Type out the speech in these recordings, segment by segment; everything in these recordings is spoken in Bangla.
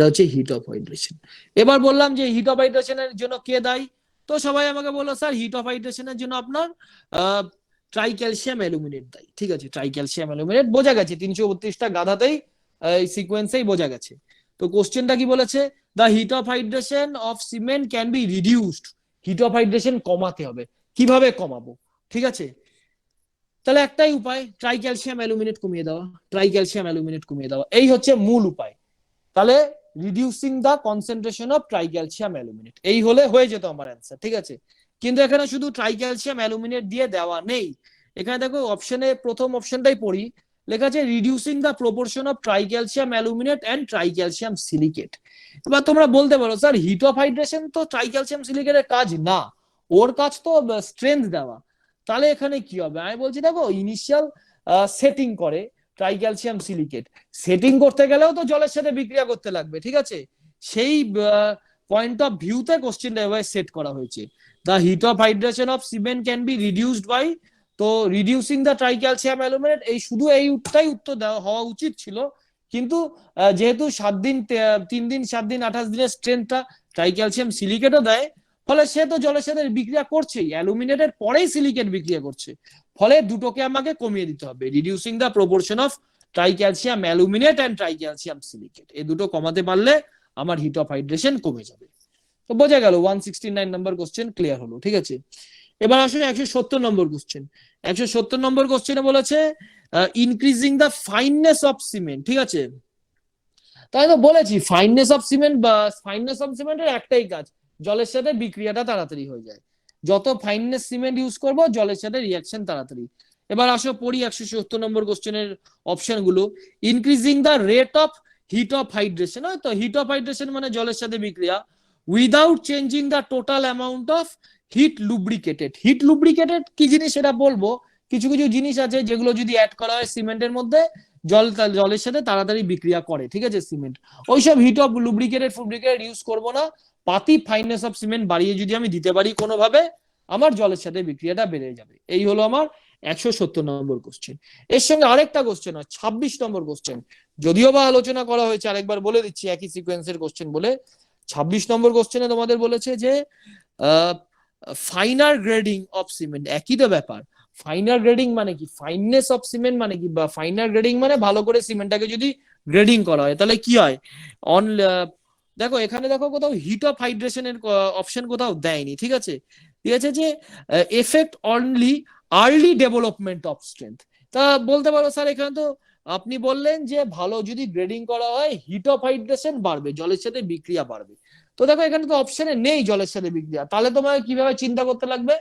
হচ্ছে হিট অফ হাইড্রেশন। এবার বললাম যে হিট অফ হাইড্রেশনের জন্য কে দায়ী, তো সবাই আমাকে বললো স্যার হিট অফ হাইড্রেশনের জন্য আপনার ট্রাইক্যালসিয়াম অ্যালুমিনেট দায়ী। ঠিক আছে, ট্রাইক্যালসিয়াম অ্যালুমিনেট বোঝা গেছে, 332টা গাধাতেই এই সিকোয়েন্সেই বোঝা গেছে। তো কোশ্চেনটা কি বলেছে, the heat of hydration of cement can be reduced, hit of hydration কমাতে হবে, কিভাবে কমাবো? ঠিক আছে, তাহলে একটাই উপায়, ট্রাইক্যালসিয়াম অ্যালুমিনেট কমিয়ে দেওয়া, ট্রাইক্যালসিয়াম অ্যালুমিনেট কমিয়ে দেওয়া, এই হচ্ছে মূল উপায়। তাহলে reducing the concentration of tricalcium aluminate, এই হলে হয়ে যেত আমার অ্যান্সার। ঠিক আছে, কিন্তু এখানে শুধু ট্রাইক্যালসিয়াম অ্যালুমিনেট দিয়ে দেওয়া নেই, এখানে দেখো অপশনে প্রথম অপশনটাই পড়ি, লেখা আছে reducing the proportion of tricalcium aluminate and tricalcium silicate. এবার তোমরা বলতে পারো স্যার হিট অফ হাইড্রেশন তো ট্রাইক্যালসিয়াম সিলিকেটের কাজ না, ওর কাজ তো স্ট্রেংথ দেওয়া, তাহলে এখানে কি হবে? আমি বলছি দেখো ইনিশিয়াল সেটিং করে ট্রাইক্যালসিয়াম সিলিকেট, সেটিং করতে গেলেও তো জলের সাথে বিক্রিয়া করতে লাগবে। ঠিক আছে, সেই পয়েন্ট অফ ভিউতে কোশ্চেনটা এভাবে সেট করা হয়েছে, the heat of hydration of cement can be reduced by, তো রিডিউসিং দ্য ট্রাইক্যালসিয়াম অ্যালুমিনেট, এই শুধু এইটাই উত্তর দেওয়া হওয়া উচিত ছিল, কিন্তু যেহেতু 7 দিন 3 দিন 7 দিন 28 দিনের স্ট্রেংথটা ট্রাইক্যালসিয়াম সিলিকেটও দেয়, ফলে সে তো জলের সাথে বিক্রিয়া করছেই, অ্যালুমিনেটের পরেই সিলিকেট বিক্রিয়া করছে, ফলে দুটোকে আমাকে কমিয়ে দিতে হবে, reducing the proportion of tricalcium aluminate and tricalcium silicate, এই দুটো কমাতে পারলে আমার হিট অফ হাইড্রেশন কমে যাবে। তো বোঝা গেল 169 নম্বর কোশ্চেন ক্লিয়ার হলো। ঠিক আছে, এবার আসলে 170 নম্বর কোশ্চেন। 170 নম্বর কোশ্চেনে বলেছে increasing the fineness of cement. ঠিক আছে, তাই তো বলেছি ফাইননেস অফ সিমেন্ট বা ফাইননেস অফ সিমেন্টের একটাই কাজ, জলের সাথে বিক্রিয়াটা তাড়াতাড়ি হয়ে যায়, যত ফাইননেস সিমেন্ট ইউজ করব জলের সাথে রিয়াকশন তাড়াতাড়ি। এবার আসো পড়ি 170 নম্বর কোশ্চেনের অপশন গুলো। Increasing the rate of heat of hydration, তো হিট অফ হাইড্রেশন মানে জলের সাথে বিক্রিয়া, without changing the total amount of heat lubricated. Heat lubricated কি জিনিস সেটা বলবো, কিছু কিছু জিনিস আছে যেগুলো যদি অ্যাড করা হয় সিমেন্টের মধ্যে জলের সাথে তাড়াতাড়ি বিক্রিয়া করে। ঠিক আছে, সিমেন্ট ওইসব হিট অফ লুব্রিকেটেড ফুব্রিকেটেড ইউজ করবো না, পাতি ফাইননেস অফ সিমেন্ট বাড়িয়ে যদি আমি দিতে পারি কোনোভাবে, আমার জলের সাথে বিক্রিয়াটা বেড়ে যাবে। এই হলো আমার 170 নম্বর কোশ্চেন। এর সঙ্গে আরেকটা কোশ্চেন হয় 26 নম্বর কোশ্চেন, যদিও বা আলোচনা করা হয়েছে, আরেকবার বলে দিচ্ছি একই সিকোয়েন্সের কোশ্চেন বলে। 26 নম্বর কোশ্চেনে তোমাদের বলেছে যে ফাইনার গ্রেডিং অফ সিমেন্ট, একই তো ব্যাপার। ফাইনার গ্রেডিং মানে কি, ফাইননেস অফ সিমেন্ট মানে কি, বা ফাইনার গ্রেডিং মানে ভালো করে সিমেন্টটাকে যদি গ্রেডিং করা হয় তাহলে কি হয়। অন দেখো এখানে দেখো কোথাও হিট অফ হাইড্রেশনের অপশন কোথাও দেয়নি। ঠিক আছে, ঠিক আছে, যে effect only early development of strength. তা বলতে পারো স্যার এখানে তো আপনি বললেন যে ভালো যদি গ্রেডিং করা হয় হিট অফ হাইড্রেশন বাড়বে, জলের সাথে বিক্রিয়া বাড়বে, তো দেখো এখানে তো অপশনে নেই জলের সাথে বিক্রিয়া, তাহলে তোমাকে কিভাবে চিন্তা করতে লাগবে,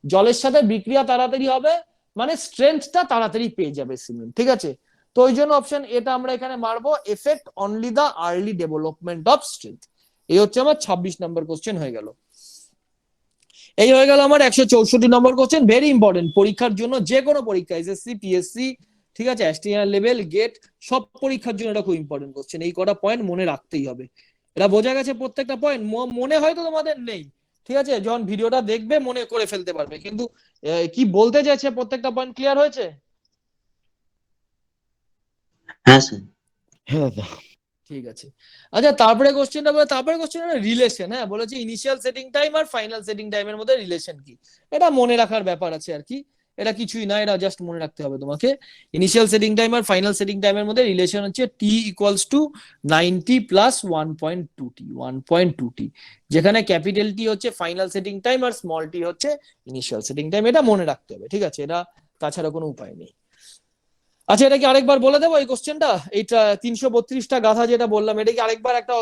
জলের সাথে বিক্রিয়া তাড়াতাড়ি হবে মানে স্ট্রেংথটা তাড়াতাড়ি পেয়ে যাবে সিমেন্ট। ঠিক আছে, তো ওই জন্য অপশন এটা আমরা এখানে মারবো, effect only the early development of strength. এই হচ্ছে আমার 26 নম্বর কোশ্চেন হয়ে গেল। এই হয়ে গেল আমার 164 নম্বর কোশ্চেন, ভেরি ইম্পর্টেন্ট পরীক্ষার জন্য, যে কোনো পরীক্ষা এসএসসি পিএসসি, ঠিক আছে, এসটিআর লেভেল গেট, সব পরীক্ষার জন্য এটা খুব ইম্পর্টেন্ট কোশ্চেন, এই কটা পয়েন্ট মনে রাখতেই হবে। এটা বোঝা গেছে প্রত্যেকটা পয়েন্ট, মনে হয়তো তোমাদের নেই, ঠিক আছে, যখন ভিডিওটা দেখবে মনে করে ফেলতে পারবে, কিন্তু কি বলতে চাইছে প্রত্যেকটা পয়েন্ট ক্লিয়ার হয়েছে? হ্যাঁ স্যার। হ্যাঁ, ঠিক আছে। আচ্ছা তারপরে কোশ্চেনটা বলে, তারপরে কোশ্চেনটা রিলেশন, হ্যাঁ বলেছে ইনিশিয়াল সেটিং টাইম আর ফাইনাল সেটিং টাইমের মধ্যে রিলেশন কি, এটা মনে রাখার ব্যাপার আছে আর কি, এটা কিছুই না, এটা জাস্ট মনে রাখতে হবে তোমাকে। ইনিশিয়াল সেটিং টাইম আর ফাইনাল সেটিং টাইমের মধ্যে রিলেশন হচ্ছে টি equals to 90 plus 1.2t, 1.2t, যেখানে ক্যাপিটাল টি হচ্ছে ফাইনাল সেটিং টাইম আর স্মল টি হচ্ছে ইনিশিয়াল সেটিং টাইম, এটা মনে রাখতে হবে। ঠিক আছে, এটা তাছাড়া কোনো উপায় নেই। আচ্ছা এটা কি আরেকবার বলে দেবো এই কোশ্চেনটা, এইটা 332টা গাথা যেটা বললাম, এটা কি আরেকবার একটা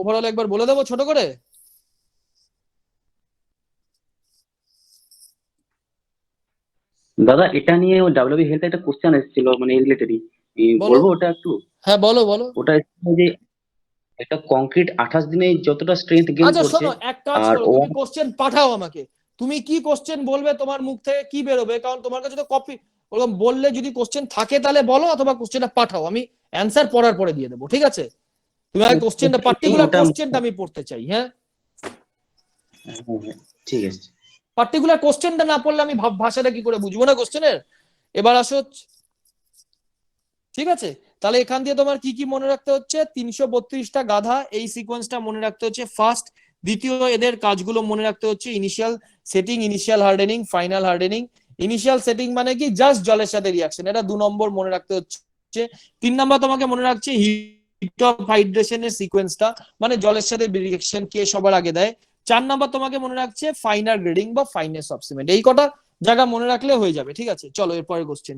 ওভারঅল একবার বলে দেবো ছোট করে? দাদা এটা নিয়ে ডাব্লিউবি হেলথ একটা কোশ্চেন এসেছিল মানে এই রিলেটেডই, বলো। বলবো ওটা একটু? হ্যাঁ বলো বলো। ওটা এসেছিল যে একটা কংক্রিট 28 দিনে যতটা স্ট্রেংথ গেইন আচ্ছা করছে, শোনো, এক কাজ আর করো, ও তুমি কোশ্চেন পাঠাও আমাকে, তুমি কি কোশ্চেন বলবে তোমার মুখ থেকে কি বেরোবে, কারণ তোমার কাছে তো কপি, ওরকম বললে যদি কোশ্চেন থাকে তাহলে বলো, অথবা কোশ্চেনটা পাঠাও, আমি অ্যান্সার পড়ার পরে দিয়ে দেবো। ঠিক আছে, তুমি আগে কোশ্চেনটা, পার্টিকুলার ওটা কোশ্চেনটা আমি পড়তে চাই। হ্যাঁ ঠিক আছে। পার্টিকুলার কোশ্চেনটা না পড়লে আমি ভাষাটা কি করে বুঝবো না কোশ্চেনের। এবার আসো, ঠিক আছে, তাহলে এখান দিয়ে তোমার কি কি মনে রাখতে হচ্ছে, 332টা গাধা এই সিকোয়েন্সটা মনে রাখতে হচ্ছে ফার্স্ট। দ্বিতীয়, এদের কাজগুলো মনে রাখতে হচ্ছে initial setting, initial hardening, final hardening. Initial setting মানে কি, জাস্ট জলের সাথে রিয়াকশন, এটা 2 নম্বর মনে রাখতে হচ্ছে। 3 নম্বর তোমাকে মনে রাখছে হিট অফ হাইড্রেশনের সিকোয়েন্সটা, মানে জলের সাথে রিয়াকশন কে সবার আগে দেয়। 4 নম্বর তোমাকে মনে রাখছে ফাইনাল গ্রেডিং বা ফাইনেস অফ সিমেন্ট। এই কটা জায়গা মনে রাখলে হয়ে যাবে, ঠিক আছে। চলো এরপরে কোশ্চেন।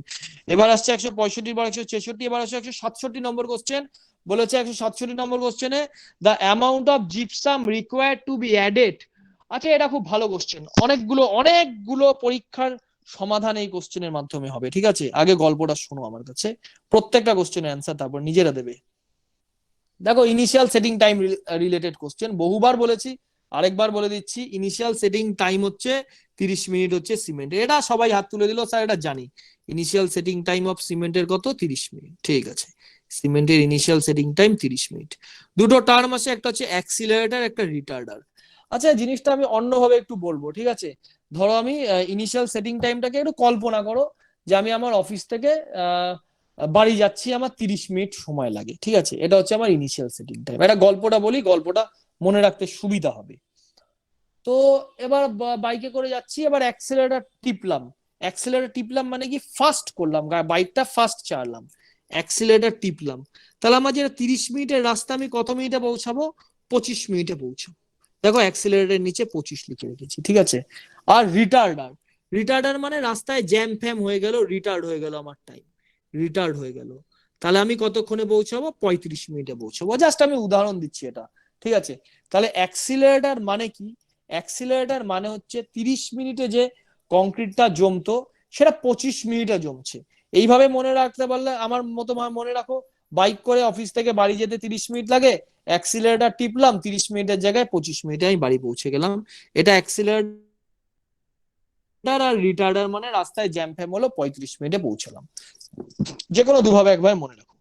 এবার আসছে 165 বার 166, এবার আসছে 167 নম্বর কোশ্চেন। বলেছে 167 নম্বর কোশ্চেনে, the amount of gypsum required to be added. আচ্ছা, এটা খুব ভালো কোশ্চেন, অনেকগুলো পরীক্ষার সমাধান এই কোশ্চেনের মাধ্যমে হবে, ঠিক আছে। আগে গল্পটা শোনো আমার কাছে, প্রত্যেকটা কোশ্চেনের অ্যান্সার তারপর নিজেরা দেবে। দেখো, initial setting time related question, বহুবার বলেছি, আরেকবার বলে দিচ্ছি। ইনিশিয়াল সেটিং টাইম হচ্ছে 30 মিনিট হচ্ছে সিমেন্ট, এটা সবাই হাত তুলে দিল, স্যার এটা জানি। ইনিশিয়াল সেটিং টাইম অফ সিমেন্টের কত, 30 মিনিট, ঠিক আছে। সিমেন্টের ইনিশিয়াল সেটিং টাইম 30 মিনিট। দুটো টার্ম আছে, একটা হচ্ছে অ্যাক্সিলারেটর, একটা রিটার্ডার। আচ্ছা, জিনিসটা আমি অন্যভাবে একটু বলবো, ঠিক আছে। ধরো আমি ইনিশিয়াল সেটিং টাইমটাকে একটু কল্পনা করো যে আমি আমার অফিস থেকে বাড়ি যাচ্ছি, আমার 30 মিনিট সময় লাগে, ঠিক আছে। এটা হচ্ছে আমার ইনিশিয়াল সেটিং টাইম। এটা গল্পটা বলি, গল্পটা মনে রাখতে সুবিধা হবে। তো এবার বাইকে করে যাচ্ছি, এবার অ্যাক্সেলারেটর টিপলাম মানে কি, ফাস্ট করলাম, বাইকটা ফাস্ট চালালাম, অ্যাক্সেলারেটর টিপলাম। তাহলে আমার যেটা 30 মিনিটের রাস্তা, আমি কত মিনিটে পৌঁছাবো, 25 মিনিটে পৌঁছাবো। দেখো, অ্যাক্সেলারেটরের নিচে 25 লিখে রেখেছি, ঠিক আছে। আর রিটার্ডার, রিটার্ডার মানে রাস্তায় জ্যাম ফ্যাম হয়ে গেল, রিটার্ড হয়ে গেল আমার টাইম, রিটার্ড হয়ে গেল। তাহলে আমি কতক্ষণে পৌঁছাবো, 35 মিনিটে পৌঁছাবো। জাস্ট আমি উদাহরণ দিচ্ছি এটা, ঠিক আছে। তাহলে অ্যাক্সিলারেটর মানে কি, অ্যাক্সিলারেটর মানে হচ্ছে 30 মিনিটে যে কংক্রিটটা জমতো, সেটা 25 মিনিটে জমছে। এইভাবে মনে রাখতে পারলে, আমার মতো মনে রাখো, বাইক করে অফিস থেকে বাড়ি যেতে 30 মিনিট লাগে, অ্যাক্সিলারেটর টিপলাম, 30 মিনিটের জায়গায় 25 মিনিটে আমি বাড়ি পৌঁছে গেলাম। এটা অ্যাক্সিলারেটর। আর রিটার্ডার মানে রাস্তায় জ্যাম ফ্যাম হলো, 35 মিনিটে পৌঁছলাম। যে কোনো দুভাবে একবার মনে রাখো।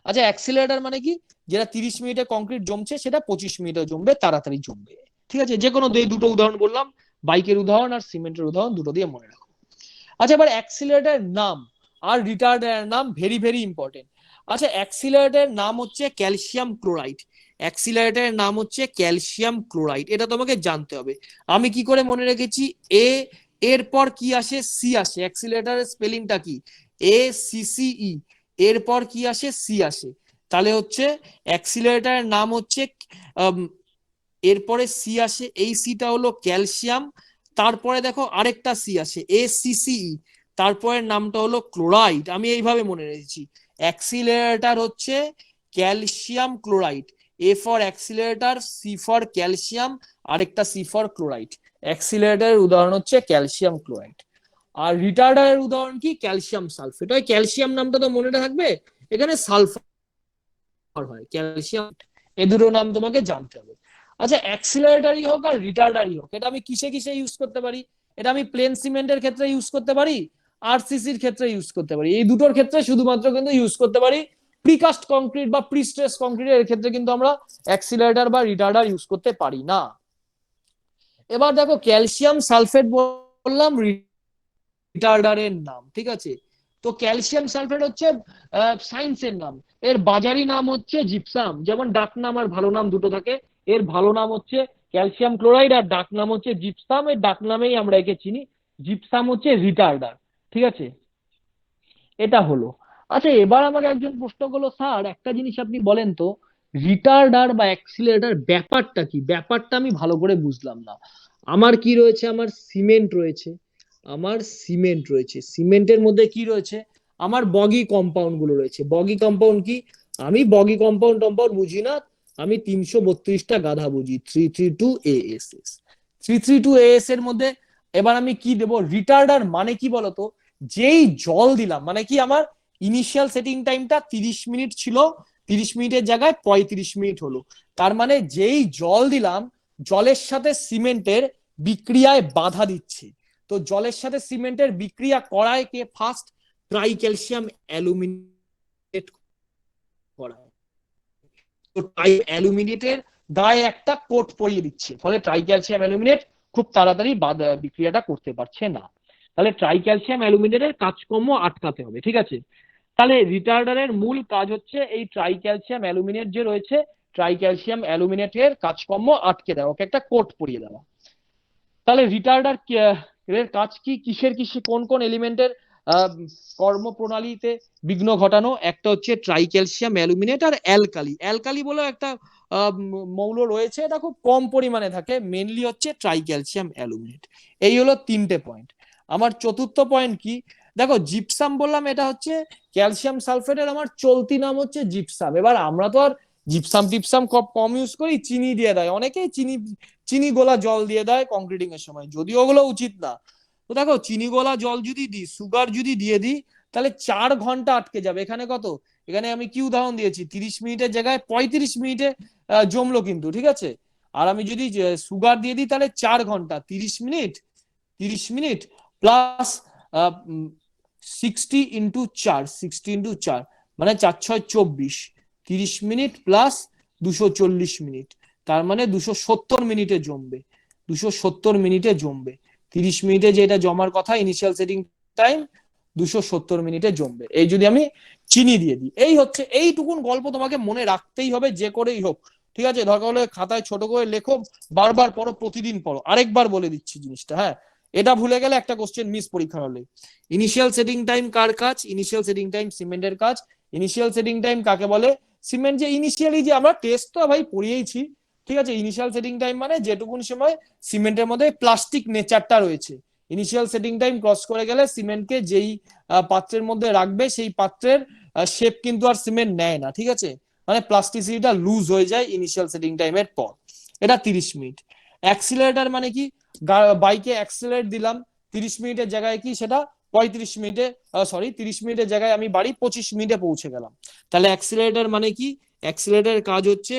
আচ্ছা, অ্যাক্সিলারেটর মানে কি, যেটা 30 মিনিটে কংক্রিট জমছে, সেটা 25 মিনিটে জমবে, তাড়াতাড়ি জমবে, ঠিক আছে। যে কোনো দুটো উদাহরণ বললাম, বাইকের উদাহরণ আর সিমেন্টের উদাহরণ, দুটো দিয়ে মনে রাখো। আচ্ছা, এবার অ্যাক্সিলারেটরের নাম আর রিটার্ডারের নাম ভেরি ভেরি ইম্পর্টেন্ট। আচ্ছা, অ্যাক্সিলারেটরের নাম হচ্ছে ক্যালসিয়াম ক্লোরাইড, অ্যাক্সিলারেটরের নাম হচ্ছে ক্যালসিয়াম ক্লোরাইড, এটা তোমাকে জানতে হবে। আমি কি করে মনে রেখেছি, এরপর কি আসে, সি আসে। অ্যাক্সিলারেটরের স্পেলিংটা কি, ACCE, এরপর কি আসে, সি আসে। তাহলে হচ্ছে অ্যাক্সিলারেটরের নাম হচ্ছে, এরপরে সি আসে, এই সিটা হলো ক্যালসিয়াম। তারপরে দেখো আরেকটা সি আসে, ACCE, তারপরের নামটা হলো ক্লোরাইড। আমি এইভাবে মনে রেখেছি, অ্যাক্সিলারেটর হচ্ছে calcium chloride, A for accelerator, C for calcium, আরেকটা সি ফর ক্লোরাইড। অ্যাক্সিলারেটরের উদাহরণ হচ্ছে ক্যালসিয়াম ক্লোরাইড। আর রিটার্ডারের উদাহরণ কি, ক্যালসিয়াম সালফেট। ওই ক্যালসিয়াম নামটা তো মনে থাকবে, এখানে সালফার হয়, ক্যালসিয়াম। এ দুটো নাম তোমাকে জানতে হবে। আচ্ছা, অ্যাক্সিলারেটরই হোক আর রিটার্ডারই হোক, এটা আমি কিসে কিসে ইউজ করতে পারি, এটা আমি প্লেন সিমেন্টের ক্ষেত্রে ইউজ করতে পারি, RCCর ক্ষেত্রে ইউজ করতে পারি। এই দুটোর ক্ষেত্রে শুধুমাত্র কিন্তু ইউজ করতে পারি। প্রিকাস্ট কংক্রিট বা প্রিস্ট্রেস কংক্রিটের ক্ষেত্রে কিন্তু আমরা অ্যাক্সিলারেটর বা রিটার্ডার ইউজ করতে পারি না। এবার দেখো, ক্যালসিয়াম সালফেট বললাম রিটার্ডারের নাম, ঠিক আছে। তো ক্যালসিয়াম সালফেট হচ্ছে সায়েন্সের নাম, এর বাজারি নাম হচ্ছে জিপসাম। যেমন ডাক নাম আর ভালো নাম দুটো থাকে, এর ভালো নাম হচ্ছে ক্যালসিয়াম ক্লোরাইড, আর ডাক নাম হচ্ছে জিপসাম। এর ডাক নামেই আমরা একে চিনি, জিপসাম হচ্ছে রিটার্ডার, ঠিক আছে। এটা হলো। আচ্ছা, এবার আমাকে একজন প্রশ্ন করলো, স্যার একটা জিনিস আপনি বলেন তো, রিটার্ডার বা অ্যাক্সিলারেটর ব্যাপারটা কি, ব্যাপারটা আমি ভালো করে বুঝলাম না। আমার কি রয়েছে, আমার সিমেন্ট রয়েছে, আমার সিমেন্ট রয়েছে, সিমেন্টের মধ্যে কি রয়েছে, আমার বগি কম্পাউন্ড গুলো রয়েছে। বগি কম্পাউন্ড কি, আমি বগি কম্পাউন্ড টম্পাউন্ড বুঝি না, আমি 332টা গাধা বুঝি, 332 ASS। 332 AS এর মধ্যে এবার আমি কি দেবো, রিটার্ডার মানে কি বলতো, যেই জল দিলাম, মানে কি আমার ইনিশিয়াল সেটিং টাইমটা 30 মিনিট ছিল, 30 মিনিটের জায়গায় 35 মিনিট হলো। তার মানে যেই জল দিলাম, জলের সাথে সিমেন্টের বিক্রিয়ায় বাধা দিচ্ছে। তো জলের সাথে সিমেন্টের বিক্রিয়া করায় কে, ফার্স্ট ট্রাই ক্যালসিয়াম অ্যালুমিনেট করায়। তো ট্রাই অ্যালুমিনেটের গায়ে একটা কোট পরিয়ে দিচ্ছে, ফলে ট্রাই ক্যালসিয়াম অ্যালুমিনেট খুব তাড়াতাড়ি বিক্রিয়াটা করতে পারছে না। তাহলে ট্রাই ক্যালসিয়াম অ্যালুমিনেটের কাজকর্ম আটকাতে হবে, ঠিক আছে। তাহলে রিটার্ডারের মূল কাজ হচ্ছে এই ট্রাইক্যালসিয়াম অ্যালুমিনেট যে রয়েছে, ট্রাইক্যালসিয়াম অ্যালুমিনেটের কাজকর্ম আটকে দেওয়া, ওকে একটা কোট পরিয়ে দেওয়া। তাহলে রিটার্ডার এর কাজ কি, কিসের কোন কোন এলিমেন্টের কর্মপ্রণালীতে বিঘ্ন ঘটানো? একটা হচ্ছে ট্রাইক্যালসিয়াম অ্যালুমিনেট আর অ্যালকালি। অ্যালকালি বলেও একটা মৌল রয়েছে, এটা খুব কম পরিমাণে থাকে, মেনলি হচ্ছে ট্রাইক্যালসিয়াম অ্যালুমিনেট। এই হলো তিনটে পয়েন্ট। আমার চতুর্থ পয়েন্ট কি, দেখো জিপসাম বললাম, এটা হচ্ছে ক্যালসিয়াম সালফেটের আমার চলতি নাম হচ্ছে জিপসাম। এবার আমরা তো আর জিপসাম টিপসাম খুব কম ইউজ করি, চিনি দিয়ে দেয় অনেকেই, চিনি গোলা জল দিয়ে দেয় কংক্রিটিং এর সময়, যদিও ওগুলো উচিত না। তো দেখো চিনি গোলা জল যদি দিই, সুগার যদি দিয়ে দিই, তাহলে 4 ঘন্টা আটকে যাবে। এখানে কত, এখানে আমি কি উদাহরণ দিয়েছি, 30 মিনিটের জায়গায় 35 মিনিটে জমলো কিন্তু, ঠিক আছে। আর আমি যদি সুগার দিয়ে দিই, তাহলে 4 ঘন্টা, 30 মিনিট, 30 মিনিট প্লাস 60 × 4, মানে 4×6 = 24, 30 মিনিট প্লাস 240 মিনিট, তার মানে 270 মিনিটে জমবে, 270 মিনিটে জমবে। 30 মিনিটে যেটা জমার কথা ইনিশিয়াল সেটিং টাইম, 270 মিনিটে জমবে। এই যদি আমি চিনি দিয়ে দিই, এই হচ্ছে এইটুকুন গল্প তোমাকে মনে রাখতেই হবে যে করেই হোক, ঠিক আছে। দরকার হলে খাতায় ছোট করে লেখো, বারবার পড়ো, প্রতিদিন পড়ো। আরেকবার বলে দিচ্ছি জিনিসটা, হ্যাঁ, এটা ভুলে গেলে একটা কোশ্চেন মিস পরীক্ষা হলে। ইনিশিয়াল সেটিং টাইম কার কাজ? ইনিশিয়াল সেটিং টাইম সিমেন্টের কাজ। ইনিশিয়াল সেটিং টাইম কাকে বলে? সিমেন্ট যে ইনিশিয়ালি, যে আমরা টেস্ট তো ভাই পড়িয়েছি, ঠিক আছে। ইনিশিয়াল সেটিং টাইম মানে যেটুকুন সময় সিমেন্টের মধ্যে প্লাস্টিক নেচারটা রয়েছে, ইনিশিয়াল সেটিং টাইম ক্রস করে গেলে সিমেন্টকে যেই পাত্রের মধ্যে রাখবে, সেই পাত্রের শেপ কিন্তু আর সিমেন্ট নেয় না, ঠিক আছে। মানে প্লাস্টিসিটিটা লুজ হয়ে যায় ইনিশিয়াল সেটিং টাইমের পর। এটা 30 মিনিট। অ্যাক্সিলারেটর মানে কি, বাইকে অ্যাক্সিলারেট দিলাম 30 মিনিটের জায়গায় কি সেটা 35 মিনিটে, 30 মিনিটের জায়গায় আমি বাড়ি 25 মিনিটে পৌঁছে গেলাম। তাহলে অ্যাক্সিলারেটর মানে কি, অ্যাক্সিলারেটরের কাজ হচ্ছে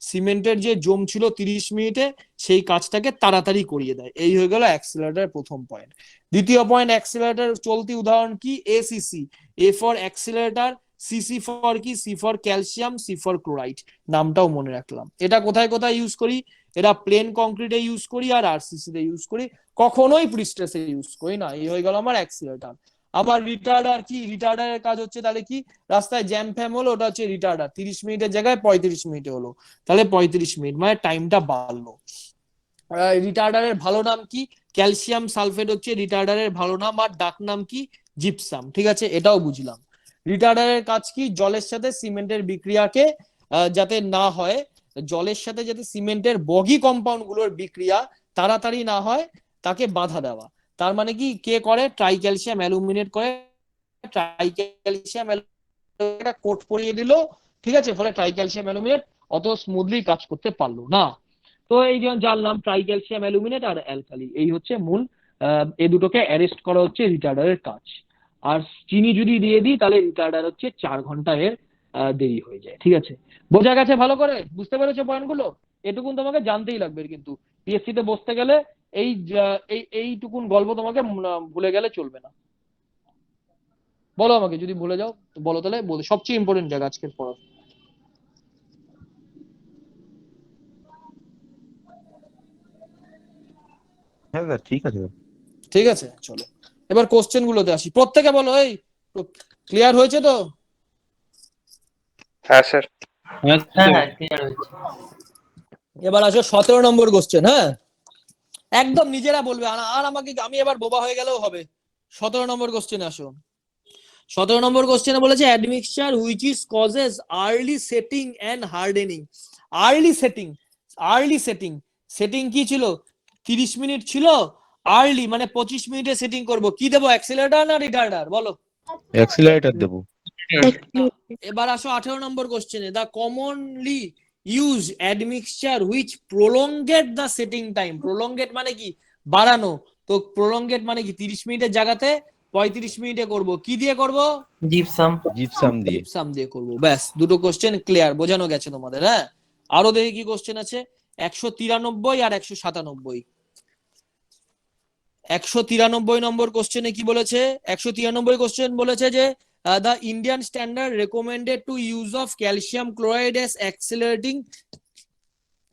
সিমেন্টের যে জম ছিল 30 মিনিটে, সেই কাজটাকে তাড়াতাড়ি করিয়ে দেয়। এই হয়ে গেল অ্যাক্সিলারেটরের প্রথম পয়েন্ট। দ্বিতীয় পয়েন্ট, অ্যাক্সিলারেটর চলতি উদাহরণ কি, ACC, A for accelerator, CC for কি, C for calcium, C for chloride, নামটাও মনে রাখলাম। এটা কোথায় কোথায় ইউজ করি, এটা প্লেন কংক্রিটে ইউজ করি আর আরসিসি তে ইউজ করি, কখনোই প্রিস্ট্রেসে ইউজ করি না। এই হয়ে গেল আমার অ্যাক্সিলারেটর। আবার রিটার্ডার কি, রিটার্ডারের কাজ হচ্ছে তাহলে কি, রাস্তায় জ্যাম ফ্যাম হলো, ওটা হচ্ছে রিটার্ডার, 30 মিনিটের জায়গায় 35 মিনিটে হলো, তাহলে 35 মিনিট, মানে টাইমটা বাড়লো। রিটার্ডারের ভালো নাম কি, ক্যালসিয়াম সালফেট হচ্ছে রিটার্ডারের ভালো নাম, আর ডাক নাম কি, জিপসাম, ঠিক আছে, এটাও বুঝলাম। রিটার্ডারের কাজ কি, জলের সাথে সিমেন্টের বিক্রিয়াকে যাতে না হয়, জলের সাথে যাতে সিমেন্টের বগি কম্পাউন্ড গুলোর বিক্রিয়া তাড়াতাড়ি না হয়, তাকে বাধা দেওয়া। তার মানে কি, কে করে, ট্রাইক্যালসিয়াম অ্যালুমিনেট করে। ট্রাইক্যালসিয়াম অ্যালুমিনেট কোট পরিয়ে দিল, ঠিক আছে, ফলে ট্রাইক্যালসিয়াম অ্যালুমিনেট অত স্মুথলি কাজ করতে পারলো না। তো এই যে জানলাম ট্রাইক্যালসিয়াম অ্যালুমিনেট আর অ্যালকালি, এই হচ্ছে মূল, এই দুটোকে অ্যারেস্ট করা হচ্ছে রিটার্ডারের কাজ। আর চিনি যদি দিয়ে দিই, তাহলে রিটার্ডার হচ্ছে 4 ঘন্টা এর দেরি হয়ে যায়, ঠিক আছে। বোঝা গেছে ভালো করে? বুঝতে পেরেছো পয়েন্টগুলো? এটুকুন তোমাকে জানতেই লাগবে, কিন্তু পিএসসি তে বসতে গেলে এইটুকুন গল্প তোমাকে ভুলে গেলে চলবে না। বলো আমাকে, যদি ভুলে যাও বলো, তাহলে বলো সবচেয়ে ইম্পর্টেন্ট জায়গা আজকের পড়া। হ্যাঁ স্যার, ঠিক আছে। ঠিক আছে, চলো এবার কোশ্চেন গুলোতে আসি। প্রত্যেকে বলো, এই ক্লিয়ার হয়েছে তো? হ্যাঁ স্যার। এবার আসো 17 নম্বর কোশ্চেন। হ্যাঁ, একদম নিজেরা বলবে, আর আমাকে, আমি এবার বোবা হয়ে গেলেও হবে। 17 নম্বর কোশ্চেন আসো। 17 নম্বর কোশ্চেনে বলেছে admixture which is causes early setting and hardening. Early setting, early setting, setting কি ছিল, 30 মিনিট ছিল, আর্লি মানে 25 মিনিটে সেটিং করব, কি দেবো, অ্যাক্সিলারেটর না রিটার্ডার, বলো। অ্যাক্সিলারেটর দেবো। এবার আসো 18 নম্বর কোশ্চেনে, the commonly use admixture which prolongate the setting time. Prolongate মানে কি, বাড়ানো, তো প্রলংগেট মানে কি 30 মিনিটের জায়গাতে 35 মিনিটে করব, কি দিয়ে করব, জিপসাম। জিপসাম দিয়ে। জিপসাম দিয়ে করব। ব্যাস, দুটো কোশ্চেন ক্লিয়ার, বোঝানো গেছে তোমাদের। হ্যাঁ, আরো দেখি কি কোশ্চেন আছে, 193 আর 197। 193 নম্বর কোশ্চেনে কি বলেছে, 193 কোশ্চেন বলেছে যে the Indian standard recommended to use of calcium chloride as accelerating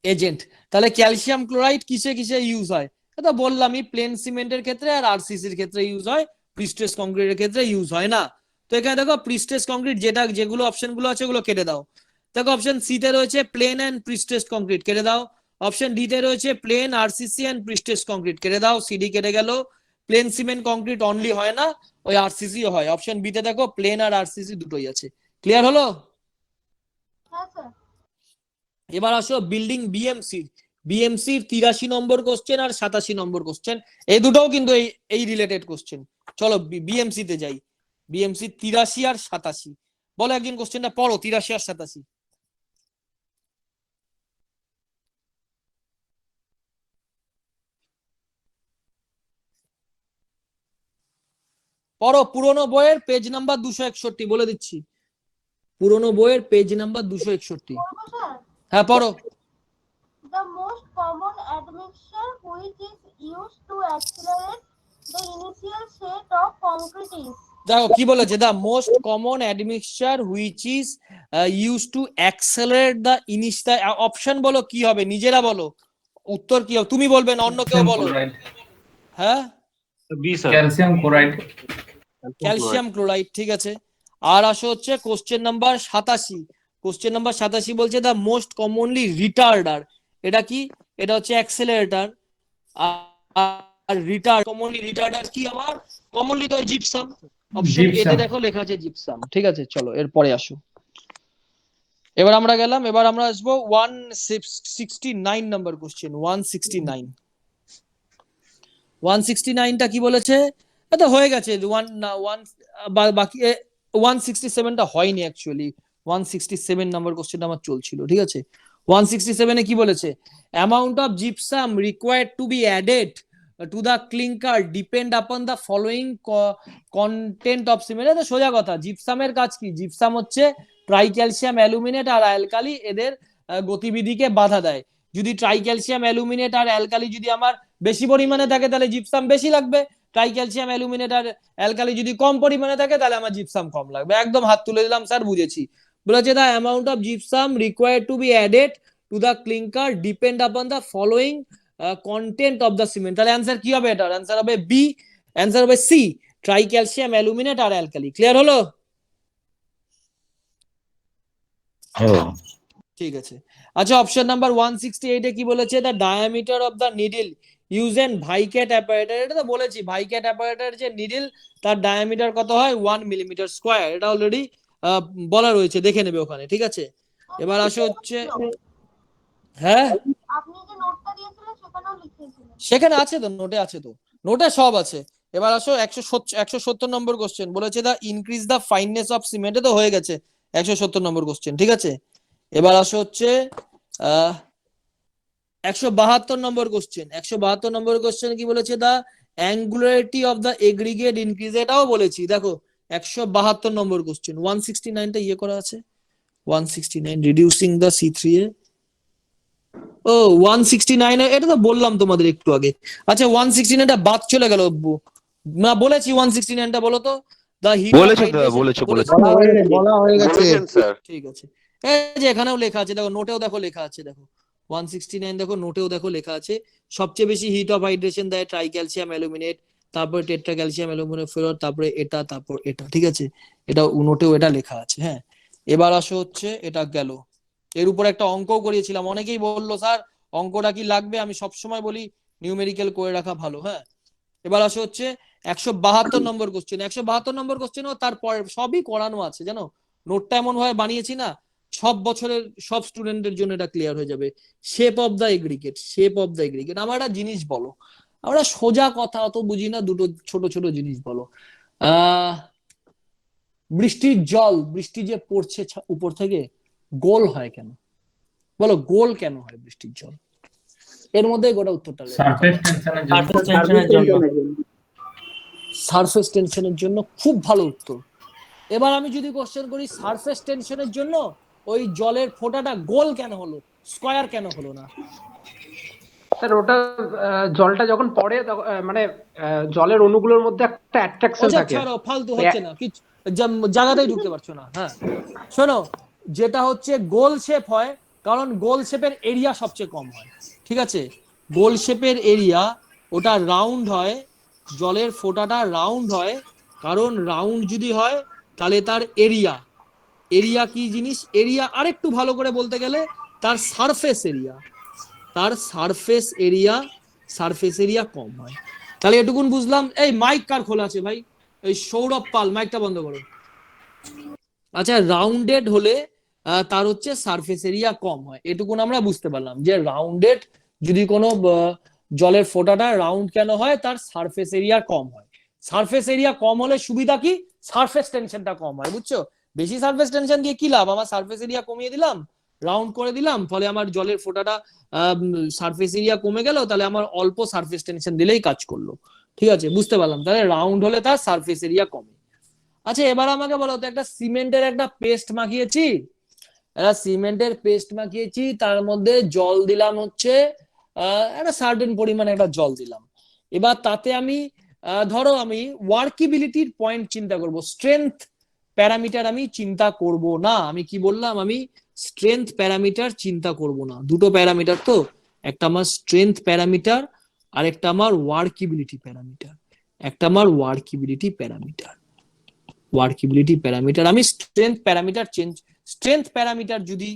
agent। তাহলে ক্যালসিয়াম ক্লোরাইড কিসে কিসে ইউজ হয়, এটা বললামই, প্লেন সিমেন্টের ক্ষেত্রে আর আরসিসির ক্ষেত্রে ইউজ হয়, প্রিস্ট্রেস কংক্রিটের ক্ষেত্রে ইউজ হয় না। তো এখানে দেখো প্রিস্টেস কংক্রিট যেগুলো অপশন গুলো আছে ওগুলো কেটে দাও। দেখো অপশন সি তে রয়েছে প্লেন এন্ড প্রিস্টেস কংক্রিট, কেটে দাও। অপশন ডি তে রয়েছে plain RCC and prestressed concrete, কেটে দাও, সিডি কেটে গেল। প্লেন সিমেন্ট কংক্রিট অনলি হয় না, ওই আরসিসি হয়। অপশন বি তে দেখো প্লেন আর আরসিসি দুটোই আছে। ক্লিয়ার হলো? হ্যাঁ স্যার। এবার আসো বিল্ডিং বিএমসির 83 নম্বর কোশ্চেন আর 87 নম্বর কোশ্চেন, এই দুটোও কিন্তু এই রিলেটেড কোশ্চেন। চলো বিএমসি তে যাই। বিএমসি 83 আর 87, বলো একজন কোশ্চেনটা পড়ো 83 আর 87। পড়ো, পুরোনো বইয়ের পেজ নাম্বার 261, বলে দিচ্ছি, পুরোনো বইয়ের পেজ নাম্বার 261। পড়বো স্যার? হ্যাঁ পড়ো। The most common admixture which is used to accelerate the initial state of concrete is. দেখো কি বলেছে, the most common admixture which is use to accelerate the initial. Option বলো কি হবে, নিজেরা বলো উত্তর কি হবে, তুমি বলবে না অন্য কেউ বলো। হ্যাঁ B sir. Calcium chloride. Calcium chloride, ঠিক আছে। আর আসো হচ্ছে কোশ্চেন নাম্বার 87। কোশ্চেন নাম্বার 87 বলছে দ্য মোস্ট কমনলি রিটার্ডার, এটা কি, এটা হচ্ছে অ্যাক্সেলারেটর। আর রিটার্ড কমনলি রিটার্ডার কি আমার, কমনলি তো জিপসাম। অপশন এ তে দেখো লেখা আছে জিপসাম, ঠিক আছে। চলো এরপরে আসো, এবার আমরা গেলাম, এবার আমরা আসবো 169 নাম্বার কোশ্চেন। 169টা কি বলেছে, এটা হয়ে গেছে বাকি 167টা হয়নি অ্যাকচুয়ালি। 167 নাম্বার কোশ্চেনটা আমার চলছিল, ঠিক আছে। 167 এ কি বলেছে, amount of gypsum required to be added to the clinker depend upon the following content of cement. এটা সোজা কথা, জিপসামের কাজ কি, জিপসাম হচ্ছে ট্রাইক্যালসিয়াম অ্যালুমিনেট আর অ্যালকালি, এদের গতিবিধিকে বাধা দেয়। যদি ট্রাইক্যালসিয়াম অ্যালুমিনেট আর অ্যালকালি যদি আমার বেশি পরিমাণে থাকে তাহলে জিপসাম বেশি লাগবে, ট্রাইক্যালসিয়াম অ্যালুমিনেট আর অ্যালকালি যদি কম পরিমাণে থাকে তাহলে আমার জিপসাম কম লাগবে। একদম হাত তুলে দিলাম স্যার, বুঝেছি। বলেছে দা amount of gypsum required to be added to the clinker depend upon the following content of the cement. তাহলে অ্যান্সার কি হবে, এটার অ্যান্সার হবে বি, অ্যান্সার হবে সি, ট্রাইক্যালসিয়াম অ্যালুমিনেট আর অ্যালকালি। ক্লিয়ার হলো? ঠিক আছে। আচ্ছা অপশন নাম্বার 168 এ কি বলেছে, the diameter of the needle use in Vicat apparatus. এটা তো বলেছি, ভাইক্যাট অ্যাপারেটর যে নিডল তার ডায়ামিটার কত হয়, 1 মিলিমিটার স্কয়ার। এটা অলরেডি বলা রয়েছে, দেখে নেবে ওখানে, ঠিক আছে। এবার আসো হচ্ছে, হ্যাঁ আপনি যে নোটটা দিয়েছিলেন সেখানেও লিখিয়েছিলেন। সেখানে আছে তো, নোটে আছে তো, নোটে সব আছে। এবার আসো 170 নম্বর কোশ্চেন, বলেছে the increase the fineness of cement, তো হয়ে গেছে 170 নম্বর কোশ্চেন, ঠিক আছে। এবার আসো হচ্ছে 172 নম্বর কোশ্চেন। 172 নম্বর কোশ্চেন কি বলেছে, দা অ্যাঙ্গুলারিটি অফ দা এগ্রিগেট ইনক্রিজ, এটাও বলেছি। দেখো 172 নম্বর কোশ্চেন। 169টা ইয়ে করা আছে, 169 রিডিউসিং দা C3A। ও 169, এটা তো বললাম তোমাদের একটু আগে। আচ্ছা 169টা বাদ চলে গেল না, বলেছি 169টা বলো তো, দা হিট বলা হয়ে গেছে। ঠিক আছে। এই যে এখানেও লেখা আছে, দেখো নোটেও দেখো লেখা আছে, দেখো 169 দেখো নোটেও দেখো লেখা আছে, সবচেয়ে বেশি হিট অফ হাইড্রেশন দেয় ট্রাইক্যালসিয়াম অ্যালুমিনেট, তারপরে টেট্রা ক্যালসিয়াম অ্যালুমিনেট ফেরত, তারপরে এটা, তারপর এটা, ঠিক আছে। এটা নোটেও এটা লেখা আছে, হ্যাঁ। এবার আসো হচ্ছে, এটা গেল। এর উপর একটা অঙ্কও করিয়েছিলাম, অনেকেই বললো স্যার অঙ্কটা কি লাগবে, আমি সবসময় বলি নিউমেরিক্যাল করে রাখা ভালো, হ্যাঁ। এবার আসো হচ্ছে 172 নম্বর কোশ্চেন। 172 নম্বর কোশ্চেনও তারপর সবই করানো আছে, জানো, নোটটা এমন ভাবে বানিয়েছি না, সব বছরের সব স্টুডেন্টের জন্য এটা ক্লিয়ার হয়ে যাবে। Shape of the aggregate, shape of the aggregate. আমার একটা জিনিস বলো, আমরা সোজা কথা অত বুঝি না, দুটো ছোট ছোট জিনিস বলো। বৃষ্টির জল, বৃষ্টি যে পড়ছে উপর থেকে, গোল হয় কেন, বলো গোল কেন হয় বৃষ্টির জল? এর মধ্যে গোটা উত্তরটা সারফেস টেনশনের জন্য। সারফেস টেনশনের জন্য, খুব ভালো উত্তর। এবার আমি যদি কোশ্চেন করি সারফেস টেনশনের জন্য ওই জলের ফোঁটাটা গোল কেন হলো, স্কয়ার কেন হলো না? স্যার ওটা জলটা যখন পড়ে মানে জলের অণুগুলোর মধ্যে একটা অ্যাট্রাকশন থাকে। ছাড়ো, ফালতু হচ্ছে না, কিছু জায়গাতেই ঢুকতে পারছো না। হ্যাঁ শোনো, যেটা হচ্ছে গোল শেপ হয় কারণ গোল শেপের এরিয়া সবচেয়ে কম হয়, ঠিক আছে। গোল শেপের এরিয়া ওটা রাউন্ড হয়, জলের ফোঁটাটা রাউন্ড হয়, কারণ রাউন্ড যদি হয় তাহলে তার এরিয়া, এরিয়া কি জিনিস? এরিয়া আরেকটু ভালো করে বলতে গেলে তার সারফেস এরিয়া, তার সারফেস এরিয়া কম হয়। তাহলে এটুকুন বুঝলাম। এই মাইক কার খোলা আছে ভাই? এই সৌরভ পাল, মাইকটা বন্ধ করো। আচ্ছা, রাউন্ডেড হলে তার হচ্ছে সারফেস এরিয়া কম হয়, এটুকুন আমরা বুঝতে পারলাম যে রাউন্ডেড যদি কোনো জলের ফোঁটাটা রাউন্ড কেন হয়, তার সারফেস এরিয়া কম হয়। সারফেস এরিয়া কম হলে সুবিধা কি? সারফেস টেনশনটা কম হয়, বুঝছো? বেশি সারফেস টেনশন দিয়ে কি লাভ? আমার সারফেস এরিয়া কমিয়ে দিলাম, রাউন্ড করে দিলাম, ফলে আমার জলের ফোঁটাটা সারফেস এরিয়া কমে গেল, তাহলে আমার অল্প সারফেস টেনশন দিলেই কাজ করলো। ঠিক আছে, বুঝতে পারলাম। তাহলে রাউন্ড হলে তার সারফেস এরিয়া কমে। আচ্ছা, এবার আমাকে বলো তো, একটা সিমেন্টের একটা পেস্ট মাখিয়েছি, তার মধ্যে জল দিলাম হচ্ছে একটা সার্টেন পরিমাণে একটা জল দিলাম। এবার তাতে আমি ধরো আমি ওয়ার্কিবিলিটির পয়েন্ট চিন্তা করব, স্ট্রেংথ প্যারামিটার আমি চিন্তা করব না। আমি কি বললাম? আমি স্ট্রেংথ প্যারামিটার চিন্তা করব না। দুটো প্যারামিটার তো, একটা আমার স্ট্রেংথ প্যারামিটার আর একটা আমার ওয়ার্কিবিলিটি প্যারামিটার। আমি স্ট্রেংথ প্যারামিটার যদি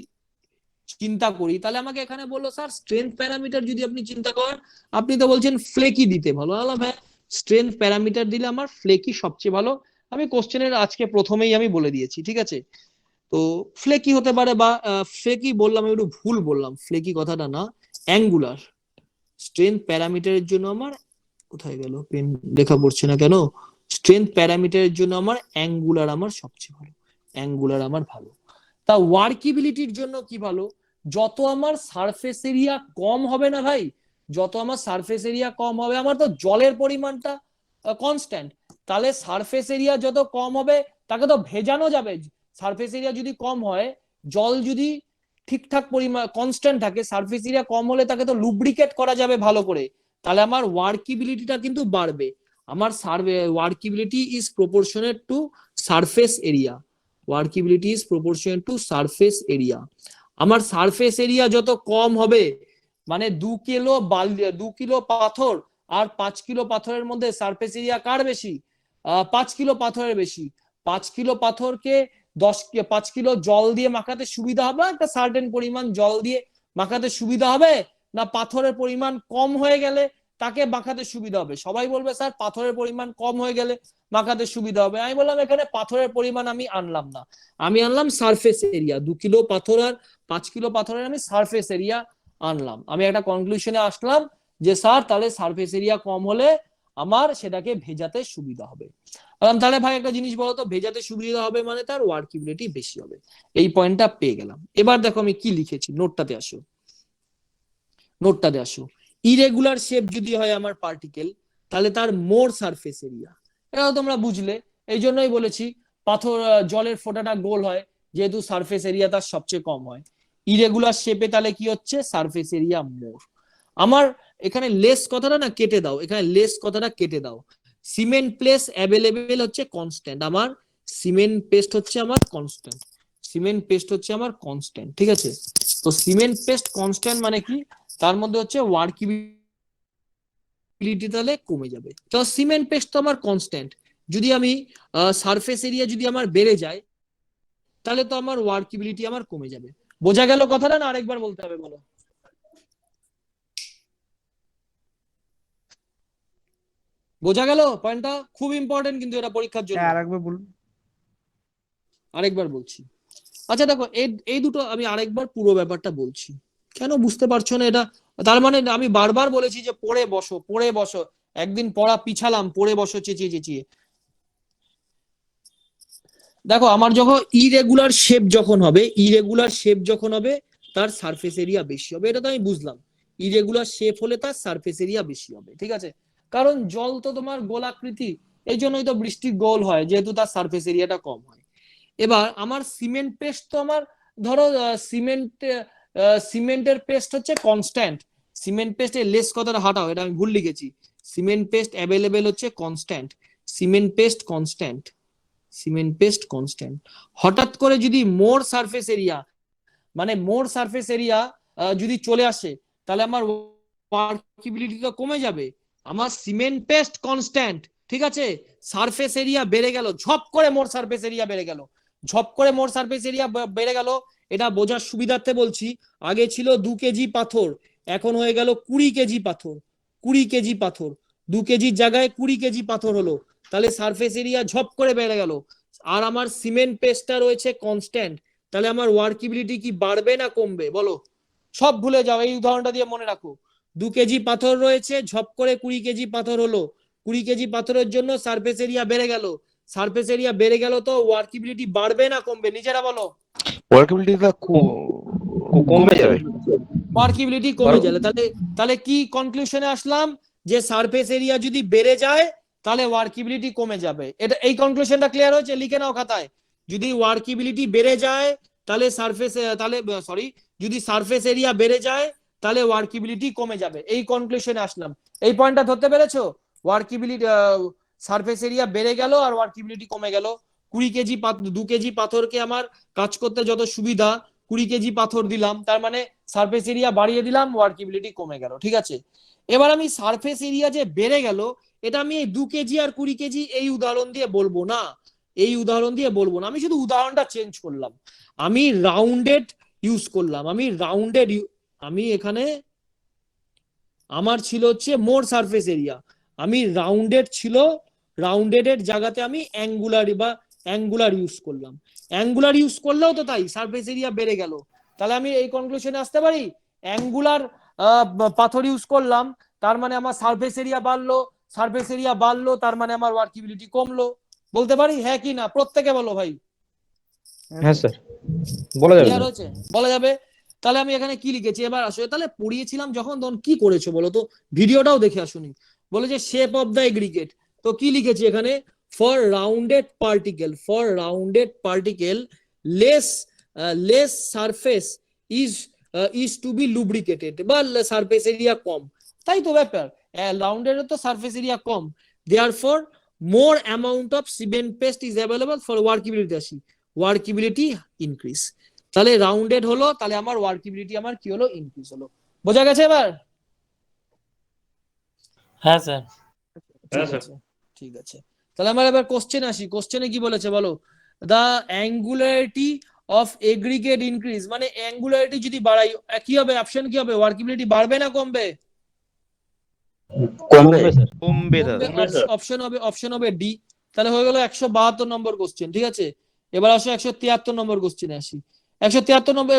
চিন্তা করি, তাহলে আমাকে এখানে বললো স্যার স্ট্রেংথ প্যারামিটার যদি আপনি চিন্তা করেন, আপনি তো বলছেন ফ্লেকি দিতে ভালো। হ্যাঁ, স্ট্রেংথ প্যারামিটার দিলে আমার ফ্লেকি সবচেয়ে ভালো। আমি কোশ্চেনের আজকে প্রথমেই আমি বলে দিয়েছি, ঠিক আছে? তো ফ্লেকি হতে পারে, বা ফ্লেকি বললাম, একটু ভুল বললাম, ফ্লেকি কথাটা না, অ্যাঙ্গুলার। স্ট্রেংথ প্যারামিটারের জন্য আমার, কোথায় গেল পেন, লেখা পড়ছে না কেন? স্ট্রেংথ প্যারামিটারের জন্য আমার অ্যাঙ্গুলার আমার সবচেয়ে ভালো, অ্যাঙ্গুলার আমার ভালো। তা ওয়ার্কিবিলিটির জন্য কি ভালো? যত আমার সারফেস এরিয়া কম হবে না ভাই, যত আমার সারফেস এরিয়া কম হবে, আমার তো জলের পরিমাণটা কনস্ট্যান্ট, তাহলে সারফেস এরিয়া যত কম হবে তাকে তো ভেজানো যাবে। সারফেস এরিয়া যদি কম হয়, জল যদি ঠিকঠাক পরিমাণ কনস্ট্যান্ট থাকে, সারফেস এরিয়া কম হলে তাকে তো লুব্রিকেট করা যাবে ভালো করে, তাহলে আমার ওয়ার্কিবিলিটিটা কিন্তু বাড়বে। আমার workability is proportionate to surface area, workability is proportionate to surface area. আমার সারফেস এরিয়া যত কম হবে, মানে 2 কিলো পাথর আর 5 কিলো পাথরের মধ্যে সারফেস এরিয়া কার বেশি? 5 কিলো পাথরের বেশি। 5 কিলো পাথরকে 5 কিলো জল দিয়ে মাখাতে সুবিধা হবে, একটা সার্টেন পরিমাণ জল দিয়ে মাখাতে সুবিধা হবে, না পাথরের পরিমাণ কম হয়ে গেলে তাকে মাখাতে সুবিধা হবে? সবাই বলবে স্যার পাথরের পরিমাণ কম হয়ে গেলে মাখাতে সুবিধা হবে। আমি বললাম এখানে পাথরের পরিমাণ আমি আনলাম না, আমি আনলাম সারফেস এরিয়া। 2 কিলো পাথর আর 5 কিলো পাথরের আমি সারফেস এরিয়া আনলাম। আমি একটা কনক্লুশনে আসলাম যে স্যার তাহলে সারফেস এরিয়া কম হলে আমার সেটাকে ভেজাতে সুবিধা হবে। তাহলে ভাই একটা জিনিস বলো তো, ভেজাতে সুবিধা হবে মানে তার ওয়ার্কিবিলিটি বেশি হবে। এই পয়েন্টটা পেয়ে গেলাম। এবার দেখো আমি কি লিখেছি, নোটটাতে আসো। ইরেগুলার শেপ যদি হয় আমার পার্টিকেল, তাহলে তার মোর সারফেস এরিয়া, এটাও তোমরা বুঝলে। এই জন্যই বলেছি পাথর জলের ফোঁটাটা গোল হয়, যেহেতু সারফেস এরিয়া তার সবচেয়ে কম হয়। ইরেগুলার শেপে তাহলে কি হচ্ছে? সারফেস এরিয়া মোর। আমার এখানে লেস কথাটা না কেটে দাও, এখানে লেস কথাটা কেটে দাও। সিমেন্ট প্লেস অ্যাভেলেবেল হচ্ছে কনস্ট্যান্ট, আমার সিমেন্ট পেস্ট হচ্ছে আমার কনস্ট্যান্ট, ঠিক আছে? তো সিমেন্ট পেস্ট কনস্ট্যান্ট মানে কি? তার মধ্যে হচ্ছে ওয়ার্কিবিলিটি তাহলে কমে যাবে। তো সিমেন্ট পেস্ট তো আমার কনস্ট্যান্ট, যদি আমি সারফেস এরিয়া যদি আমার বেড়ে যায়, তাহলে তো আমার ওয়ার্কিবিলিটি আমার কমে যাবে। বোঝা গেল কথাটা, না আরেকবার বলতে হবে? বলো, বোঝা গেল পয়েন্টটা? খুব ইম্পর্টেন্ট কিন্তু এটা পরীক্ষার জন্য। আরেকবার বলুন। আরেকবার বলছি। আচ্ছা দেখো, এই দুটো আমি আরেকবার পুরো ব্যাপারটা বলছি, কেন বুঝতে পারছো না এটা? তার মানে আমি বারবার বলেছি যে পড়ে বসো, একদিন পড়া পিছালাম, পড়ে বসো চেঁচিয়ে। দেখো, আমার যখন ইরেগুলার শেপ যখন হবে তার সারফেস এরিয়া বেশি হবে, এটা তো আমি বুঝলাম। ইরেগুলার শেপ হলে তার সারফেস এরিয়া বেশি হবে, ঠিক আছে? কারণ জল তো তোমার গোলাকৃতি, এই জন্যই তো বৃষ্টি গোল হয়, যেহেতু তার সারফেস এরিয়াটা কম হয়। এবার আমার সিমেন্ট পেস্ট তো আমার, ধরো সিমেন্টের পেস্ট হচ্ছে কনস্ট্যান্ট। সিমেন্ট পেস্টের লেস কথাটা হাঁটাও, এটা আমি ভুল লিখেছি। সিমেন্ট পেস্ট অ্যাভেলেবেল হচ্ছে কনস্ট্যান্ট, সিমেন্ট পেস্ট কনস্ট্যান্ট। হঠাৎ করে যদি মোর সারফেস এরিয়া যদি চলে আসে, তাহলে আমার ওয়ার্কিবিলিটি তো কমে যাবে। আমার সিমেন্ট পেস্ট কনস্ট্যান্ট, ঠিক আছে, সারফেস এরিয়া বেড়ে গেল, ঝপ করে মোর সারফেস এরিয়া বেড়ে গেল, ঝপ করে মোর সারফেস এরিয়া বেড়ে গেল। এটা বোঝার সুবিধার্থে বলছি, আগে ছিল 2 কেজি পাথর, এখন হয়ে গেল 20 কেজি পাথর, 20 কেজি পাথর, 2 কেজির জায়গায় 20 কেজি পাথর হলো, তাহলে সারফেস এরিয়া ঝপ করে বেড়ে গেল। আর আমার সিমেন্ট পেস্টটা রয়েছে কনস্ট্যান্ট, তাহলে আমার ওয়ার্কিবিলিটি কি বাড়বে না কমবে বলো? সব ভুলে যাও, এই উদাহরণটা দিয়ে মনে রাখো। 2 কেজি পাথর রয়েছে, ঝপ করে 20 কেজি পাথর হলো, 20 কেজি পাথরের জন্য সারফেস এরিয়া বেড়ে গেল, সারফেস এরিয়া বেড়ে গেল, তো ওয়ার্কিবিলিটি বাড়বে না কমবে নিজেরা বলো? ওয়ার্কেবিলিটিটা কমে যাবে। ওয়ার্কিবিলিটি কমে যাবে। তাহলে তাহলে কি কনক্লুশনে আসলাম, যে সারফেস এরিয়া যদি বেড়ে যায় তাহলে ওয়ার্কিবিলিটি কমে যাবে। এটা এই কনক্লুশনটা ক্লিয়ার হয়েছে? লিখে নাও খাতায়, যদি ওয়ার্কিবিলিটি বেড়ে যায় তাহলে যদি সারফেস এরিয়া বেড়ে যায় তাহলে ওয়ার্কিবিলিটি কমে যাবে। এই কনক্লুশনে আসলাম। এই পয়েন্টটা ধরতে পেরেছো? ওয়ার্কিবিলিটি, সারফেস এরিয়া বেড়ে গেল আর ওয়ার্কিবিলিটি কমে গেল। 20 কেজি 2 কেজি পাথরকে আমার কাজ করতে যত সুবিধা, 20 কেজি পাথর দিলাম, তার মানে সারফেস এরিয়া বাড়িয়ে দিলাম, ওয়ার্কিবিলিটি কমে গেল। ঠিক আছে, এবার আমি সারফেস এরিয়া যে বেড়ে গেল, এটা আমি এই 2 কেজি আর 20 কেজি এই উদাহরণ দিয়ে বলবো না, এই উদাহরণ দিয়ে বলবো না, আমি শুধু উদাহরণটা চেঞ্জ করলাম, আমি রাউন্ডেড ইউজ করলাম, আমি এখানে আমার ছিল হচ্ছে মোর সারফেস এরিয়া, আমি রাউন্ডেড এর জায়গাতে আমি অ্যাঙ্গুলার ইউজ করলাম, অ্যাঙ্গুলার ইউজ করলেও তো তাই সারফেস এরিয়া বেড়ে গেল। তাহলে আমি এই কনক্লুশনে আসতে পারি, অ্যাঙ্গুলার পাথর ইউজ করলাম তার মানে আমার সারফেস এরিয়া বাড়লো, সারফেস এরিয়া বাড়লো তার মানে আমার ওয়ার্কিবিলিটি কমলো। বলতে পারি হ্যাঁ কি না? প্রত্যেকে বলো ভাই। হ্যাঁ স্যার, বলা যাবে। ক্লিয়ার হয়েছে? বলা যাবে। তাহলে আমি এখানে কি লিখেছি এবার আসলে, তাহলে পড়িয়েছিলাম যখন তখন কি করেছো বলো তো, ভিডিওটাও দেখে আসুনি। বলে যে শেপ অফ দ্য এগ্রিগেট, তো কি লিখেছি এখানে, for rounded particle less surface is to be lubricated, বা সারফেস এরিয়া কম, তাই তো ব্যাপার, রাউন্ডেড তো সারফেস এরিয়া কম, therefore more amount of cement paste is available for workability, আসি ওয়ার্কিবিলিটি ইনক্রিজ। তাহলে রাউন্ডেড হলো, তাহলে আমার ওয়ার্কিবিলিটি আমার কি হলো, ইনক্রিজ হলো। বোঝা গেছে এবার? হ্যাঁ স্যার। ঠিক আছে, ঠিক আছে। তাহলে আমরা এবার কোশ্চেন আসি। কোশ্চেনে কি বলেছে বলো, দা অ্যাঙ্গুলারিটি অফ এগ্রিগেট ইনক্রিজ, মানে অ্যাঙ্গুলারিটি যদি বাড়াই কি হবে, অপশন কি হবে, ওয়ার্কিবিলিটি বাড়বে না কমবে? কমবে দাদা। অপশন হবে ডি। তাহলে হয়ে গেল 172 নম্বর কোশ্চেন। ঠিক আছে, এবার আসো 173 নম্বর কোশ্চেনে আসি। 173 নম্বর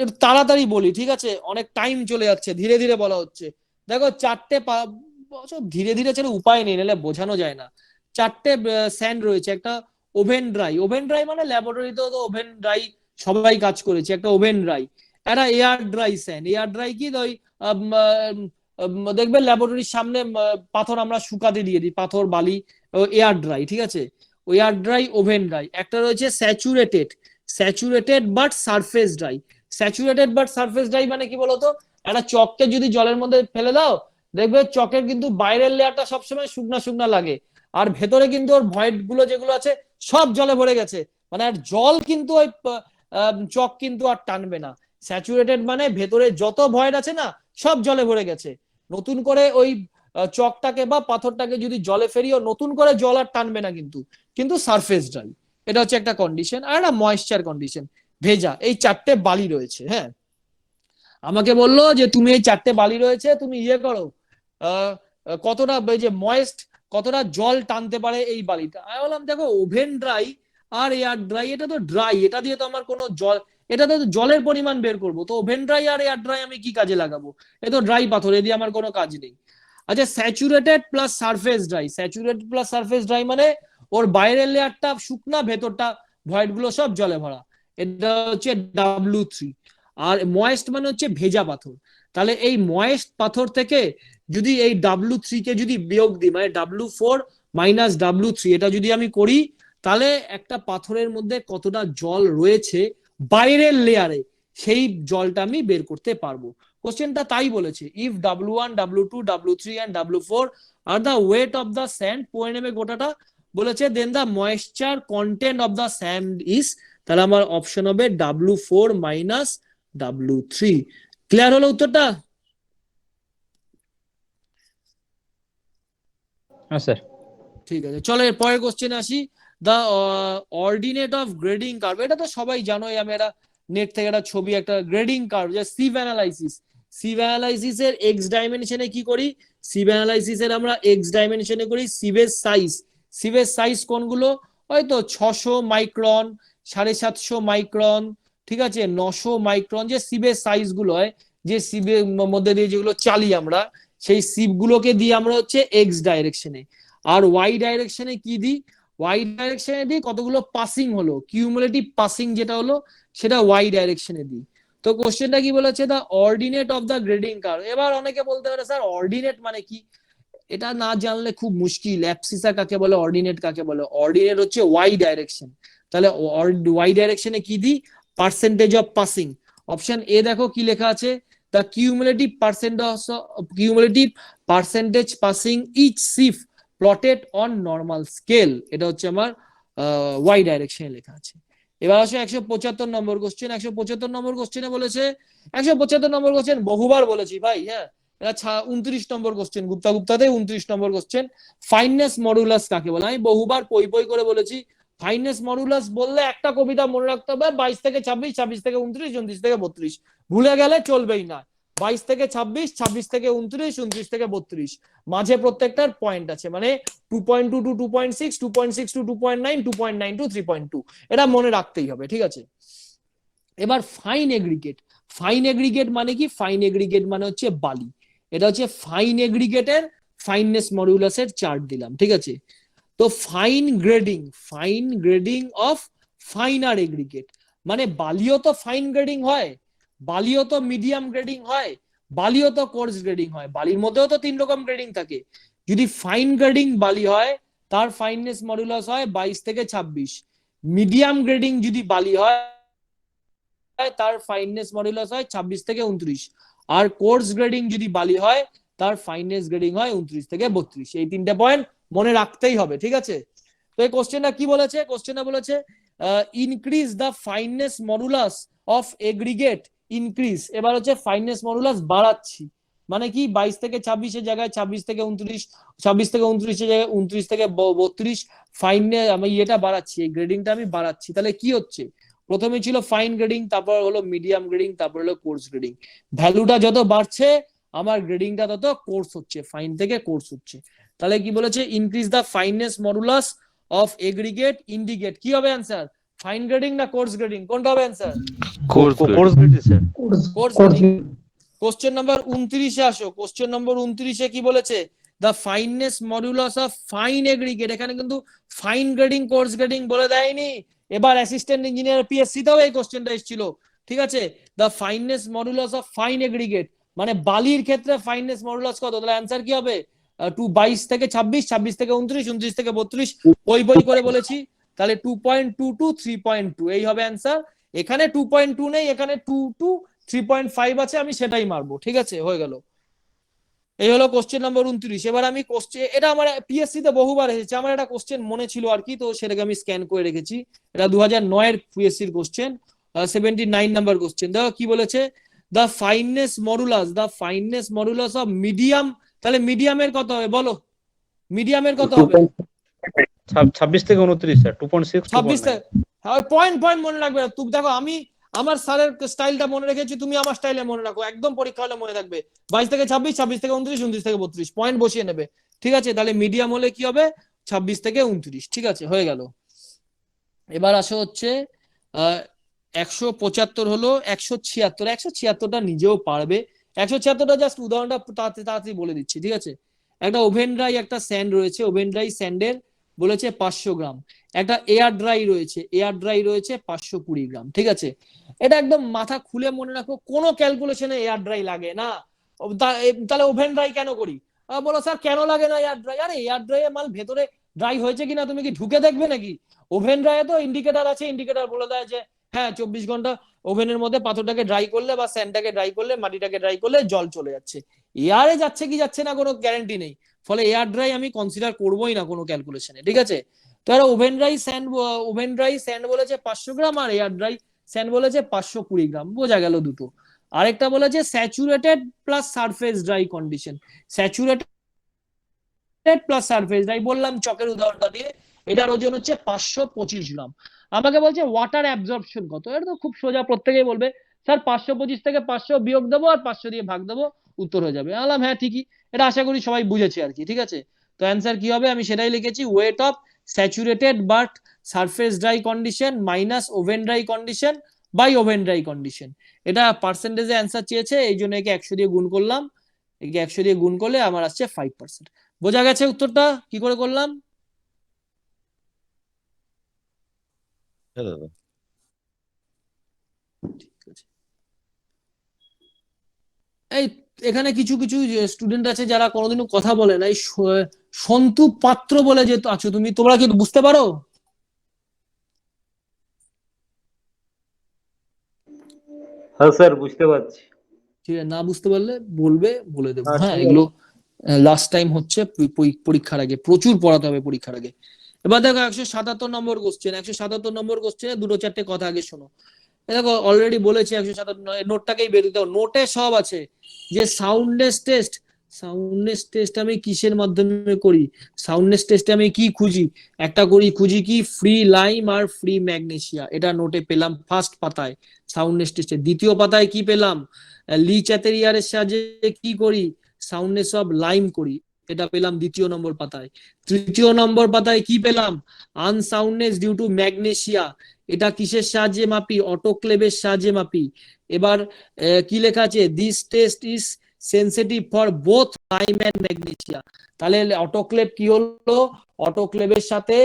একটু তাড়াতাড়ি বলি, ঠিক আছে, অনেক টাইম চলে যাচ্ছে, ধীরে ধীরে বলা হচ্ছে। দেখো ধীরে ধীরে ছেড়ে উপায় নেই, নাহলে বোঝানো যায় না। 4টে স্যান্ড রয়েছে, একটা ওভেন ড্রাই মানে ল্যাবরেটরিতেও তো ওভেন ড্রাই সবাই কাজ করেছে, একটা ওভেন ড্রাই, একটা air dry sand. Air dry কি ওই দেখবে ল্যাবরেটরির সামনে পাথর আমরা শুকাতে দিয়ে দিই, পাথর বালি, এয়ার ড্রাই। ঠিক আছে, এয়ার ড্রাই, ওভেন ড্রাই। একটা রয়েছে saturated but surface dry. Saturated but surface dry মানে কি বলতো, একটা চককে যদি জলের মধ্যে ফেলে দাও, দেখবে চকের কিন্তু বাইরের লেয়ারটা সবসময় শুকনা শুকনা লাগে, আর ভেতরে কিন্তু ওর ভয়েড গুলো যেগুলো আছে সব জলে ভরে গেছে, মানে আর জল কিন্তু ওই চক কিন্তু আর টানবে না। স্যাচুরেটেড মানে ভেতরে যত ভয়েড আছে না সব জলে ভরে গেছে, নতুন করে ওই চকটাকে বা পাথরটাকে যদি জলে ফেরিও নতুন করে জল আর টানবে না, কিন্তু সারফেস ড্রাই। এটা হচ্ছে একটা কন্ডিশন। আর একটা ময়েশ্চার কন্ডিশন, ভেজা। এই 4টে বালি রয়েছে। হ্যাঁ, আমাকে বললো যে তুমি এই 4টে বালি রয়েছে, তুমি ইয়ে করো, কতটা যে ময়েস্ট, কতটা জল টানতে পারে এই বালিটা। আমি বললাম দেখো ওভেন ড্রাই আর এয়ার ড্রাই, এটা তো ড্রাই, এটা দিয়ে তো আমার কোনো জল, এটাতে তো জলের পরিমাণ বের করবো, তো ওভেন ড্রাই আর এয়ার ড্রাই আমি কি কাজে লাগাবো, এ তো ড্রাই পাথর, এ দিয়ে আমার কোনো কাজ নেই। আচ্ছা, স্যাচুরেটেড প্লাস সারফেস ড্রাই মানে ওর বাইরের লেয়ারটা শুকনা, ভেতরটা ভয়েড গুলো সব জলে ভরা, এটা হচ্ছে W3। আর ময়েস্ট মানে হচ্ছে ভেজা পাথর। তাহলে এই ময়েস্ট পাথর থেকে যদি এই W3 কে যদি বিয়োগ দিই, মানে W4 মাইনাস W3, এটা যদি আমি করি, তাহলে একটা পাথরের মধ্যে কতটা জল রয়েছে বাইরের লেয়ারে, সেই জলটা আমি বের করতে পারবো। কোশ্চেনটা তাই বলেছে, if W1, W2, W3 and W4 are the weight of the sand, পড়ে নেবে গোটাটা, বলেছে then the moisture content of the sand is, তাহলে আমার অপশন হবে W4 মাইনাস W3। ক্লিয়ার হলো উত্তরটা? হ্যাঁ স্যার। ঠিক আছে, চলো এর পরের কোশ্চেনে আসি। The ordinate of grading curve, এটা তো সবাই জানোই, আমি একটা নেট থেকে একটা ছবি, একটা গ্রেডিং কার্ভ, যে সিভ অ্যানালাইসিস। সিভ অ্যানালাইসিস এর এক্স ডাইমেনশনে কি করি? সিভ অ্যানালাইসিস এর আমরা এক্স ডাইমেনশনে করি সিভের সাইজ। সিভের সাইজ কোনগুলো? হয়তো 600 মাইক্রন, 750 মাইক্রন, ঠিক আছে, 900 মাইক্রন, যে সিভের সাইজ গুলো হয়, যে সিভের মধ্যে দিয়ে যেগুলো চালি আমরা, সেই সিভ গুলোকে দিয়ে আমরা হচ্ছে এক্স ডাইরেকশনে। আর ওয়াই ডাইরেকশনে কি দিই? ওয়াই ডাইরেকশনে দিই কতগুলো পাসিং হলো, কিউমুলেটিভ পাসিং যেটা হলো, সেটা ওয়াই ডাইরেকশনে দিই। তো কোশ্চেনটা কি বলেছে? The ordinate of the grading curve. এবার অনেকে বলতে পারে স্যার অর্ডিনেট মানে কি? এটা না জানলে খুব মুশকিল। অ্যাবসিসা কাকে বলে, অর্ডিনেট কাকে বলে? অর্ডিনেট হচ্ছে ওয়াই ডাইরেকশন। তাহলে ওয়াই ডাইরেকশনে কি দিই? Percentage of passing. Option A দেখো কি লেখা আছে, the cumulative percentage passing each sieve plotted on normal scale. এটা হচ্ছে আমার ওয়াই ডাইরেকশনে লেখা আছে। এবার আসো 175 নম্বর কোশ্চেন। 175 নম্বর কোশ্চেনে বলেছে, 175 নম্বর কোশ্চেন বহুবার বলেছি ভাই, হ্যাঁ, এটা 29 নম্বর কোশ্চেন, গুপ্তাতে 29 নম্বর কোশ্চেন। ফাইননেস মডুলাস কাকে বলে? আমি বহুবার পই পই করে বলেছি, ফাইননেস মডুলাস বললে একটা কবিতা মনে রাখতে হবে, 22 থেকে 26, 26 থেকে 29, 29 থেকে 32। ভুলে গেলে চলবেই না। 22 থেকে 26, 26 থেকে 29, 29 থেকে 32, মাঝে প্রত্যেকটার পয়েন্ট আছে, মানে 2.2 টু 2.6, 2.6 টু 2.9, 2.9 টু 3.2, এটা মনে রাখতেই হবে, ঠিক আছে। এবার ফাইন এগ্রিগেট। ফাইন এগ্রিগেট মানে কি? ফাইন এগ্রিগেট মানে হচ্ছে বালি। এটা হচ্ছে ফাইন এগ্রিগেটের ফাইননেস মডুলাসের চার্ট দিলাম, ঠিক আছে। তো fine grading of finer aggregate, মানে বালিও তো ফাইন গ্রেডিং হয়, বালিও তো মিডিয়াম গ্রেডিং হয়, বালিও তো কোর্স গ্রেডিং হয়, বালির মধ্যেও তো 3 রকম গ্রেডিং থাকে। যদি ফাইন গ্রেডিং বালি হয়, তার ফাইননেস মডুলাস হয় 22 থেকে 26। মিডিয়াম গ্রেডিং যদি বালি হয়, তার ফাইননেস মডুলাস হয় 26 থেকে 29। আর কোর্স গ্রেডিং যদি বালি হয়, তার ফাইননেস গ্রেডিং হয় 29 থেকে 32। এই 3টে পয়েন্ট মনে রাখতেই হবে, ঠিক আছে। তো এই কোশ্চেনটা কি বলেছে? কোশ্চেনটা বলেছে increase the fineness modulus of aggregate increase. এবার হচ্ছে ফাইননেস মডুলাস বাড়াচ্ছি, মানে কি? 22 থেকে 26 এর জায়গায় 26 থেকে 29, 26 থেকে 29 এর জায়গায় 29 থেকে 32 ফাইননেস আমি এটা বাড়াচ্ছি, এই গ্রেডিংটা আমি বাড়াচ্ছি। তাহলে কি হচ্ছে? প্রথমে ছিল ফাইন গ্রেডিং, তারপর হলো মিডিয়াম গ্রেডিং, তারপর হলো কোর্স গ্রেডিং। ভ্যালুটা যত বাড়ছে, আমার গ্রেডিংটা তত কোর্স হচ্ছে, ফাইন থেকে কোর্স হচ্ছে। তাহলে কি বলেছে? Increase the fineness modulus of aggregate indicate. কি হবে অ্যান্সার? ফাইন গ্রেডিং না কোর্স গ্রেডিং, কোনটা হবে answer? Coarse grading sir. Coarse grading. Question number 29 এ আসো। কোশ্চেন নম্বর 29 এ কি বলেছে? The fineness modulus of fine aggregate. এখানে কিন্তু ফাইন গ্রেডিং কোর্স গ্রেডিং বলে দেয়নি। এবার অ্যাসিস্ট্যান্ট ইঞ্জিনিয়ার পিএসসি তেও এই কোশ্চেনটা এসেছিল, ঠিক আছে। The fineness modulus of fine aggregate, মানে বালির ক্ষেত্রে ফাইননেস মডুলাস কত? তাহলে অ্যান্সার কি হবে? 22 থেকে 26, 26 থেকে 29, 29 থেকে 32, বই করে বলেছি। তাহলে 2.2 টু 3.2, এই হবে অ্যান্সার। এখানে 2.2 নেই, এখানে 2 টু 3.5 আছে, আমি সেটাই মারবো, ঠিক আছে, হয়ে গেল। এই হলো কোশ্চেন নাম্বার 29। এবার আমি কোশ্চেন, এটা আমার পিএসসি তে বহুবার এসেছে, আমার একটা কোশ্চেন মনে ছিল আর কি, তো সেটাকে আমি স্ক্যান করে রেখেছি। এটা 2009 এর পিএসসির কোশ্চেন, 79 নাম্বার কোশ্চেন। দেখো কি বলেছে? The fineness modulus of medium. তাহলে মিডিয়ামের কত হবে বলো? মিডিয়ামের কত হবে? 26 থেকে 29 স্যার, 2.6 26 পয়েন্ট মনে রাখবে। তুমি দেখো, আমি আমার স্যারের স্টাইলটা মনে রেখেছি, তুমি আমার স্টাইলে মনে রাখো, একদম পরীক্ষা হলে মনে থাকবে। 22 থেকে 26, 26 থেকে 29, 29 থেকে 32, পয়েন্ট বসিয়ে নেবে, ঠিক আছে। তাহলে মিডিয়াম হলে কি হবে? 26 থেকে 29, ঠিক আছে, হয়ে গেল। এবার আসো হচ্ছে 175 হলো 176। 176টা নিজেও পারবে। 176টা জাস্ট উদাহরণটা তাড়াতাড়ি বলে দিচ্ছি, ঠিক আছে। একটা ওভেন ড্রাই একটা স্যান্ড রয়েছে, ওভেন ড্রাই স্যান্ডের বলেছে 500 গ্রাম। একটা এয়ার ড্রাই রয়েছে 520 গ্রাম, ঠিক আছে। এটা একদম মাথা খুলে মনে রাখো, কোনো ক্যালকুলেশনে এয়ার ড্রাই লাগে না। তাহলে ওভেন ড্রাই কেন করি? বলো স্যার কেন লাগে না এয়ার ড্রাই? আরে এয়ার ড্রাই মাল ভেতরে ড্রাই হয়েছে কিনা তুমি কি ঢুকে দেখবে নাকি? ওভেন ড্রাইয়ে তো ইন্ডিকেটর আছে, ইন্ডিকেটর বলে দেয় যে হ্যাঁ 24 ঘন্টা ওভেনের মধ্যে পাথরটাকে ড্রাই করলে বা স্যান্ডটাকে ড্রাই করলে, মাটিটাকে ড্রাই করলে জল চলে যাচ্ছে। এয়ারে যাচ্ছে কি যাচ্ছে না কোনো গ্যারান্টি নেই, ফলে এয়ার ড্রাই আমি কনসিডার করবোই না কোনো ক্যালকুলেশনে, ঠিক আছে। তো এরা ওভেন ড্রাই স্যান্ড বলেছে 500 গ্রাম, আর এয়ার ড্রাই স্যান্ড বলেছে 520 গ্রাম, বোঝা গেল দুটো। আরেকটা বলেছে saturated plus surface dry condition. Saturated plus surface dry, বললাম চকের উদাহরণটা দিয়ে, এটার ওজন হচ্ছে 525 গ্রাম। আমাকে বলছে ওয়াটার অ্যাবজর্পশন কত, এটা তো খুব সোজা, প্রত্যেকেই বলবে স্যার 525 থেকে 500 বিয়োগ দেবো আর 500 দিয়ে ভাগ দেবো, উত্তর হয়ে যাবে। বললাম হ্যাঁ ঠিকই, এটা আশা করি সবাই বুঝেছে আর কি, ঠিক আছে। তো অ্যান্সার কি হবে, আমি সেটাই লিখেছি, weight of saturated but surface dry condition minus oven dry condition by oven dry condition. এটা পার্সেন্টেজে অ্যান্সার চেয়েছে, এই জন্য একে 100 দিয়ে গুণ করলাম, একে 100 দিয়ে গুণ করলে আমার আসছে 5%। বোঝা গেছে উত্তরটা কি করে করলাম? হ্যাঁ দাদা। ঠিক আছে। এই এখানে কিছু কিছু স্টুডেন্ট আছে যারা কোনোদিনও কথা বলে না, এই সন্তু পাত্র বলে যে আছো তুমি, তোমরা কি বুঝতে পারো? হ্যাঁ স্যার, বুঝতে পারছি। ঠিক আছে, না বুঝতে পারলে বলবে, বলে দেবো। হ্যাঁ, হ্যাঁ, ঠিক এগুলো লাস্ট টাইম হচ্ছে, পরীক্ষার আগে প্রচুর পড়াতে হবে পরীক্ষার আগে। এবার দেখো 177 নম্বর কোশ্চেন, 177 নম্বর কোশ্চেনে দুটো চারটে কথা আগে শোনো। দেখো অলরেডি বলেছি 177 নোটটাকেই বের দিতে হবে, নোটে সব আছে। যে সাউন্ডনেস টেস্ট, সাউন্ডনেস টেস্ট আমি কিসের মাধ্যমে করি, সাউন্ডনেস টেস্টে আমি কি খুঁজি, একটা খুঁজি কি ফ্রি লাইম আর ফ্রি ম্যাগনেসিয়া, এটা নোটে পেলাম ফার্স্ট পাতায়। সাউন্ডনেস টেস্টে দ্বিতীয় পাতায় কি পেলাম, লি চ্যাতেরিয়ারের সাহায্যে কি করি, সাউন্ডনেস অফ লাইম করি, এটা পেলাম দ্বিতীয় নম্বর পাতায়। তৃতীয় নম্বর পাতায় কি পেলাম, আনসাউন্ডনেস ডিউ টু ম্যাগনেসিয়া, এটা কিসের সাহায্যে মাপি, অটোক্লেভের সাহায্যে মাপি। এবার কি লেখা আছে, this test is sensitive for both lime and magnesia. তাহলে অটোক্লেভ কি হলো, অটোক্লেভের সাথে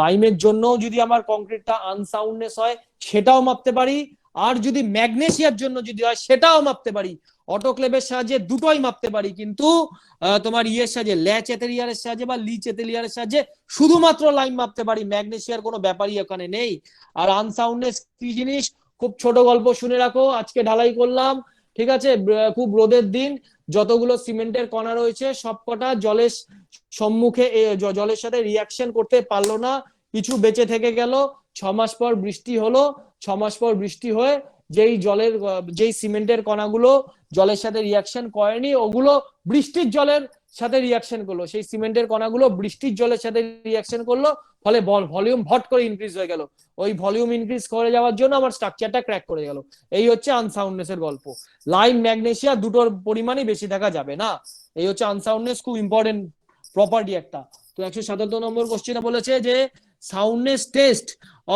লাইমের জন্য যদি আমার কংক্রিটটা আনসাউন্ডনেস হয় সেটাও মাপতে পারি, আর যদি ম্যাগনেসিয়ার জন্য যদি হয় সেটাও মাপতে পারি। অটোক্লেভের সাহায্যে দুটোই মাপতে পারি, কিন্তু তোমার ইয়ের সাহায্যে ল্যাচেতেরিয়ারের সাহায্যে বা লি চেতেলিয়ারের সাহায্যে শুধুমাত্র লাইম মাপতে পারি, ম্যাগনেসিয়ার কোনো ব্যাপারই ওখানে নেই। আর আনসাউন্ডনেস কি জিনিস, খুব ছোট গল্প শুনে রাখো, আজকে ঢালাই করলাম, ঠিক আছে, খুব রোদের দিন, যতগুলো সিমেন্টের কণা রয়েছে সবকটা জলের সম্মুখে জলের সাথে রিয়াকশন করতে পারলো না, কিছু বেঁচে থেকে গেল, 6 মাস পর বৃষ্টি হলো, 6 মাস পর বৃষ্টি হয়ে যেই সিমেন্টের কণাগুলো জলের সাথে রিয়াকশন করেনি ওগুলো বৃষ্টির জলের সাথে রিয়াকশন করলো, সেই সিমেন্টের কণাগুলো বৃষ্টির জলের সাথে রিয়াকশন করলো, ফলে ভলিউম ভট করে ইনক্রিজ হয়ে গেল, ওই ভলিউম ইনক্রিজ করে যাওয়ার জন্য আমার স্ট্রাকচারটা ক্র্যাক করে গেল। এই হচ্ছে আনসাউন্ডনেস এর গল্প। লাইম ম্যাগনেসিয়া দুটোর পরিমাণই বেশি থাকা যাবে না, এই হচ্ছে আনসাউন্ডনেস, খুব ইম্পর্টেন্ট প্রপার্টি একটা। তো 177 নম্বর কোশ্চেনে বলেছে যে সাউন্ডনেস টেস্ট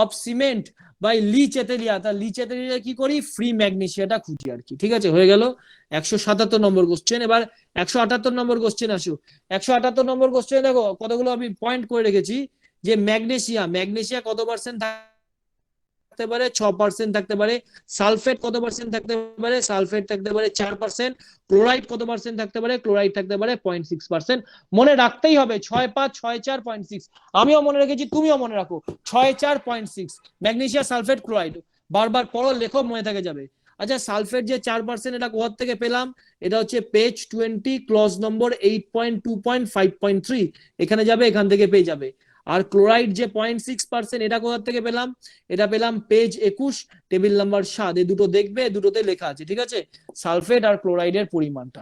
অফ সিমেন্ট বাই লি চেতেলিয়া, তা লি চেতেলিয়া কি করি, ফ্রি ম্যাগনেসিয়াটা খুঁজি আর কি, ঠিক আছে, হয়ে গেল 177 নম্বর কোশ্চেন। এবার 178 নম্বর কোশ্চেন আসো। 178 নম্বর কোশ্চেন দেখো কতগুলো আমি পয়েন্ট করে রেখেছি, যে ম্যাগনেসিয়া কত পার্সেন্ট থাকতে পারে, 6% থাকতে পারে। সালফেট কত পার্সেন্ট থাকতে পারে, সালফেট থাকতে পারে 4%। ক্লোরাইড কত পার্সেন্ট থাকতে পারে, ক্লোরাইড থাকতে পারে 0.6%। মনে রাখতেই হবে 6, 5, 6, 4, 0.6, আমিও মনে রেখেছি, তুমিও মনে রাখো 6, 4, 0.6, ম্যাগনেসিয়া, সালফেট, ক্লোরাইড, বারবার পড়ো, লেখো, মনে থাকে যাবে। আচ্ছা, সালফেট যে 4%, এটা কোথা থেকে পেলাম, এটা হচ্ছে পেজ 20 ক্লজ নম্বর 8.2.5.3, এখানে যাবে, এখান থেকে পেয়ে যাবে। আর ক্লোরাইড যে 0.6%, এটা কোথা থেকে পেলাম, এটা পেলাম পেজ 21 টেবিল নাম্বার 7, এই দুটো দেখবে, দুটোতে লেখা আছে, ঠিক আছে, সালফেট আর ক্লোরাইডের পরিমাণটা।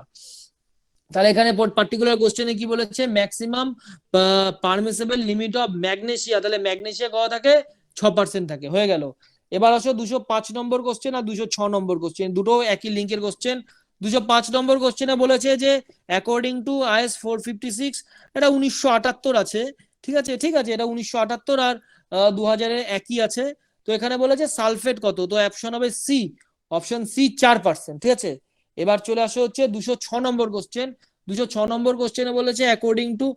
তাহলে এখানে পার্টিকুলার কোশ্চেনে কি বলেছে, maximum permissible limit of magnesia, তাহলে ম্যাগনেসিয়া কত থাকে, 6% থাকে, হয়ে গেল। এবার আসো 205 নম্বর কোশ্চেন আর 206 নম্বর কোশ্চেন, দুটো একই লিঙ্কের কোশ্চেন। 205 নম্বর কোশ্চেনে বলেছে যে অ্যাকর্ডিং টু IS 456, এটা 1978 আছে, ঠিক আছে, এটা 1978 আর 2000 একই আছে। তো এখানে বলেছে সালফেট কত, তো অপশন হবে সি, অপশন সি 4%, ঠিক আছে। এবার চলে আসো হচ্ছে 206 নম্বর কোশ্চেন। 206 নম্বর কোশ্চেনে বলেছে according to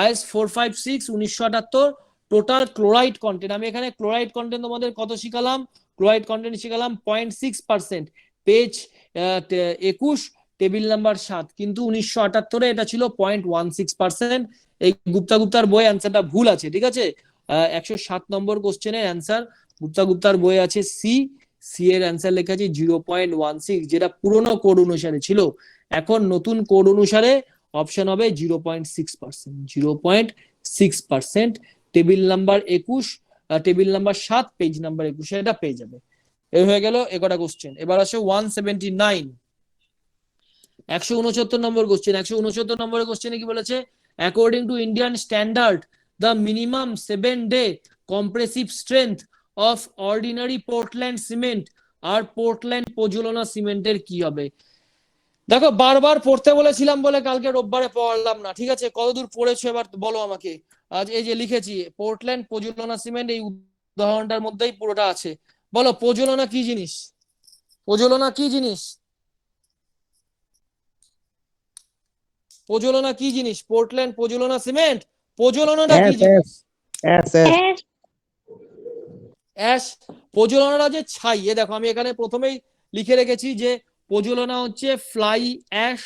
IS 456 1978 total chloride content, আমি এখানে ক্লোরাইড কন্টেন্ট তোমাদের কত শিখালাম, ক্লোরাইড কন্টেন্ট শিখালাম 0.6%, পেজ 21 টেবিল নাম্বার 7, কিন্তু 1978 এটা ছিল 0.16%। এই গুপ্তার বই অ্যান্সারটা ভুল আছে, ঠিক আছে। 107 নম্বর কোশ্চেনের অ্যান্সার গুপ্তার বই আছে সি, সি এর অ্যান্সার লেখা আছে 0.16, যেটা পুরনো কোড অনুসারে ছিল, এখন নতুন কোড অনুসারে অপশন হবে 0.6%, 0.6%, table number 21, table number 7, page number 21, এটা পেয়ে যাবে। এই হয়ে গেল একটা কোশ্চেন। এবার আসে 169 169 নম্বর কোশ্চেন। 169 নম্বরের কোশ্চেনে কি বলেছে, according to Indian standard the minimum 7-day compressive strength of ordinary Portland cement আর পোর্টল্যান্ড পোজোলানা সিমেন্টের কি হবে? দেখো বারবার পড়তে বলেছিলাম বলে কালকে রোববারে পড়লাম না, ঠিক আছে? কতদূর পড়েছো এবার বলো আমাকে। আজ এই যে লিখেছি পোর্টল্যান্ড পোজোলানা সিমেন্ট, এই উদাহরণটার মধ্যেই পুরোটা আছে। বলো পোজোলানা কি জিনিস? পোজোলানা কি জিনিস? পোজোলানা কি জিনিস? পোর্টল্যান্ড পোজোলানা সিমেন্ট, পোজোলানাটা কি জিনিস? অ্যাশ। পোজোলানাটা যে ছাই, এ দেখো আমি এখানে প্রথমেই লিখে রেখেছি যে পোজোলানা হচ্ছে ফ্লাই অ্যাশ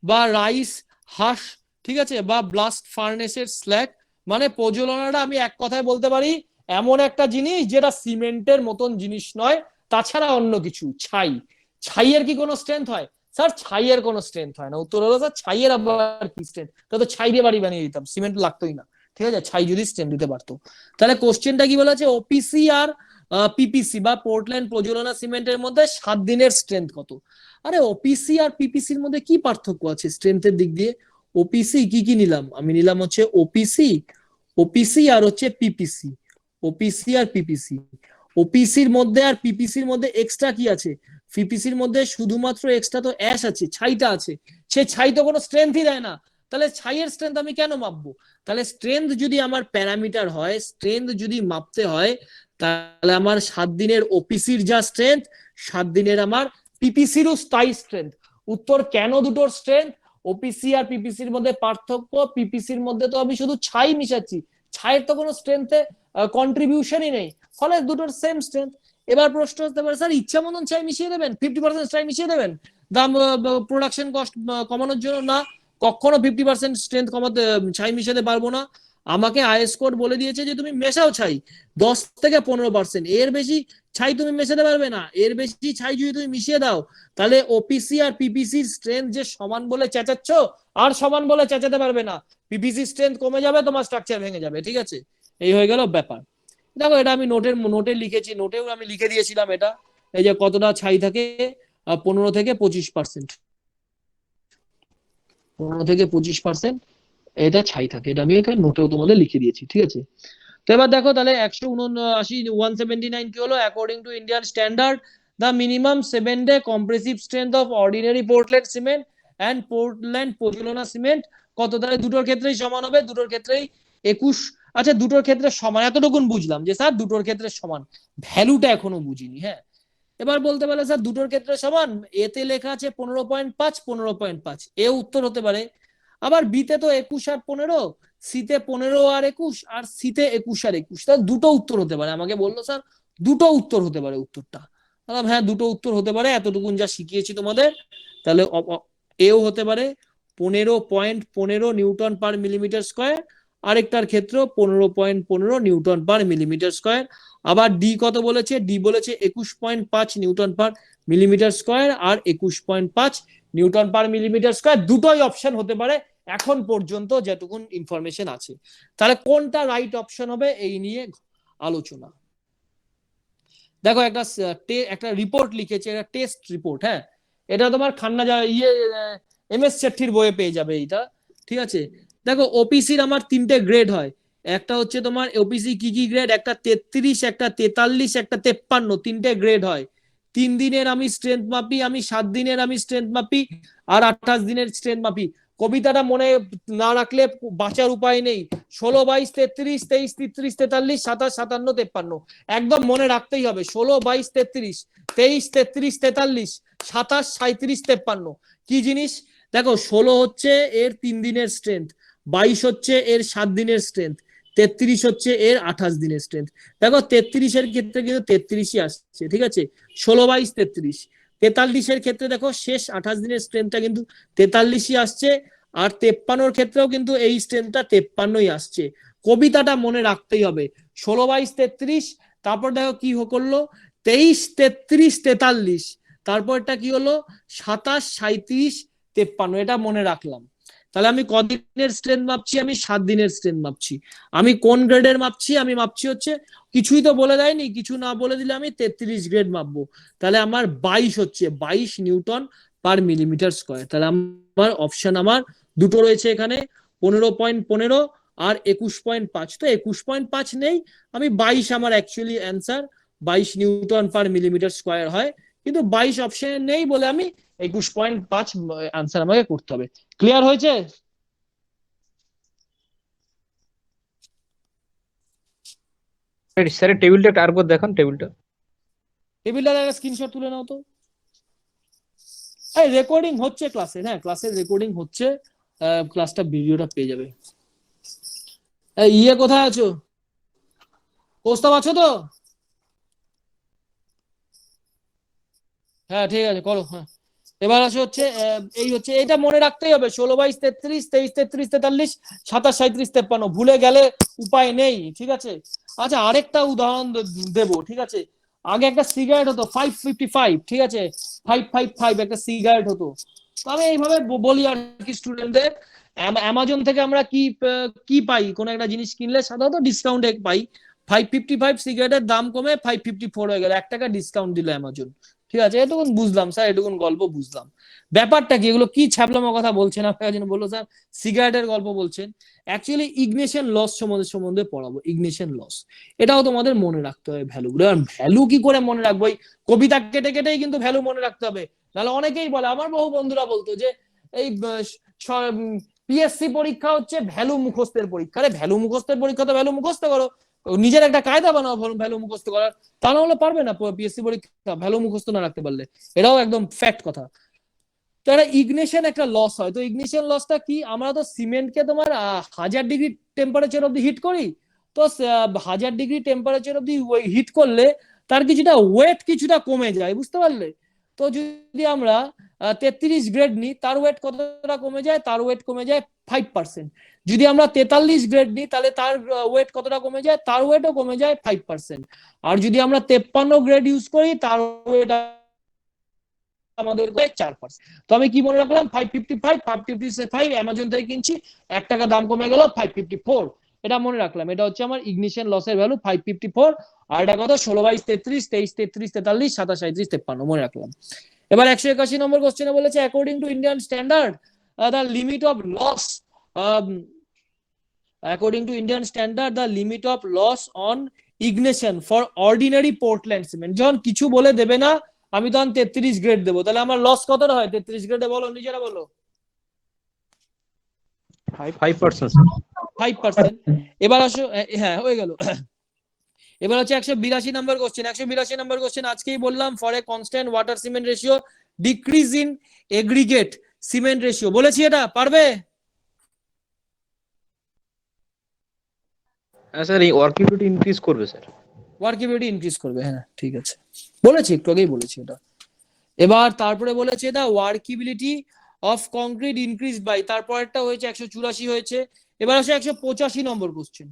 বা রাইস হাস, ঠিক আছে, বা ব্লাস্ট ফার্নেসের স্ল্যাগ। মানে পোজোলানাটা আমি এক কথায় বলতে পারি এমন একটা জিনিস যেটা সিমেন্টের মতন জিনিস নয়, তাছাড়া অন্য কিছু। ছাই, ছাইয়ের কি কোনো স্ট্রেংথ হয়? স্যার ছাইয়ের কোনো স্ট্রেংথ হয় না। উত্তর হলো স্যার ছাইয়ের আবার কি স্ট্রেংথ? তো ছাই দিয়ে বাড়ি বানিয়ে দিতাম, সিমেন্ট লাগতোই না, ঠিক আছে, ছাই যদি স্ট্রেংথ দিতে পারতো। তাহলে কোশ্চেনটা কি বলেছে? ওপিসি আর পিপিসি বা পোর্টল্যান্ড পোজোলানা সিমেন্টের মধ্যে 7 দিনের স্ট্রেংথ কত? আরে ওপিসি আর পিপিসির মধ্যে কি পার্থক্য আছে স্ট্রেংথের দিক দিয়ে? ওপিসি কি কি নিলাম আমি? নিলাম হচ্ছে ওপিসি, ওপিসি আর হচ্ছে পিপিসি, ওপিসি আর পিপিসি। ওপিসির মধ্যে আর পিপিসির মধ্যে এক্সট্রা কি আছে? পিপিসির মধ্যে শুধুমাত্র এক্সট্রা তো অ্যাশ আছে, ছাইটা আছে। সে ছাই তো কোনো স্ট্রেংথই দেয় না, তাহলে ছাইয়ের স্ট্রেংথ আমি কেন মাপবো? তাহলে স্ট্রেংথ যদি আমার প্যারামিটার হয়, স্ট্রেংথ যদি মাপতে হয়, তাহলে আমার 7 দিনের ওপিসির যা স্ট্রেংথ, 7 দিনের আমার পিপিসিরও তাই স্ট্রেংথ। উত্তর কেন দুটোর স্ট্রেংথ? ওপিসি আর পিপিসির মধ্যে পার্থক্য, পিপিসির মধ্যে তো আমি শুধু ছাই মিশাচ্ছি, ছাইয়ের তো কোনো স্ট্রেংথে কন্ট্রিবিউশনই নেই, ফলে দুটোর সেম স্ট্রেংথ। এবার প্রশ্ন হতে পারে স্যার ইচ্ছা মতন ছাই মিশিয়ে দেবেন, 50% ছাই মিশিয়ে দেবেন দাম প্রোডাকশন কস্ট কমানোর জন্য? না, কখনো 50% স্ট্রেংথ কমাতে ছাই মিশাতে পারবো না। আমাকে আইএস কোড বলে দিয়েছে যে তুমি মেশাও ছাই 10 থেকে 15%, এর বেশি ছাই তুমি মেশাতে পারবে না। এর বেশি ছাই যদি তুমি মিশিয়ে দাও, তাহলে ওপিসি আর পিপিসির স্ট্রেংথ যে সমান বলে চেঁচাচ্ছ, আর সমান বলে চেঁচাতে পারবে না। পিপিসি স্ট্রেংথ কমে যাবে, তোমার স্ট্রাকচার ভেঙে যাবে, ঠিক আছে? এই হয়ে গেল ব্যাপার। দেখো এটা আমি নোটে লিখেছি, নোটেও আমি লিখে দিয়েছিলাম এটা, এই যে কতটা ছাই থাকে, 15 থেকে 25%, 15 থেকে 25% এটা ছাই থাকে, এটা আমি এখানে নোটেও তোমাদের লিখে দিয়েছি, ঠিক আছে? তো এবার দেখো তাহলে 179 কি হলো? According to Indian standard the minimum 7-day compressive strength of ordinary Portland cement and Portland pozzolana cement কত? তাহলে দুটোর ক্ষেত্রেই সমান হবে, দুটোর ক্ষেত্রেই 21। আচ্ছা দুটোর ক্ষেত্রে সমান এতটুকুন বুঝলাম যে স্যার দুটোর ক্ষেত্রে সমান, ভ্যালুটা এখনো বুঝিনি। হ্যাঁ, এবার বলতে পারে স্যার দুটোর ক্ষেত্রে সমান, এতে লেখা আছে 15.5 15.5, এ উত্তর হতে পারে। আবার বিতে তো 21 আর 15, সিতে 15 আর 21, আর সিতে 21 আর 21, তাহলে দুটো উত্তর হতে পারে। আমাকে বললো স্যার দুটো উত্তর হতে পারে উত্তরটা। হ্যাঁ দুটো উত্তর হতে পারে, এতটুকুন যা শিখিয়েছি তোমাদের। তাহলে এও হতে পারে 15.15 নিউটন পার মিলিমিটার স্কোয়ার, আরেকটার ক্ষেত্রে 15.15 নিউটন পার মিলিমিটার স্কোয়ার। আবার ডি কত বলেছে? ডি বলেছে 21.5 নিউটন পার মিলিমিটার স্কোয়ার আর 21.5 নিউটন পার মিলিমিটার স্কোয়ার। দুটোই অপশন হতে পারে এখন পর্যন্ত যেটুকুন ইনফরমেশন আছে। তাহলে কোনটা রাইট অপশন হবে এই নিয়ে আলোচনা। দেখো একটা রিপোর্ট লিখেছে, একটা টেস্ট রিপোর্ট। হ্যাঁ, এটা তোমার খান্না MS চেট্টির বইয়ে পেয়ে যাবে এইটা, ঠিক আছে? দেখো ওপিসির আমার 3টে গ্রেড হয়। একটা হচ্ছে তোমার ওপিসি কি কি গ্রেড? একটা 33, একটা 43, একটা 53, 3টে গ্রেড হয়। 3 দিনের আমি স্ট্রেংথ মাপি, আমি 7 দিনের আমি স্ট্রেংথ মাপি, আর 28 দিনের স্ট্রেংথ মাপি। কবিতাটা মনে না রাখলে বাঁচার উপায় নেই। 16, 22, 33, 23, 33, 44, 27, 57, 53 একদম মনে রাখতেই হবে। 16, 22, 33, 23, 33, 43, 27, 37, 53 কি জিনিস? দেখো 16 হচ্ছে এর 3 দিনের স্ট্রেংথ, 22 হচ্ছে এর 7 দিনের স্ট্রেংথ, 33 হচ্ছে এর 28 দিনের স্ট্রেংথ। দেখো 33 এর ক্ষেত্রে কিন্তু 33ই আসছে, ঠিক আছে? 16, 22, 33। 43 এর ক্ষেত্রে দেখো শেষ 28 দিনের স্ট্রেংথটা কিন্তু 43ই আসছে, আর 53 ক্ষেত্রেও কিন্তু এই স্ট্রেংথটা 53ই আসছে। কবিতাটা মনে রাখতেই হবে। 16, 22, 33, তারপর দেখো কি করলো 23, 33, 43, তারপরটা কি হলো 27, 37, 53, এটা মনে রাখলাম। তাহলে আমি কদিনের স্ট্রেংথ মাপছি? আমি 7 দিনের স্ট্রেংথ মাপছি। আমি কোন গ্রেডের মাপছি? আমি মাপছি হচ্ছে, কিছুই তো বলে দেয়নি, কিছু না বলে দিলে আমি 33 গ্রেড মাপবো। তাহলে আমার 22 হচ্ছে 22 নিউটন পার মিলিমিটার স্কোয়ার। তাহলে আমার অপশন আমার দুটো রয়েছে এখানে, 15.15 আর 21.5, তো 21.5 নেই, আমি 22 আমার অ্যাকচুয়ালি অ্যান্সার, 22 নিউটন পার মিলিমিটার স্কোয়ার হয়, কিন্তু 22 অপশনে নেই বলে আমি 21.5 অ্যান্সার আমাকে করতে হবে। ক্লিয়ার হয়েছে? স্যার টেবিলটা আরেকবার দেখান, টেবিলটা। টেবিলটা একটা স্ক্রিনশট তুলে নাও তো। এই রেকর্ডিং হচ্ছে ক্লাসে, হ্যাঁ ক্লাসের রেকর্ডিং হচ্ছে, ক্লাসটা ভিডিওটা পেয়ে যাবে। ইয়ে কোথায় আছো? প্রস্তাব আছো তো? হ্যাঁ ঠিক আছে করো। হ্যাঁ এবার আসে হচ্ছে এই হচ্ছে, এটা মনে রাখতেই হবে, 16 22 33 23 33 43 27 37 53, ভুলে গেলে উপায় নেই, ঠিক আছে? আচ্ছা আরেকটা উদাহরণ দেবো, ঠিক আছে? আগে একটা সিগারেট হতো 555, ঠিক আছে, 555 একটা সিগারেট হতো। তো আমি এইভাবে বলি আর কি স্টুডেন্টদের, অ্যামাজন থেকে আমরা কি পাই, কোন একটা জিনিস কিনলে সাধারণত ডিসকাউন্ট পাই। 555 সিগারেটের দাম কমে 554 হয়ে গেল, 1 টাকা ডিসকাউন্ট দিল অ্যামাজন, ঠিক আছে? এটুকুন বুঝলাম স্যার, এটুকুন গল্প বুঝলাম। ব্যাপারটা কি, এগুলো কি ছ্যাবলামো কথা বলছেন আপনারা, যেন বললো স্যার সিগারেটের গল্প বলছেন। অ্যাকচুয়ালি ইগনিশন লস সম্বন্ধে পড়াবো, ইগনিশন লস, এটাও তোমাদের মনে রাখতে হবে ভ্যালু। ভ্যালু কি করে মনে রাখবো, এই কবিতা কেটে কেটেই কিন্তু ভ্যালু মনে রাখতে হবে। নাহলে অনেকেই বলে, আমার বহু বন্ধুরা বলতো যে এই পিএসসি পরীক্ষা হচ্ছে ভ্যালু মুখস্থের পরীক্ষা। আরে ভ্যালু মুখস্থের পরীক্ষা তো ভ্যালু মুখস্থ করো, নিজের একটা কায়দা বানাও ভ্যালু মুখস্থ করার, তা না হলে পারবে না পিএসসি পরীক্ষা ভ্যালু মুখস্থ না রাখতে পারলে। এটাও একদম ফ্যাক্ট কথা। তো একটা ইগনিশন একটা লস হয়, তো ইগনিশন লসটা কি, আমরা তো সিমেন্টকে তোমার 1000 ডিগ্রি টেম্পারেচার অব্দি হিট করি, তো 1000 ডিগ্রি টেম্পারেচার অব্দি হিট করলে তার কিছুটা ওয়েট কিছুটা কমে যায়, বুঝতে পারলে? তো যদি আমরা 33 গ্রেড নিই, তার ওয়েট কতটা কমে যায়, তার ওয়েট কমে যায় 5%। যদি আমরা 43 গ্রেড নিই, তাহলে তার ওয়েট কতটা কমে যায়, তার ওয়েটও কমে যায় 5%। আর যদি আমরা 53 গ্রেড ইউজ করি, তার ওয়েট আমাদের 4%। তো আমি কি মনে রাখলাম, 555 অ্যামাজন থেকে কিনছি, 1 টাকা দাম কমে গেল 554, এটা মনে রাখলাম। এটা হচ্ছে আমার ইগনিশন লসের ভ্যালু 554। আর এটা কত, 16 22 33 23 33 43 27 37 53, মনে রাখলাম। এবার 181 নম্বর কোশ্চেনে বলেছে, according to Indian standard the limit of loss, according to Indian standard the limit of loss on ignition for ordinary Portland cement, যখন কিছু বলে দেবে না আমি তখন 33 গ্রেড দেবো, তাহলে আমার লস কতটা হয় 33 গ্রেডে, বলো নিজেরা বলো। 5%। 5%। এবার আসো, হ্যাঁ হয়ে গেল। এবার হচ্ছে 182 নম্বর কোশ্চেন। 182 নম্বর কোশ্চেন আজকেই বললাম, for a constant water cement ratio decrease in aggregate cement ratio, বলেছি এটা পারবে? হ্যাঁ স্যার, এই ওয়ার্কিবিলিটি ইনক্রিজ করবে স্যার, ওয়ার্কিবিলিটি ইনক্রিজ করবে, হ্যাঁ ঠিক আছে, বলেছি একটু আগেই বলেছি এটা। এবার তারপরে বলেছে দা ওয়ার্কিবিলিটি অফ কংক্রিট ইনক্রিজ বাই, তারপরেরটা হয়েছে 184 হয়েছে। এবার আসে 185 নম্বর কোশ্চেন।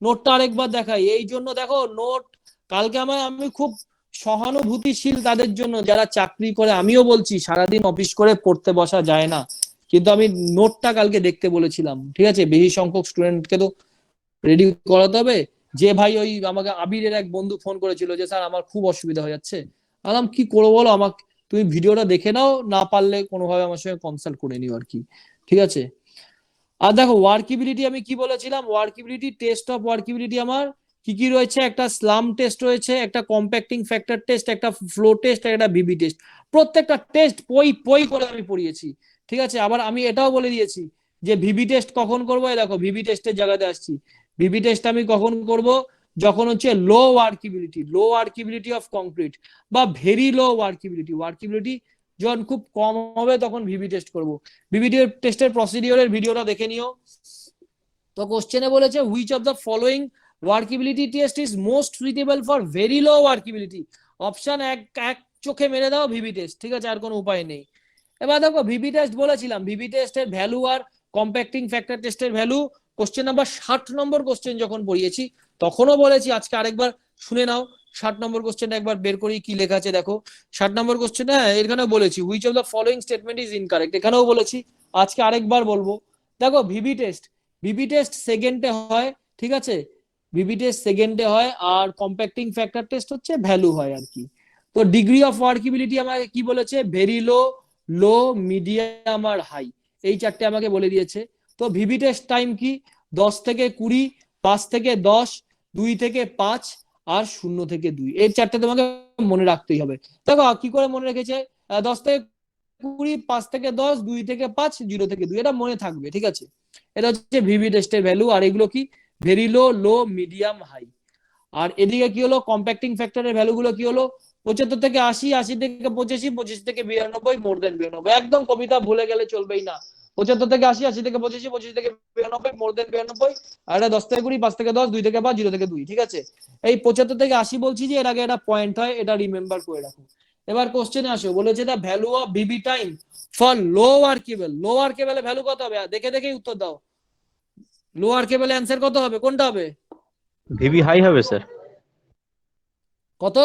নোটটা আরেকবার দেখাই, এই জন্য দেখো নোট কালকে আমি খুব সহানুভূতিশীল তাদের জন্য যারা চাকরি করে, আমিও বলছি সারাদিন অফিস করে পড়তে বসা যায় না, কিন্তু আমি নোটটা কালকে দেখতে বলেছিলাম, ঠিক আছে? বেশি সংখ্যক স্টুডেন্টকে তো রেডি করাতে হবে। যে ভাই ওই আমাকে আবিরের এক বন্ধু ফোন করেছিল যে স্যার আমার খুব অসুবিধা হয়ে যাচ্ছে, বললাম কি করবো বলো, আমাকে তুমি ভিডিওটা দেখে নাও, না পারলে কোনোভাবে আমার সঙ্গে কনসাল্ট করে নিও আর কি, ঠিক আছে? আর দেখো ওয়ার্কিবিলিটি আমি কি বলেছিলাম, ওয়ার্কিবিলিটি টেস্ট অফ ওয়ার্কিবিলিটি আমার কি কি রয়েছে, একটা স্লাম টেস্ট রয়েছে, একটা কম্প্যাক্টিং ফ্যাক্টর টেস্ট, একটা ফ্লো টেস্ট, একটা ভিবি টেস্ট। প্রত্যেকটা টেস্ট পই করে আমি পড়িয়েছি, ঠিক আছে? আবার আমি এটাও বলে দিয়েছি যে ভিবি টেস্ট কখন করবো, দেখো ভিবি টেস্টের জায়গাতে আসছি। ভিবি টেস্ট আমি কখন করব, যখন হচ্ছে লো ওয়ার্কিবিলিটি অফ কংক্রিট বা ভেরি লো ওয়ার্কিবিলিটি যখন খুব কম হবে তখন ভিবি টেস্ট করব। ভিবি টেস্টের প্রসিডিওরের ভিডিওটা দেখে নিও। তো কোশ্চেনে বলেছে which of the following workability test is most suitable for very low workability. Option এক চোখে মেরে দাও ভিবি টেস্ট, ঠিক আছে? আর কোনো উপায় নেই। এবার দেখো ভিবি টেস্ট বলেছিলাম, ভিবি টেস্টের ভ্যালু আর কম্প্যাক্টিং ফ্যাক্টর টেস্টের ভ্যালু কোশ্চেন নাম্বার 60 নম্বর কোশ্চেন যখন পড়িয়েছি তখনও বলেছি, আজকে আরেকবার শুনে নাও 60 নম্বর কোশ্চেনটা একবার বের করি কি লেখা আছে দেখো। 60 নম্বর কোশ্চেন, হ্যাঁ এখানেও বলেছি which of the following statement is incorrect, এখানেও বলেছি, আজকে আরেকবার বলবো। দেখো ভিবি টেস্ট সেকেন্ডে হয়, ঠিক আছে? ভিবি টেস্ট সেকেন্ডে হয়, আর কম্প্যাক্টিং ফ্যাক্টর টেস্ট হচ্ছে ভ্যালু হয় আর কি। তো ডিগ্রি অফ ওয়ার্কিবিলিটি আমাকে কি বলেছে, ভেরি লো, লো, মিডিয়াম আর হাই, এই চারটে আমাকে বলে দিয়েছে। তো ভিভি টেস্ট টাইম কি 10 থেকে 20, 5 থেকে 10, 2 থেকে 5 আর 0 থেকে 2, এই চারটে তোমাকে মনে রাখতেই হবে। দেখো কি করে মনে রেখেছে, 10 থেকে 20, 5 থেকে 10, 2 থেকে 5, 0 থেকে 2, এটা মনে থাকবে, ঠিক আছে। এটা হচ্ছে ভিভি টেস্টের ভ্যালু। আর এগুলো কি, ভেরি লো, লো, মিডিয়াম, হাই। আর এদিকে কি হলো, কম্প্যাক্টিং ফ্যাক্টরের ভ্যালু গুলো কি হলো, 75 থেকে 80, 80 থেকে 85, 25 থেকে 92, মোর দেন 92। একদম কবিতা ভুলে গেলে চলবেই না। 75 থেকে 80, 80 থেকে 85, 25 থেকে 92, মোর দেন 92। আর এটা 10 থেকে 20, 5 থেকে 10, 2 থেকে 5, 0 থেকে 2, ঠিক আছে। এই 75 থেকে 80 বলছি যে এর আগে একটা পয়েন্ট হয়, এটা রিমেম্বার করে রাখো। এবার কোশ্চেনে আসো, বলেছে the value of VB time for lower cable. Lower কেবলের ভ্যালু কত হবে, দেখে দেখেই উত্তর দাও। লোয়ার কেবলের অ্যান্সার কত হবে, কোনটা হবে? ভিভি হাই হবে স্যার। কত?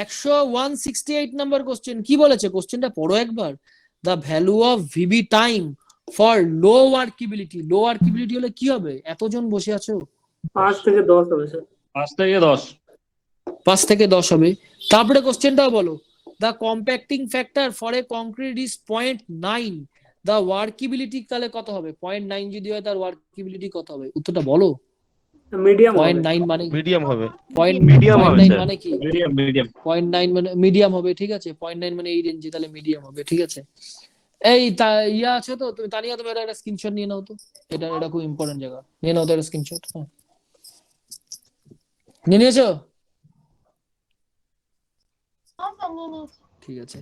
168 নাম্বার কোশ্চেন। কি বলেছে কোশ্চেনটা পড়ো একবার। The value of VB time for low ওয়ার্কিবিলিটি। লো ওয়ার্কিবিলিটি হলে কি হবে, এতজন বসে আছো? 5 থেকে 10 হবে স্যার। 5 থেকে 10। 5 থেকে 10 হবে। তারপরে কোশ্চেনটাও বলো। The compacting factor for a concrete is 0.9, the workability তাহলে কত হবে? 0.9 যদি হয় তার ওয়ার্কিবিলিটি কত হবে, উত্তরটা বলো। মিডিয়াম হবে। 0.9 মানে মিডিয়াম হবে। Medium হবে, 0.9 স্যার। মানে কি? মিডিয়াম 0.9 মানে মিডিয়াম হবে, ঠিক আছে। 0.9 মানে এই রেঞ্জে, তাহলে মিডিয়াম হবে, ঠিক আছে। এই ইয়া আছে তো, তুমি তানিয়া, তুমি একটা স্ক্রিনশট নিয়ে নাও তো, এটা খুব ইম্পর্টেন্ট জায়গা, নিয়ে নাও তো একটা স্ক্রিনশট। হ্যাঁ, নিয়ে নিয়েছো? হ্যাঁ স্যার, নিয়ে নিয়েছি। ঠিক আছে।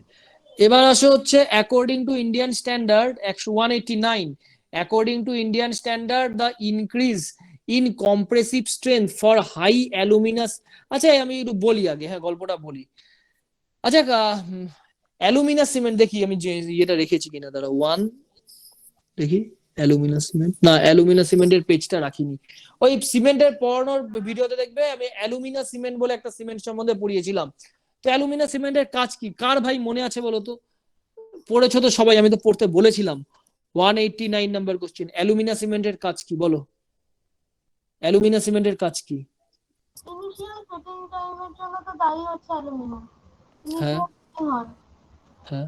এবার আসো হচ্ছে according to Indian standard 189, according to Indian standard the increase in compressive strength for high aluminous. আচ্ছা আমি একটু বলি আগে, হ্যাঁ গল্পটা বলি। আচ্ছা অ্যালুমিনাস সিমেন্ট, দেখি আমি যে ইয়েটা রেখেছি কিনা, দাঁড়া 1 দেখি। অ্যালুমিনাস সিমেন্ট, না অ্যালুমিনাস সিমেন্টের পেজটা রাখিনি। ওই সিমেন্টের পড়ানোর ভিডিওতে দেখবে আমি অ্যালুমিনাস সিমেন্ট বলে একটা সিমেন্ট সম্বন্ধে পড়িয়েছিলাম। তো অ্যালুমিনাস সিমেন্টের কাজ কি, কার ভাই মনে আছে বলো তো? পড়েছো তো সবাই, আমি তো পড়তে বলেছিলাম। 189 নাম্বার কোশ্চেন, অ্যালুমিনাস সিমেন্টের কাজ কি বলো? অ্যালুমিনাস সিমেন্টের কাজ কি? ইনিশিয়াল সেটিং টাইমের জন্য তো দায়ী হচ্ছে অ্যালুমিনিয়াম। হ্যাঁ হয়। হ্যাঁ।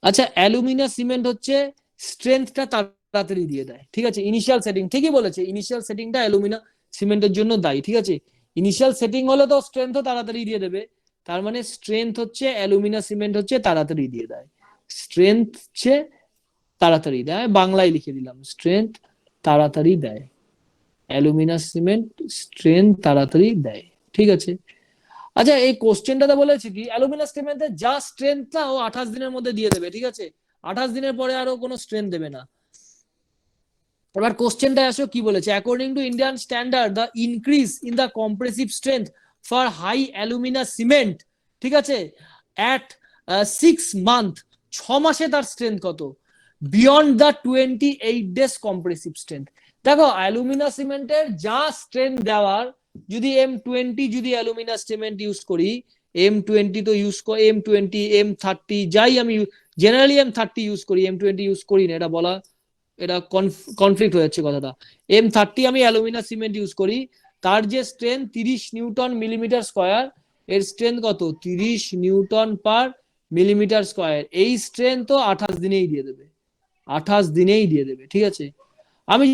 আচ্ছা অ্যালুমিনাস সিমেন্ট হচ্ছে স্ট্রেংথটা তাড়াতাড়ি দিয়ে দেয়, ঠিক আছে। ইনিশিয়াল সেটিং, ঠিকই বলেছে, ইনিশিয়াল সেটিংটা অ্যালুমিনা সিমেন্টের জন্য দায়ী, ঠিক আছে। ইনিশিয়াল সেটিং হলে তো স্ট্রেংথও তাড়াতাড়ি দিয়ে দেবে, তার মানে স্ট্রেংথ হচ্ছে অ্যালুমিনা সিমেন্ট হচ্ছে তাড়াতাড়ি দিয়ে দেয়। স্ট্রেংথ হচ্ছে তাড়াতাড়ি দেয়, বাংলায় লিখে দিলাম, স্ট্রেংথ তাড়াতাড়ি দেয়। অ্যালুমিনা সিমেন্ট স্ট্রেংথ তাড়াতাড়ি দেয়, ঠিক আছে। আচ্ছা এই কোশ্চেনটাতে বলেছে কি, অ্যালুমিনাস সিমেন্টে যা স্ট্রেংথটা ও 28 দিনের মধ্যে দিয়ে দেবে, ঠিক আছে। 28 দিনের পরে আরো কোনো স্ট্রেংথ দেবে না। এবার কোশ্চেনটা আসো কি বলেছে, according to Indian standard the increase in the compressive strength for high aluminous cement, ঠিক আছে, অ্যাট 6 মান্থ, 6 মাসে তার স্ট্রেংথ কত? Beyond the 28 days compressive strength. দেখো অ্যালুমিনাস সিমেন্টের যা স্ট্রেংথ দেওয়ার, যদি M20 যদি অ্যালুমিনাস সিমেন্ট ইউজ করি, M20 তো ইউজ করি, M20 M30 যাই আমি জেনারেলি M30 ইউজ করি, M20 ইউজ করি না, এটা বলা, এটা কনফ্লিক্ট হয়ে যাচ্ছে কথাটা। M30 আমি অ্যালুমিনাস সিমেন্ট ইউজ করি, তার যে স্ট্রেংথ 30 নিউটন মিলিমিটার স্কয়ার, এর স্ট্রেংথ কত? 30 নিউটন পার মিলিমিটার স্কয়ার। এই স্ট্রেংথ তো 28 দিনেই দিয়ে দেবে, 28 দিনেই দিয়ে দেবে, ঠিক আছে। আমি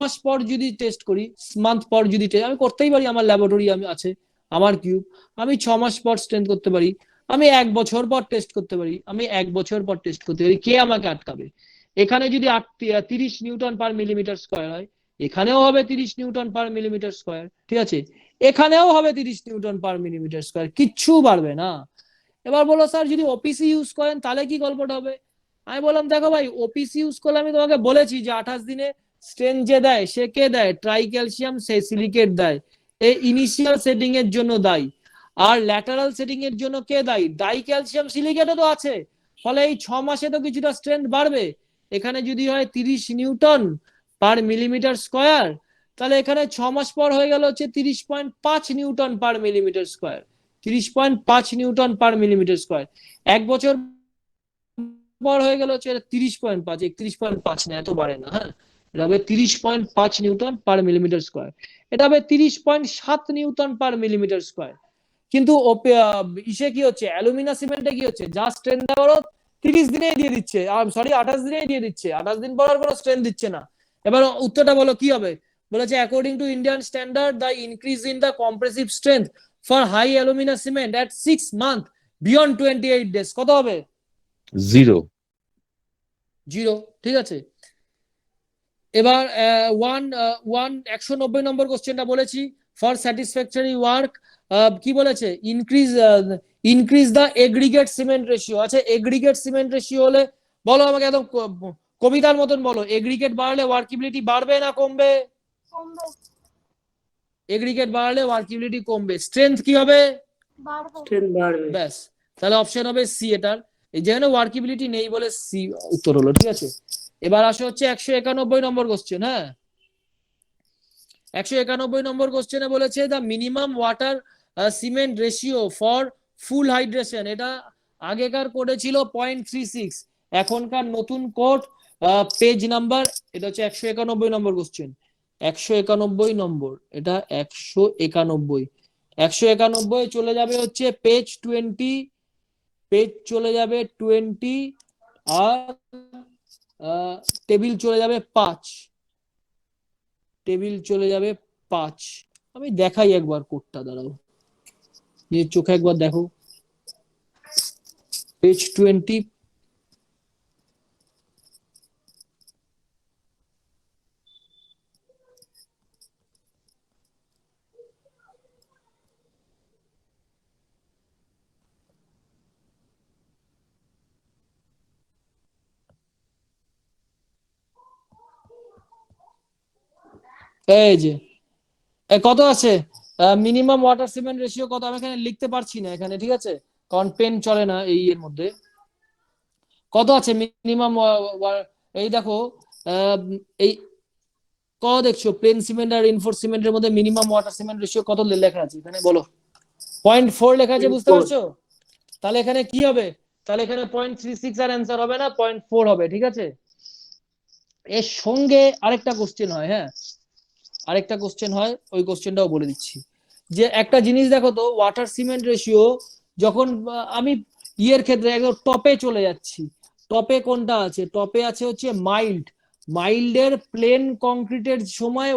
মাস পর যদি টেস্ট করি, মান্থ পর যদি আমি করতেই পারি, আমার ল্যাবরেটরি আমি আছে, আমার কিউব, আমি 6 মাস পর স্ট্রেংথ করতে পারি, আমি 1 বছর পর টেস্ট করতে পারি, আমি 1 বছর পর টেস্ট করতে পারি, কে আমাকে আটকাবে? এখানে যদি 30 নিউটন পার মিলিমিটার স্কয়ার হয়, এখানেও হবে 30 নিউটন পার মিলিমিটার স্কয়ার, ঠিক আছে, এখানেও হবে 30 নিউটন পার মিলিমিটার স্কয়ার, কিচ্ছু বাড়বে না। এবার বলো স্যার যদি ওপিসি ইউজ করেন তাহলে কি গল্পটা হবে? আমি বললাম দেখো ভাই, ওপিসি ইউজ করলে আমি তোমাকে বলেছি যে 28 দিনে স্ট্রেংথ যে দেয় সে কে দেয়? ট্রাই ক্যালসিয়াম সিলিকেট দেয়, এই ইনিশিয়াল সেটিং এর জন্য দায়ী। আর ল্যাটারাল সেটিং এর জন্য কে দায়ী? ডাই ক্যালসিয়াম সিলিকেটও তো আছে, ফলে এই 6 মাসে তো কিছুটা স্ট্রেংথ বাড়বে। এখানে যদি হয় 30 নিউটন পার মিলিমিটার স্কয়ার, তাহলে এখানে 6 মাস পর হয়ে গেল হচ্ছে 30.5 নিউটন পার মিলিমিটার স্কয়ার, 30.5 নিউটন পার মিলিমিটার স্কয়ার। 1 বছর পর হয়ে গেল হচ্ছে 30.5, 31.5 না, এত বাড়ে না, হ্যাঁ, এটা হবে 30.5 নিউটন পার মিলিমিটার স্কয়ার, এটা হবে 30.7 নিউটন পার মিলিমিটার স্কয়ার। কিন্তু ইসে কি হচ্ছে, অ্যালুমিনা সিমেন্টে কি হচ্ছে, যা স্ট্রেন্থ দেওয়ার 30 দিনেই দিয়ে দিচ্ছে, সরি 28 দিনেই দিয়ে দিচ্ছে, 28 দিন পর আর কোনো স্ট্রেন্থ দিচ্ছে না। এবার উত্তরটা বলো কি হবে। বলেছে according to Indian standard the increase in the compressive strength for high alumina cement at 6 month beyond 28 days কত হবে? 0 0, ঠিক আছে। এবার 190 নম্বর কোশ্চেনটা বলেছি, ফর স্যাটিসফ্যাক্টরি ওয়ার্ক কি বলেছে, increase the aggregate cement ratio. আচ্ছা এগ্রিগেট সিমেন্ট রেশিও হলে বলো আমাকে একদম কবিতার মতন বলো, এগ্রিগেট বাড়লে ওয়ার্কিবিলিটি বাড়বে না কমবে? কমবে, এগ্রিগেট বাড়লে ওয়ার্কিবিলিটি কমবে। স্ট্রেংথ কি হবে? বাড়বে। স্ট্রেন্থ বাড়বে। ব্যাস, তাহলে অপশন হবে সি এটার। এই যেখানে ওয়ার্কিবিলিটি নেই বলে সি উত্তর হলো, ঠিক আছে। এবার আসে হচ্ছে 191 নম্বর কোশ্চেন। হ্যাঁ 191 নম্বর কোশ্চেনে বলেছে the minimum water cement ratio for full hydration. এটা আগেকার কোডে ছিল 0.36, এখনকার নতুন কোড পেজ নাম্বার, এটা হচ্ছে 191 নম্বর কোশ্চেন, 191 নম্বর, এটা 191 চলে যাবে হচ্ছে পেজ 20, পেজ চলে যাবে 20 আর টেবিল চলে যাবে 5, টেবিল চলে যাবে 5। আমি দেখাই একবার কোডটা, দাঁড়াও নিজের চোখে একবার দেখো, পেজ 20, এই যে কত আছে মিনিমাম ওয়াটার সিমেন্ট রেশিও কত, আমি এখানে লিখতে পারছি না এখানে, ঠিক আছে, কারণ পেন চলে না এই এর মধ্যে। কত আছে মিনিমাম, এই দেখো এই কত দেখছো, প্লেন সিমেন্ট আর রিনফোর্স সিমেন্টের মধ্যে মিনিমাম ওয়াটার সিমেন্ট রেশিও কত লেখা আছে এখানে বলো? 0.4 লেখা আছে, বুঝতে 0.4 পারছো? তাহলে এখানে কি হবে, তাহলে এখানে 0.36 আর অ্যান্সার হবে না, 0.4 হবে, ঠিক আছে। এর সঙ্গে আরেকটা কোশ্চেন হয়, হ্যাঁ আরেকটা কোশ্চেন হয়, ওই কোশ্চেনটাও বলে দিচ্ছি। যে একটা জিনিস দেখো তো, ওয়াটার সিমেন্ট রেশিও যখন আমি ইয়ের ক্ষেত্রে একদম টপে চলে যাচ্ছি, টপে কোনটা আছে, টপে আছে হচ্ছে মাইল্ড, মাইল্ডের প্লেন কংক্রিটের সময়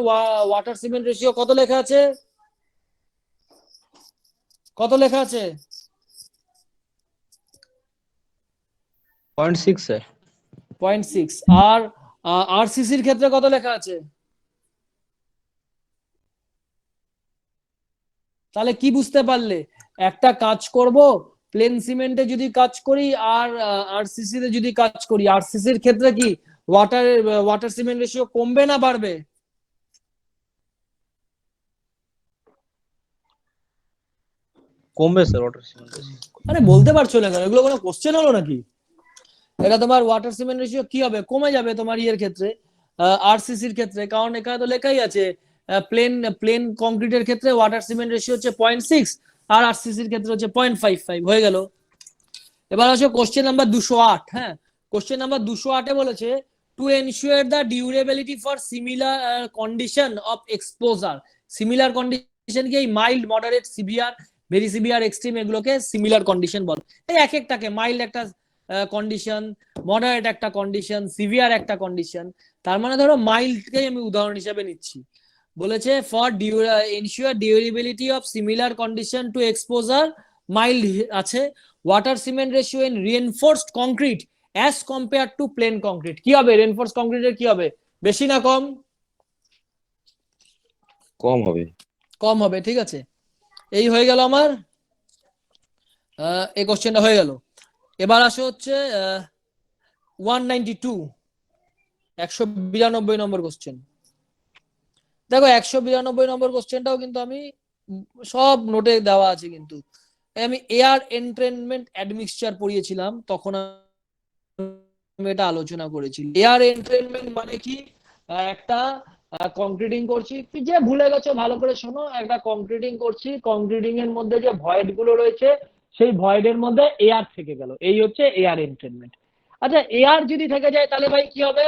ওয়াটার সিমেন্ট রেশিও কত লেখা আছে, কত লেখা আছে? 0.6 স্যার। 0.6। আর আরসিসির ক্ষেত্রে কত লেখা আছে? তাহলে কি বুঝতে পারলে, একটা কাজ করব, প্লেন সিমেন্টে যদি কাজ করি আর আরসিসি তে যদি কাজ করি, আরসিসির ক্ষেত্রে কি ওয়াটার সিমেন্ট রেশিও কমবে না বাড়বে? কমবে স্যার ওয়াটার সিমেন্ট। আরে বলতে পারছো না কেন, এগুলো কোনো কোশ্চেন হলো নাকি? এটা তোমার ওয়াটার সিমেন্ট রেশিও কি হবে, কমে যাবে তোমার ইয়ের ক্ষেত্রে, আরসিসির ক্ষেত্রে, কারণ এখানে তো লেখাই আছে প্লেন কংক্রিটের ক্ষেত্রে ওয়াটার সিমেন্ট রেশিও হচ্ছে 0.6 আর আরসিসির ক্ষেত্রে হচ্ছে 0.55, হয়ে গেল। এবার আসো কোশ্চেন নাম্বার 208। হ্যাঁ কোশ্চেন নাম্বার 208 বলেছে to ensure the durability for similar condition of exposure. Similar condition কি, এই mild, moderate, severe, very severe, extreme, এগুলোকে সিমিলার কন্ডিশন বল। এই এক একটাকে, মাইল্ড একটা কন্ডিশন, মডারেট একটা কন্ডিশন, সিভিয়ার একটা কন্ডিশন। তার মানে ধরো মাইল্ডকে আমি উদাহরণ হিসেবে নিচ্ছি। বলেছে for ensure durability of similar condition to exposure, mild আছে, water cement ratio in reinforced concrete as compare to plain concrete. কি হবে রিইনফোর্সড কংক্রিটের, কি হবে, বেশি না কম? কম হবে। কম হবে, ঠিক আছে। এই হয়ে গেল আমার এই কোশ্চেনটা হয়ে গেল। এবার আসে হচ্ছে 192, 192 নম্বর কোশ্চেন। দেখো 192 নম্বর কোশ্চেনটাও কিন্তু আমি সব নোটে দেওয়া আছে, কিন্তু আমি এয়ার এন্ট্রেনমেন্ট অ্যাডমিক্সচার পড়িয়েছিলাম, তখন আমি এটা আলোচনা করেছি। এয়ার এন্ট্রেনমেন্ট মানে কি, একটা কংক্রিটিং করছি, যে ভুলে গেছো ভালো করে শোনো, একটা কংক্রিটিং করছি, কংক্রিটিং এর মধ্যে যে ভয়েড গুলো রয়েছে সেই ভয়েডের মধ্যে এয়ার থেকে গেল, এই হচ্ছে এয়ার এন্ট্রেনমেন্ট। আচ্ছা এয়ার যদি থেকে যায় তাহলে ভাই কি হবে,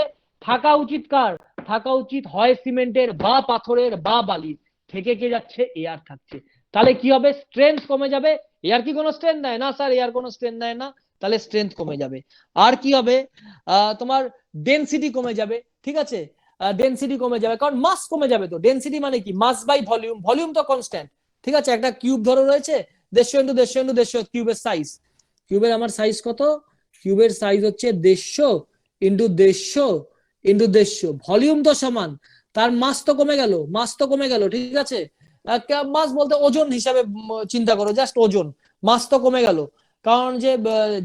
থাকা উচিত কার, থাকা উচিত হয় সিমেন্টের বা পাথরের বা বালির, থেকে কে যাচ্ছে, এয়ার থাকছে। তাহলে কি হবে, স্ট্রেংথ কমে যাবে। এয়ার কি কোনো স্ট্রেংথ দেয় না স্যার, এয়ার কোনো স্ট্রেংথ দেয় না, তাহলে স্ট্রেংথ কমে যাবে। আর কি হবে, তোমার ডেনসিটি কমে যাবে, ঠিক আছে, ডেনসিটি কমে যাবে, কারণ মাস কমে যাবে। তো ডেনসিটি মানে কি, মাস বাই ভলিউম, ভলিউম তো কনস্ট্যান্ট, ঠিক আছে। একটা কিউব ধরো রয়েছে 150 ইন্টু 150 ইন্টু 150, কিউবের সাইজ, কিউবের আমার সাইজ কত, কিউবের সাইজ হচ্ছে 150 ইন্টু 150 ইন্টু 150, ভলিউম তো সমান, তার মাস তো কমে গেল, মাস তো কমে গেল, ঠিক আছে। মাস বলতে ওজন হিসাবে চিন্তা করো, জাস্ট ওজন, মাস তো কমে গেল, কারণ যে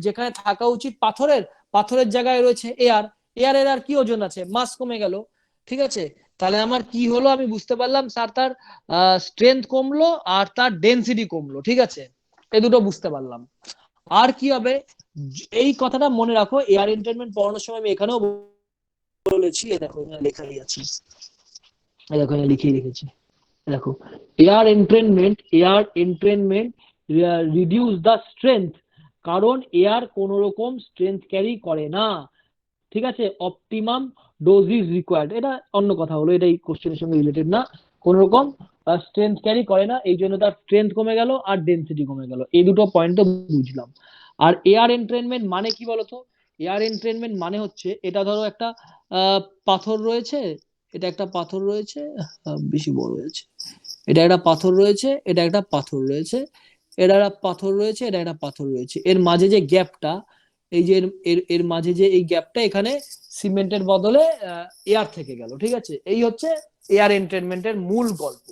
যেখানে থাকা উচিত পাথরের, পাথরের জায়গায় রয়েছে এয়ার, এয়ারের আর কি ওজন আছে, মাস কমে গেল, ঠিক আছে। তাহলে আমার কি হলো, আমি বুঝতে পারলাম স্যার তার স্ট্রেংথ কমলো আর তার ডেনসিটি কমলো, ঠিক আছে, এই দুটো বুঝতে পারলাম। আর কি হবে, এই কথাটা মনে রাখো, এয়ার এন্ট্রেনমেন্ট পড়ানোর সময় আমি এখানেও বলেছি, দেখো লেখাই আছে, দেখো লিখে রেখেছি, দেখো এয়ার এন্ট্রেনমেন্ট রিডিউস দ্য স্ট্রেংথ, কারণ এয়ার কোন রকম স্ট্রেংথ ক্যারি করে না, ঠিক আছে। অপটিমাম ডোজ ইজ রিকোয়ার্ড, এটা অন্য কথা হলো, এটা এই কোশ্চেনের সঙ্গে রিলেটেড না, কোন রকম স্ট্রেংথ ক্যারি করে না, এই জন্য তার স্ট্রেংথ কমে গেল আর ডেনসিটি কমে গেল, এই দুটো পয়েন্ট তো বুঝলাম। আর এয়ার এন্ট্রেনমেন্ট মানে কি বলতো, এয়ার এন্ট্রেনমেন্ট মানে হচ্ছে, এটা ধরো একটা পাথর রয়েছে, এটা একটা পাথর রয়েছে, বেশি বড় হয়েছে, এটা একটা পাথর রয়েছে, এটা একটা পাথর রয়েছে, এটা একটা পাথর রয়েছে, এটা একটা পাথর রয়েছে, এর মাঝে যে গ্যাপটা, এই যে এর মাঝে যে এই গ্যাপটা, এখানে সিমেন্টের বদলে এয়ার থেকে গেল, ঠিক আছে। এই হচ্ছে এয়ার এন্ট্রেনমেন্টের মূল গল্প।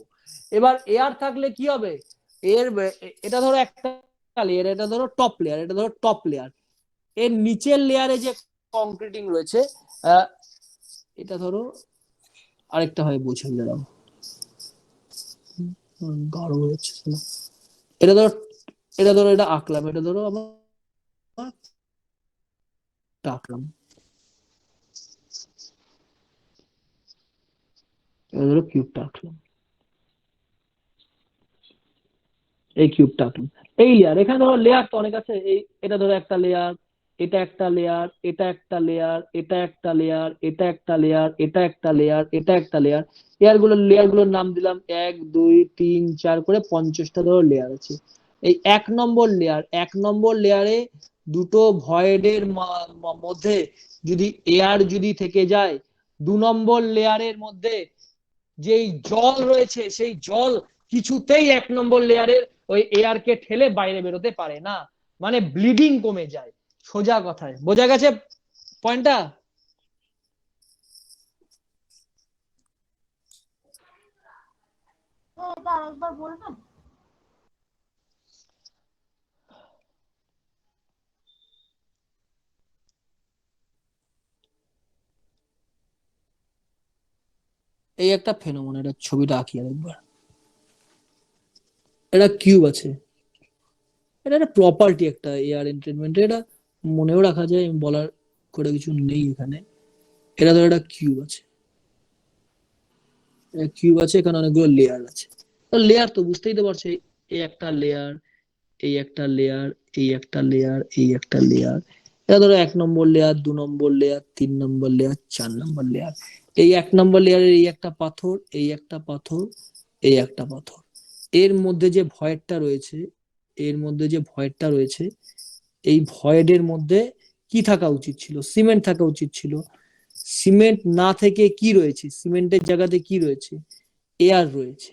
এবার এয়ার থাকলে কি হবে, এটা ধরো একটা লেয়ার, এটা ধরো টপ লেয়ার, এটা ধরো টপ লেয়ার, এর নিচের লেয়ারে যে কংক্রিটিং রয়েছে, এটা ধরো আরেকটা হয় বুঝে গেলাম, গাঢ় হচ্ছে, এটা ধরো, এটা আঁকলাম, এটা ধরো আমার আঁকলাম, এটা ধরো কিউবটা আঁকলাম, এই কিউবটা আঁকলাম, এই লেয়ার, এখানে ধরো লেয়ার তো অনেক আছে, এই এটা ধরো একটা লেয়ার, এটা একটা লেয়ার, এটা একটা লেয়ার, এটা একটা লেয়ার, এটা একটা লেয়ার, এটা একটা লেয়ার, এটা একটা লেয়ার, লেয়ার গুলোর নাম দিলাম 1 2 3 4 করে 50টা ধরো লেয়ার আছে। এই 1 নম্বর লেয়ারে দুটো ভয়েডের মধ্যে যদি এয়ার যদি থেকে যায়, 2 নম্বর লেয়ারের মধ্যে যেই জল রয়েছে, সেই জল কিছুতেই 1 নম্বর লেয়ারের ওই এয়ার কে ঠেলে বাইরে বেরোতে পারে না, মানে ব্লিডিং কমে যায়, সোজা কথায়, বোঝা গেছে পয়েন্টটা? এটা আরেকবার বলবেন? এই একটা ফেনোমেনন, এটা ছবিটা আঁকি আরেকবার, এটা কিউব আছে, এটা একটা প্রপার্টি একটা এয়ার এন্ট্রেনমেন্ট, এটা মনেও রাখা যায়, বলার করে কিছু নেই এখানে। এটা ধরো একটা কিউব আছে, এখানে অনেকগুলো লেয়ার আছে, লেয়ার তো বুঝতেই তো পারছো, এই একটা লেয়ার, এই একটা লেয়ার, এই একটা লেয়ার, এই একটা লেয়ার, এটা ধরো 1 নম্বর লেয়ার, 2 নম্বর লেয়ার, 3 নম্বর লেয়ার, 4 নম্বর লেয়ার, এই 1 নম্বর লেয়ারের এই একটা পাথর, এই একটা পাথর, এই একটা পাথর, এর মধ্যে যে ভয়েডটা রয়েছে, এই ভয়েডের মধ্যে কি থাকা উচিত ছিল, সিমেন্ট থাকা উচিত ছিল, সিমেন্ট না থেকে কি রয়েছে, সিমেন্টের জায়গাতে কি রয়েছে, এয়ার রয়েছে,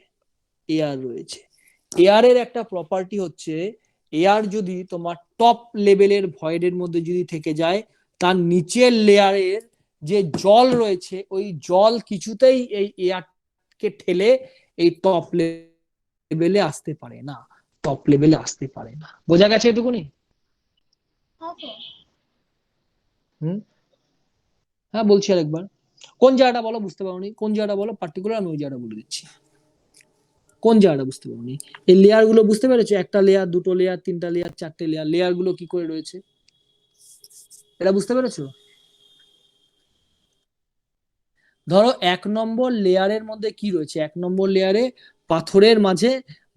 এয়ারের একটা প্রপার্টি হচ্ছে, এয়ার যদি তোমার টপ লেভেলের ভয়েডের মধ্যে যদি থেকে যায়, তার নিচের লেয়ারের যে জল রয়েছে, ওই জল কিছুতেই এই এয়ারকে ঠেলে এই টপ লেভেলে আসতে পারে না, বোঝা গেছে এটুকুনি? হ্যাঁ স্যার। হ্যাঁ বলছি আরেকবার, কোন জায়গাটা বলো বুঝতে পারোনি, কোন জায়গাটা বলো পার্টিকুলার, আমি ওই জায়গাটা বলে দিচ্ছি, কোন জায়গাটা বুঝতে পারোনি। এই লেয়ার গুলো বুঝতে পেরেছো, একটা লেয়ার, দুটো লেয়ার, তিনটা লেয়ার, চারটে লেয়ার, লেয়ার গুলো কি করে রয়েছে, এটা বুঝতে পেরেছো? ধরো 1 নম্বর লেয়ারের মধ্যে কি রয়েছে, 1 নম্বর লেয়ারে পাথরের মাঝে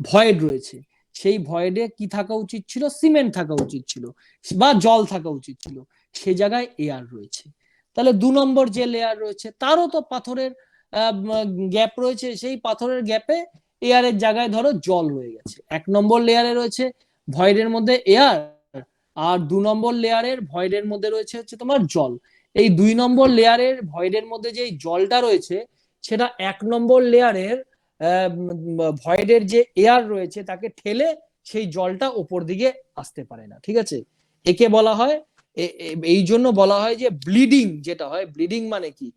ভয়েড রয়েছে, সেই ভয়েডে কি থাকা উচিত ছিল, সিমেন্ট থাকা উচিত ছিল বা জল থাকা উচিত ছিল, সে জায়গায় এয়ার রয়েছে। তাহলে 2 নম্বর যে লেয়ার রয়েছে, তারও তো পাথরের গ্যাপ রয়েছে, সেই পাথরের গ্যাপে এয়ারের জায়গায় ধরো জল রয়ে গেছে। 1 নম্বর লেয়ারে রয়েছে ভয়েডের মধ্যে এয়ার, আর 2 নম্বর লেয়ারের ভয়েডের মধ্যে রয়েছে হচ্ছে তোমার জল। এই 2 নম্বর লেয়ারের ভয়েডের মধ্যে যে জলটা রয়েছে সেটা 1 নম্বর লেয়ারের ভয়েডের যে এয়ার রয়েছে তাকে ঠেলে সেই জলটা ওপর দিকে আসতে পারে না, ঠিক আছে। একে বলা হয়, এই জন্য বলা হয় যে ব্লিডিং যেটা হয়, ব্লিডিং মানে কি,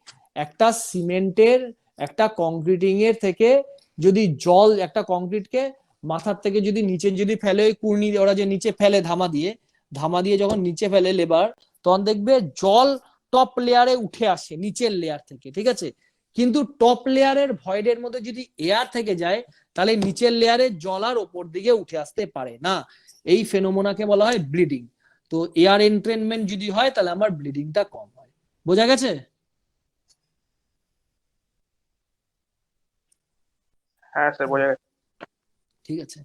একটা সিমেন্টের একটা কংক্রিটিং এর থেকে যদি জল একটা কংক্রিটকে মাথার থেকে যদি নিচে যদি ফেলে, ওই কুর্নি ওরা যে নিচে ফেলে ধামা দিয়ে যখন নিচে ফেলে লেবার, তখন দেখবে জল টপ লেয়ারে উঠে আসে নিচের লেয়ার থেকে, ঠিক আছে। কিন্তু টপ লেয়ারের ভয়েডের মধ্যে যদি এয়ার থেকে যায় তাহলে নিচের লেয়ারের জল আর ওপর দিকে উঠে আসতে পারে না। এই ফেনোমেনাকে বলা হয় ব্লিডিং। তো এয়ার এন্ট্রেনমেন্ট যদি হয় তাহলে আমার ব্লিডিংটা কম হয়। বোঝা গেছে? হ্যাঁ স্যার বোঝা গেছে। ঠিক আছে।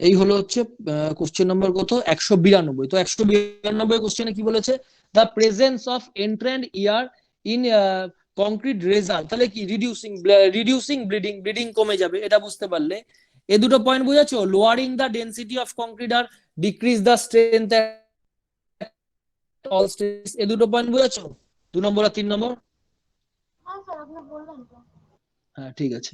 এই হলো হচ্ছে কোশ্চেন নাম্বার কত, 192। তো 192 কোশ্চেনে কি বলেছে, the presence of entrained air in concrete result, তাহলে কি রিডিউসিং ব্লিডিং কমে যাবে, এটা বুঝতে পারলে। এ দুটো পয়েন্ট বুঝাচ্ছো, lowering the density of concrete আর decrease the strength all stage, এ দুটো পয়েন্ট বুঝাচ্ছো, 2 নম্বর আর 3 নম্বর। হ্যাঁ স্যার আপনি বললেন তো। হ্যাঁ ঠিক আছে।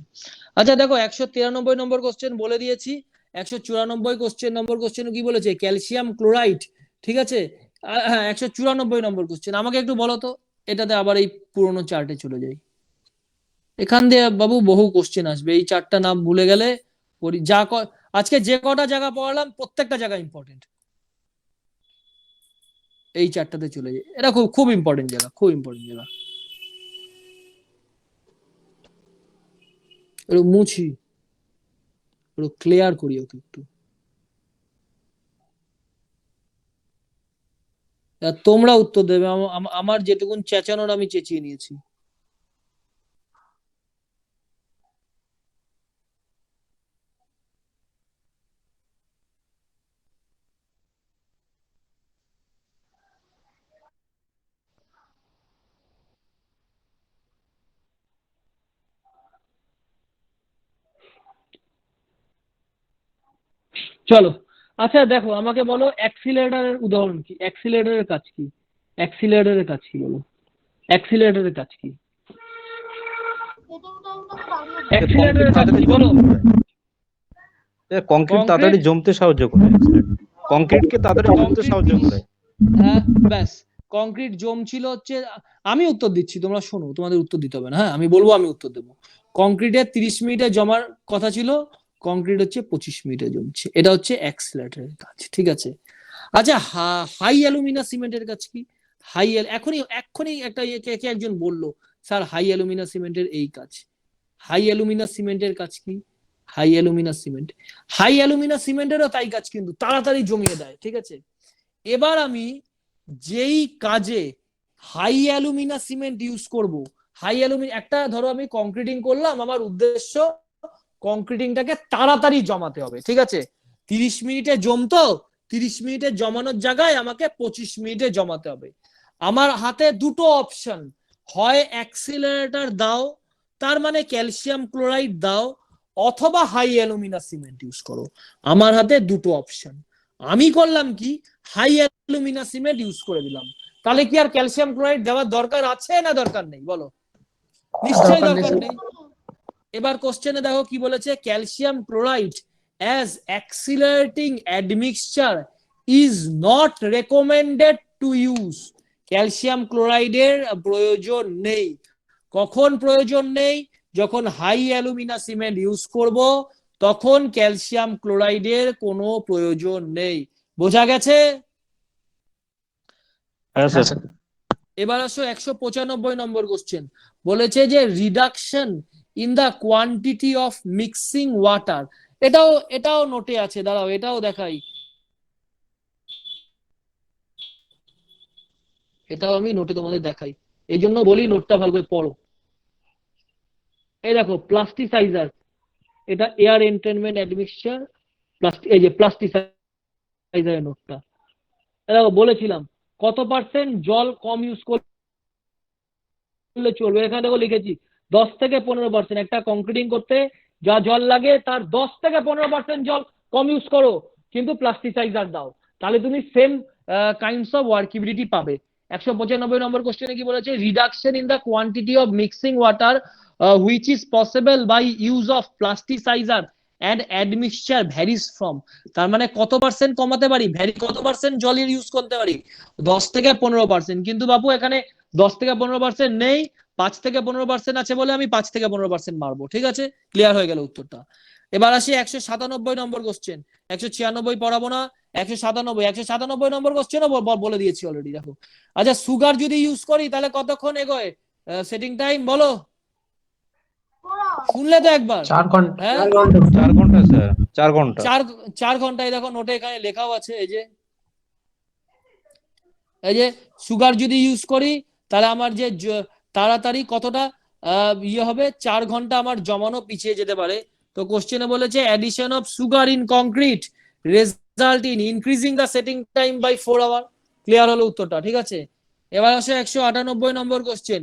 আচ্ছা দেখো 193 নম্বর কোশ্চেন বলে দিয়েছি। 194 কোশ্চেন কি বলেছে, ক্যালসিয়াম ক্লোরাইড, ঠিক আছে। হ্যাঁ 194 নম্বর কোশ্চেন, আমাকে একটু বলো তো, এটাতে আবার এই পুরোনো চার্টে চলে যাই। এখান দিয়ে বাবু বহু কোশ্চেন আসবে, এই চারটা নাম ভুলে গেলে আজকে যে কটা জায়গা পড়ালাম প্রত্যেকটা জায়গা ইম্পর্টেন্ট, এই চারটাতে চলে যাই। এটা খুব ইম্পর্টেন্ট জায়গা, খুব ইম্পর্টেন্ট জায়গা। একটু মুছি, একটু ক্লিয়ার করি ওকে একটু। তোমরা উত্তর দেবে, আমার যেটুকুন চেঁচানোর আমি চেঁচিয়ে নিয়েছি। চলো আচ্ছা দেখো আমাকে বলো অ্যাক্সিলারেটরের উদাহরণ কি, অ্যাক্সিলারেটরের কাজ কি, অ্যাক্সিলারেটরের কাজ কি বলো, অ্যাক্সিলারেটরের কাজ কি, সেটিং টাইমটাকে বাড়িয়ে দেয়। অ্যাক্সিলারেটরের কাজ কি বলো। কংক্রিট তাড়াতাড়ি জমতে সাহায্য করে, কংক্রিটকে তাড়াতাড়ি জমতে সাহায্য করে। হ্যাঁ ব্যাস, কংক্রিট জমছিল হচ্ছে, আমি উত্তর দিচ্ছি তোমরা শোনো, তোমাদের উত্তর দিতে হবে না, হ্যাঁ আমি বলবো, আমি উত্তর দেবো। কংক্রিটের 30 মিনিটে জমার কথা ছিল, কংক্রিট হচ্ছে 25 মিনিটে জমছে, এটা হচ্ছে অ্যাক্সিলারেটরের কাজ, ঠিক আছে। আচ্ছা হাই অ্যালুমিনা সিমেন্টের কাজ কি, এখনই একটা কে একজন বললো স্যার হাই অ্যালুমিনা সিমেন্টের এই কাজ, হাই অ্যালুমিনা সিমেন্টের কাজ কি, হাই অ্যালুমিনা সিমেন্টেরও তাই কাজ, কিন্তু তাড়াতাড়ি জমিয়ে দেয়, ঠিক আছে। এবার আমি যেই কাজে হাই অ্যালুমিনা সিমেন্ট ইউজ করব, হাই অ্যালুমিনা একটা ধরো আমি কংক্রিটিং করলাম, আমার উদ্দেশ্য কংক্রিটিংটাকে তাড়াতাড়ি জমাতে হবে, ঠিক আছে। 30 মিনিটে জমতো, 30 মিনিটে জমানোর জায়গায় আমাকে 25 মিনিটে জমাতে হবে। আমার হাতে দুটো অপশন, হয় অ্যাক্সিলারেটর দাও, তার মানে ক্যালসিয়াম ক্লোরাইড দাও, অথবা হাই অ্যালুমিনা সিমেন্ট ইউজ করো। আমার হাতে দুটো অপশন, আমি করলাম কি, হাই অ্যালুমিনা সিমেন্ট ইউজ করে দিলাম। তাহলে কি আর ক্যালসিয়াম ক্লোরাইড দেওয়ার দরকার আছে না দরকার নেই বলো, নিশ্চয়ই দরকার নেই। এবার কোশ্চেনে দেখো কি বলেছে, calcium chloride as accelerating admixture is not recommended to use. Calcium ক্লোরাইডের প্রয়োজন নেই। কখন প্রয়োজন নেই, যখন হাই অ্যালুমিনা সিমেন্ট ইউজ করব তখন ক্যালসিয়াম ক্লোরাইডের কোনো প্রয়োজন নেই। বোঝা গেছে? হ্যাঁ স্যার। এবার আসো 195 নম্বর কোশ্চেন, বলেছে যে reduction in the quantity of mixing water. এটাও নোটে আছে, দাঁড়াও এটাও দেখাই, এটাও আমি নোটে তোমাদের দেখাই, এই জন্য বলি নোটটা ভালো করে পড়ো। এই দেখো প্লাস্টিসাইজার, এটা এয়ার এন্ট্রেনমেন্ট অ্যাডমিক্সচার, এই যে প্লাস্টিসাইজারের নোটটা। দেখো বলেছিলাম কত পার্সেন্ট জল কম ইউজ করলে চলবে? এখানে দেখো লিখেছি 10 থেকে 15%। একটা কংক্রিটিং করতে যা জল লাগে তার 10 থেকে 15% জল কম ইউজ করো, কিন্তু প্লাস্টিসাইজার দাও, তাহলে তুমি সেম কাইন্ডস অফ ওয়ার্কিবিলিটি পাবে। 195 নম্বর কোশ্চেনে কি বলেছে? Reduction in the quantity of mixing water which is possible by use of plasticiser and admixture varies from. তার মানে কত পার্সেন্ট কমাতে পারি, কত পার্সেন্ট জলের ইউজ করতে পারি? 10 থেকে 15%। কিন্তু বাবু এখানে 10 থেকে 15% নেই, 5 থেকে 15% আছে বলে আমি 5 থেকে 15% মারবো। ঠিক আছে, ক্লিয়ার হয়ে গেল উত্তরটা। এবার আসি 197 নম্বর কোশ্চেন। 196 পড়াবো না, 197 নম্বর কোশ্চেনও বলে দিয়েছি অলরেডি। দেখো, আচ্ছা সুগার যদি ইউজ করি তাহলে কতক্ষণ এগোয় সেটিং টাইম? বলো, 4 hours. শুনলে তো একবার? 4 ঘন্টা। হ্যাঁ 4 ঘন্টা স্যার, 4 ঘন্টা। 4 ঘন্টায়। দেখো নোটে এখানে লেখাও আছে, এই যে সুগার যদি ইউজ করি তাহলে আমার যে তাড়াতাড়ি কতটা ইয়ে হবে, 4 ঘন্টা আমার জমানো পিছিয়ে যেতে পারে। তো কোশ্চেনে বলেছে addition of sugar in concrete result in increasing the setting time by 4 hour. Clear হলো উত্তরটা। ঠিক আছে, এবার আসে 198 number question.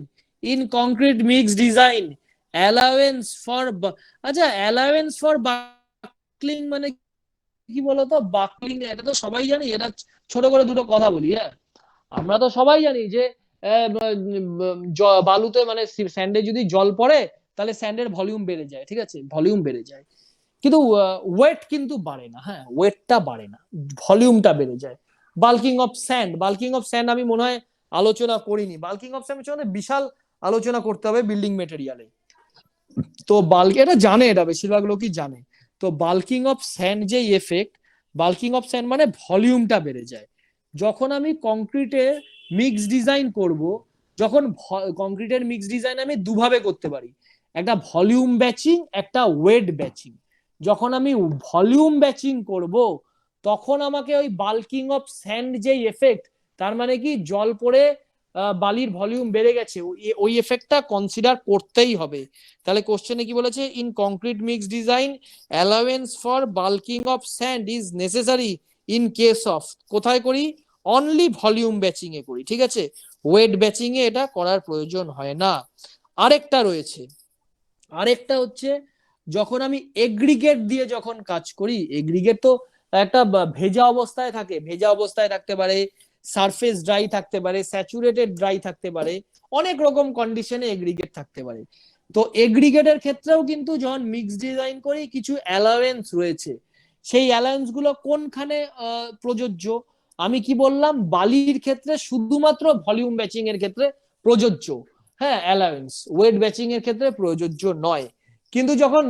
In concrete mix design allowance for, আচ্ছা অ্যালাউয়েন্স ফর বাকলিং মানে কি বলতো? বাকলিং এটা তো সবাই জানি, এটা ছোট করে দুটো কথা বলি। হ্যাঁ, আমরা তো সবাই জানি যে বালুতে মানে স্যান্ডে যদি জল পড়ে তাহলে স্যান্ডের ভলিউম বেড়ে যায়। ঠিক আছে, ভলিউম বেড়ে যায়, কিন্তু ওয়েট কিন্তু বাড়ে না। হ্যাঁ, ওয়েটটা বাড়ে না, ভলিউমটা বেড়ে যায়। বাল্কিং অফ স্যান্ড আমি মনে হয় আলোচনা করিনি। বাল্কিং অফ স্যান্ড বিশাল আলোচনা করতে হবে বিল্ডিং মেটেরিয়ালে। তো এটা জানে, এটা বেশিরভাগ লোকই জানে। তো বাল্কিং অফ স্যান্ড যে এফেক্ট, বাল্কিং অফ স্যান্ড মানে ভলিউমটা বেড়ে যায়। যখন আমি কংক্রিটের মিক্স ডিজাইন করব, যখন কংক্রিটের মিক্স ডিজাইন আমি দুভাবে করতে পারি, একটা ভলিউম ব্যাচিং, একটা ওয়েট ব্যাচিং। যখন আমি ভলিউম ব্যাচিং করব তখন আমাকে ওই বাল্কিং অফ স্যান্ড যে এফেক্ট, তার মানে কি জল পড়ে বালির ভলিউম বেড়ে গেছে, ওই এফেক্টটা কনসিডার করতেই হবে। তাহলে কোশ্চেনে কি বলেছে? In concrete mix design allowance for bulking of sand is necessary in case of, কোথায় করি? অনলি ভলিউম ব্যাচিং এ করি। ঠিক আছে, ওয়েট ব্যাচিং এ এটা করার প্রয়োজন হয় না। আরেকটা রয়েছে, আরেকটা হচ্ছে যখন আমি এগ্রিগেট দিয়ে যখন কাজ করি, এগ্রিগেট তো একটা ভেজা অবস্থায় থাকে, ভেজা অবস্থায় থাকতে পারে, সারফেস ড্রাই থাকতে পারে, স্যাচুরেটেড ড্রাই থাকতে পারে, অনেক রকম কন্ডিশনে এগ্রিগেট থাকতে পারে। তো এগ্রিগেটের ক্ষেত্রেও কিন্তু যখন মিক্স ডিজাইন করি কিছু অ্যালাউয়েন্স রয়েছে। সেই অ্যালাউয়েন্স গুলো কোনখানে প্রযোজ্য? আমি কি বললাম? বালির ক্ষেত্রে শুধুমাত্র ভলিউম ব্যাচিং এর ক্ষেত্রে প্রযোজ্য, হ্যাঁ অ্যালাউয়েন্স, ওয়েট ব্যাচিং এর ক্ষেত্রে প্রযোজ্য নয়। কিন্তু যখন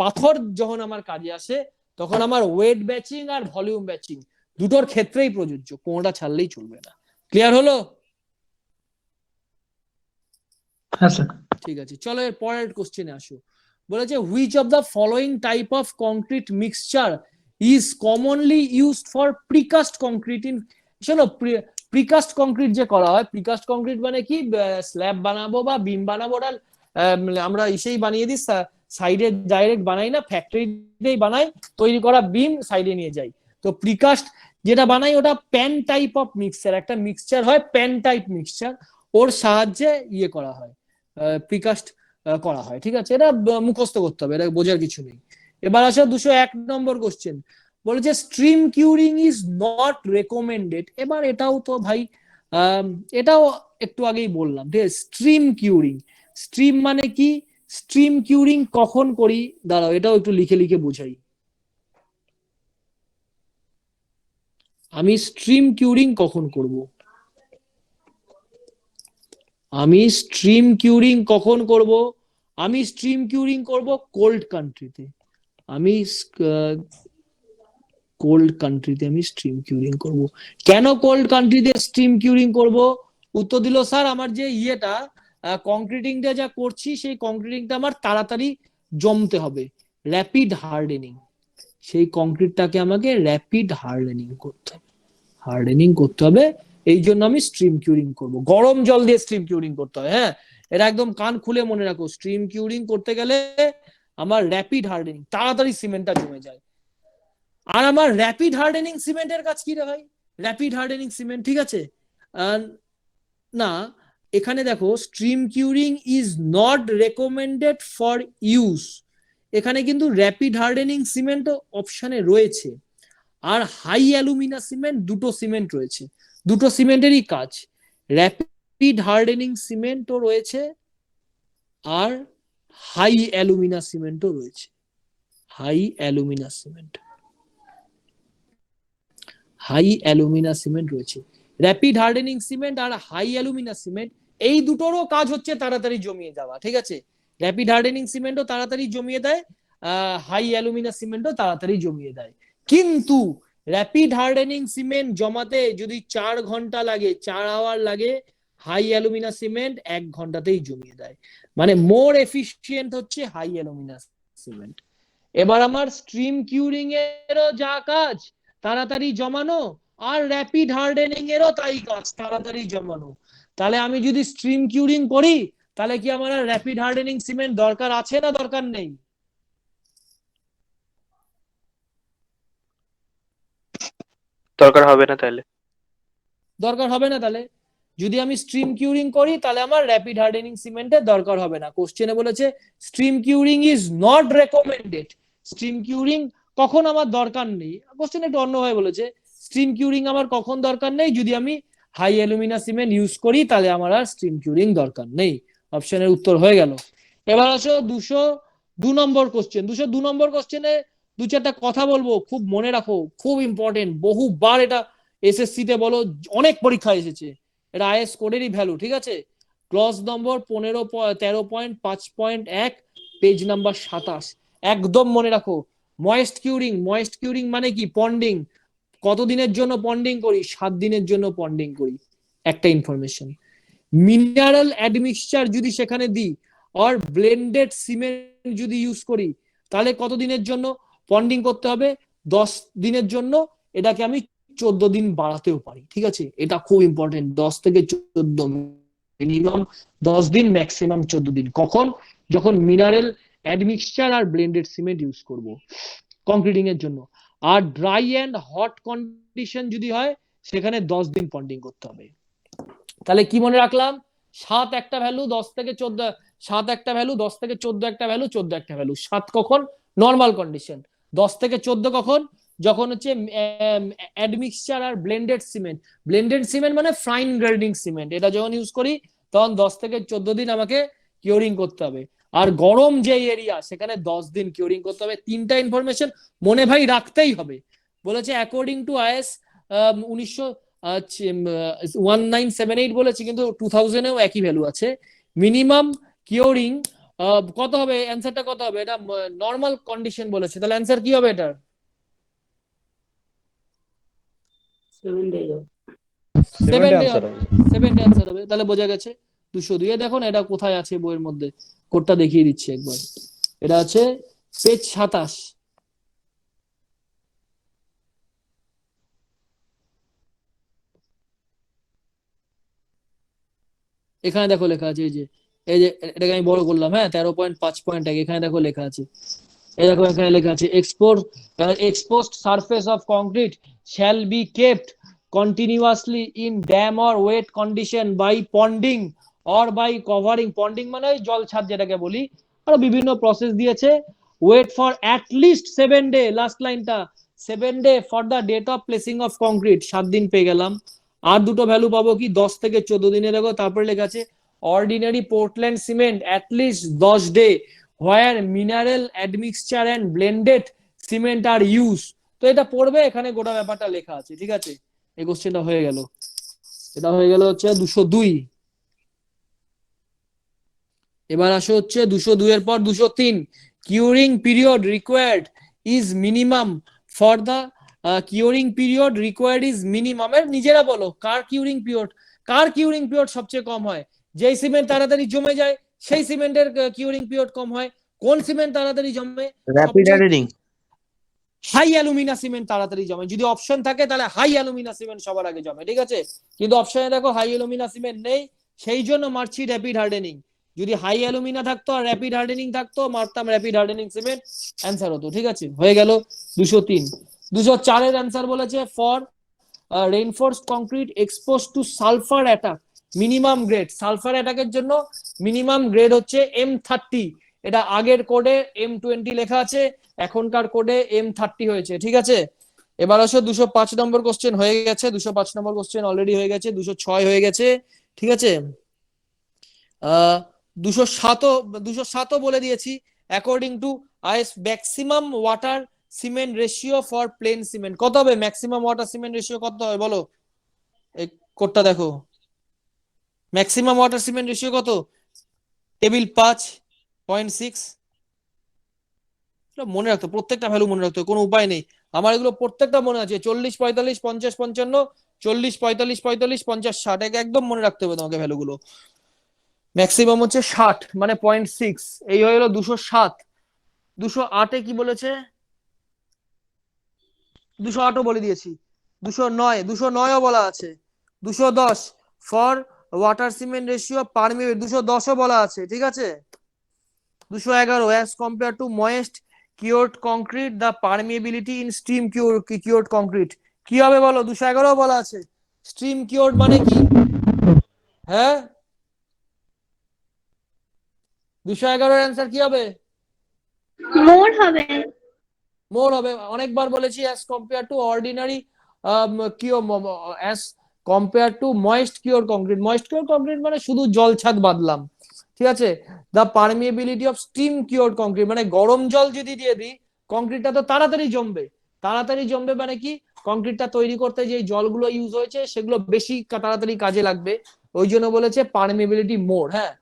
পাথর যখন আমার কাজে আসে তখন আমার ওয়েট ব্যাচিং আর ভলিউম ব্যাচিং দুটোর ক্ষেত্রেই প্রযোজ্য, কোনটা ছাড়লেই চলবে না। ক্লিয়ার হলো? হ্যাঁ স্যার। ঠিক আছে, চলো এর পরের কোশ্চেনে আসো। বলেছে which of the following type of concrete mixture is commonly used for precast concrete in. শোনো, প্রিকাস্ট কংক্রিট যে করা হয়, প্রিকাস্ট কংক্রিট মানে কি? স্ল্যাব বানাবো বা বিম বানাবো, ওটা আমরা ইসেই বানিয়ে দিই, সাইডে ডাইরেক্ট বানাই না, ফ্যাক্টরিতেই বানাই, তৈরি করা বিম সাইডে নিয়ে যাই। তো প্রিকাস্ট যেটা বানাই ওটা প্যান টাইপ অফ মিক্সচার, একটা মিক্সচার হয় প্যান টাইপ মিক্সচার, ওর সাহায্যে ইয়ে করা হয়, প্রিকাস্ট করা হয়। ঠিক আছে, এটা মুখস্থ করতে হবে, এটা বোঝার কিছু নেই। এবার আসো 201 নম্বর কোশ্চেন। বলেছে stream curing is not recommended. এবার এটাও তো ভাই এটাও একটু আগেই বললাম, ঠিক আছে? স্ট্রিম কিউরিং, স্ট্রিম মানে কি? স্ট্রিম কিউরিং কখন করি? দাঁড়াও এটাও একটু লিখে লিখে বোঝাই। আমি স্ট্রিম কিউরিং কখন করব? আমি স্ট্রিম কিউরিং কখন করব? আমি স্ট্রিম কিউরিং করব কোল্ড কান্ট্রিতে। আমি কোল্ড কান্ট্রিতে আমি স্ট্রিম কিউরিং করব। কেন কোল্ড কান্ট্রিতে স্ট্রিম কিউরিং করব? উত্তর দিল স্যার আমার যে ইয়েটা কংক্রিটিংটা যা করছি সেই কংক্রিটিংটা আমার তাড়াতাড়ি জমতে হবে, র্যাপিড হার্ডেনিং। সেই কংক্রিটটাকে আমাকে র্যাপিড হার্ডেনিং করতে হবে, হার্ডেনিং করতে হবে, এই জন্য আমি স্ট্রিম কিউরিং করব। গরম জল দিয়ে স্ট্রিম কিউরিং করতে হয়। হ্যাঁ, এটা একদম কান খুলে মনে রাখো, স্ট্রিম কিউরিং করতে গেলে আমার র্যাপিড হার্ডেনিং, তাড়াতাড়ি সিমেন্টটা জমে যায়। আর আমার র্যাপিড হার্ডেনিং সিমেন্টের কাজ কি রে ভাই? র্যাপিড হার্ডেনিং সিমেন্ট, ঠিক আছে, না, এখানে দেখো stream curing is not recommended for use, এখানে কিন্তু র্যাপিড হার্ডেনিং সিমেন্ট অপশনে রয়েছে, আর হাই অ্যালুমিনা সিমেন্ট, দুটো সিমেন্ট রয়েছে, দুটো সিমেন্টেরই কাজ, র্যাপিড হার্ডেনিং সিমেন্টও রয়েছে আর হাই অ্যালুমিনা সিমেন্টও রয়েছে, high alumina cement, high alumina cement রয়েছে। র্যাপিড হার্ডেনিং সিমেন্ট আর হাই অ্যালুমিনা সিমেন্ট এই দুটোরও কাজ হচ্ছে তাড়াতাড়ি জমিয়ে দেওয়া, ঠিক আছে? র্যাপিড হার্ডেনিং সিমেন্টও তাড়াতাড়ি জমিয়ে দেয়, হাই অ্যালুমিনা সিমেন্টও তাড়াতাড়ি জমিয়ে দেয়, কিন্তু র্যাপিড হার্ডেনিং সিমেন্ট জমাতে যদি 4 ঘন্টা লাগে, 4 আওয়ার লাগে, হাই অ্যালুমিনা সিমেন্ট 1 ঘন্টাতেই জমিয়ে দেয়, মানে মোর এফিশিয়েন্ট হচ্ছে হাই অ্যালুমিনা সিমেন্ট। এবার আমার স্ট্রিম কিউরিং এরও যা কাজ তাড়াতাড়ি জমানো, আর র্যাপিড হার্ডেনিং এরও তাই কাজ তাড়াতাড়ি জমানো, তাহলে আমি যদি স্ট্রিম কিউরিং করি তাহলে কি আমার র্যাপিড হার্ডেনিং সিমেন্ট দরকার আছে না দরকার নেই? দরকার হবে না তাহলে। দরকার হবে না, তাহলে যদি আমি স্ট্রিম কিউরিং করি তাহলে আমার র্যাপিড হার্ডেনিং সিমেন্টের দরকার হবে না। কোশ্চেনে বলেছে stream curing is not recommended, stream curing কখন আমার দরকার নেই, কোশ্চেন একটু অন্যভাবে বলেছে, স্ট্রিম কিউরিং আমার কখন দরকার নেই, যদি আমি হাই অ্যালুমিনা সিমেন্ট ইউজ করি তাহলে আমার আর স্ট্রিম কিউরিং দরকার নেই। অপশনের উত্তর হয়ে গেল। এবার আসো 202 নম্বর কোশ্চেন। 202 নম্বর কোশ্চেনে 2-4টা কথা বলবো, খুব মনে রাখো, খুব ইম্পর্টেন্ট, বহুবার এটা এসএসসি তে বলো, অনেক পরীক্ষা এসেছে, এটা আইএস কোডেরই ভ্যালু, ঠিক আছে? ক্লজ নম্বর 13.5.1 পেজ নাম্বার 27, একদম মনে রাখো। ময়েস্ট কিউরিং, ময়েস্ট কিউরিং মানে কি? পন্ডিং। কতদিনের জন্য পন্ডিং করি? 7 দিনের জন্য পন্ডিং করি, একটা ইনফরমেশন। মিনারেল অ্যাডমিক্সচার যদি সেখানে দিই আর ব্লেন্ডেড সিমেন্ট যদি ইউজ করি তাহলে কতদিনের জন্য পন্ডিং করতে হবে? 10 দিনের জন্য, এটাকে আমি 14 দিন বাড়াতেও পারি, ঠিক আছে? এটা খুব ইম্পর্টেন্ট, 10 থেকে 14, মিনিমাম 10 দিন, ম্যাক্সিমাম 14 দিন। কখন? যখন মিনারেল অ্যাডমিক্সচার আর ব্লেন্ডেড সিমেন্ট ইউজ করব কংক্রিটিং এর জন্য। আর ড্রাই অ্যান্ড হট কন্ডিশন যদি হয় সেখানে 10 দিন পন্ডিং করতে হবে। তাহলে কি মনে রাখলাম? 7 একটা ভ্যালু, 10 থেকে 14, 7 একটা ভ্যালু, 10 থেকে 14 একটা ভ্যালু, 14 একটা ভ্যালু। 7 কখন? Normal condition. 10 থেকে 14 কখন? যখন হচ্ছে অ্যাডমিক্সচার আর ব্লেন্ডেড সিমেন্ট, ব্লেন্ডেড সিমেন্ট মানে ফাইন গ্রেডিং সিমেন্ট, এটা যখন ইউজ করি তখন 10 থেকে 14 দিন আমাকে কিউরিং করতে হবে। আর গরম যে এরিয়া সেখানে 10 দিন কিউরিং করতে হবে। 3টা ইনফরমেশন মনে ভাই রাখতেই হবে। বলেছে অ্যাকর্ডিং টু আইএস 1978 বলেছে, কিন্তু 2000 এও একই ভ্যালু আছে। মিনিমাম কিউরিং কত হবে? অ্যান্সারটা কত হবে? এটা নর্মাল কন্ডিশন বলেছে, তাহলে অ্যান্সার কি হবে এটার? 7 days হবে। 7 সেভেন্টি ডে আনসার হবে, হবে। 7 ডে অ্যান্সার হবে। তাহলে বোঝা গেছে 202 এ। দেখো না এটা কোথায় আছে বইয়ের মধ্যে, কোডটা দেখিয়ে দিচ্ছি একবার। এটা আছে পেজ 27। এখানে দেখো লেখা আছে, এই যে এটাকে আমি বড় করলাম, হ্যাঁ, 13.5.1, এখানে দেখো লেখা আছে, এই দেখো এখানে লেখা আছে exposed surface of concrete shall be kept continuously in damp or wet condition by ponding or by covering. ponding মানে ওই জল ছাদ যেটাকে বলি, আর বিভিন্ন প্রসেস দিয়েছে। wait for at least 7 day, last লাইনটা 7 day for the date of placing of concrete, 7 দিন পেয়ে গেলাম। আর দুটো ভ্যালু পাবো কি? 10 থেকে 14 দিনে। দেখো তারপরে লেখা আছে ordinary Portland cement at least 10 day where mineral admixture and blended cement are used. তো এটা পড়বে, এখানে গোটা ব্যাপারটা লেখা আছে, ঠিক আছে? এই কোশ্চেনটা হয়ে গেল। এটা হয়ে গেল হচ্ছে 202। এবার আসো হচ্ছে 202 এর পর 203। Curing period required is minimum for the curing period required is minimum. এর নিজেরা বলো কার কিউরিং পিরিয়ড সবচেয়ে কম হয়? যেই সিমেন্ট তাড়াতাড়ি জমে যায় সেই সিমেন্টের কিউরিং পিরিয়ড কম হয়। কোন সিমেন্ট তাড়াতাড়ি জমে? Rapid hardening. High alumina cement তাড়াতাড়ি জমে। যদি অপশন থাকে তাহলে হাই অ্যালুমিনা সিমেন্ট সবার আগে জমে, ঠিক আছে? কিন্তু অপশনে দেখো হাই অ্যালুমিনা সিমেন্ট নেই, সেই জন্য মারছি র্যাপিড হার্ডেনিং। যদি হাই অ্যালুমিনা থাকতো আর র্যাপিড হার্ডেনিং থাকতো, মারতাম র্যাপিড হার্ডেনিং সিমেন্ট, অ্যান্সার হতো, ঠিক আছে? হয়ে গেল 203। 204 এর অ্যান্সার বলেছে for reinforced concrete expose to sulphur attack minimum grade, sulphur অ্যাটাকের জন্য মিনিমাম গ্রেড হচ্ছে M30, এটা আগের কোডে M20 লেখা আছে, এখনকার কোডে M30 হয়েছে, ঠিক আছে। এবার আসো 205 নম্বর কোশ্চেন হয়ে গেছে, 205 নম্বর কোশ্চেন অলরেডি হয়ে গেছে, 206 হয়ে গেছে, ঠিক আছে। 207ও বলে দিয়েছি। According to IS maximum water cement ratio for plain cement কত হবে? ম্যাক্সিমাম ওয়াটার সিমেন্ট রেশিও কত হবে বলো, এই কোডটা দেখো, ম্যাক্সিমাম ওয়াটার সিমেন্ট রেশিও কত? টেবিল 5.6। মনে রাখতো, প্রত্যেকটা ভ্যালু মনে রাখতো, কোনো উপায় নেই, আমার এগুলো প্রত্যেকটা মনে আছে। 40, 45, 50, 55, 40, 45, 45, 50, 60 একদম মনে রাখতে হবে তোমাকে ভ্যালুগুলো। ম্যাক্সিমাম হচ্ছে 60 মানে 0.6, এই হয়ে গেল 207। 208-এ কি বলেছে? 208ও বলে দিয়েছি। 209ও বলা আছে। 210 for water cement ratio permeable, 210ও বলা আছে, ঠিক আছে। 211 as compare to moist cured concrete the permeability in stream cured concrete কি হবে বলো? 211ও বলা আছে। স্ট্রিম কিউরড মানে কি? হ্যাঁ, 211-এর অ্যান্সার কি হবে? মোর হবে। মোর হবে, অনেকবার বলেছি। As compare to ordinary as compare to moist cure concrete, moist cure concrete মানে শুধু জল ছাদ বাদলাম, ঠিক আছে। The permeability of steam cured concrete মানে গরম জল যদি দিয়ে দিই কংক্রিটটা তো তাড়াতাড়ি জমবে, তাড়াতাড়ি জমবে মানে কি, কংক্রিটটা তৈরি করতে যে জলগুলো ইউজ হয়েছে সেগুলো বেশি তাড়াতাড়ি কাজে লাগবে, ওই জন্য বলেছে পারমিয়েবিলিটি মোর। হ্যাঁ,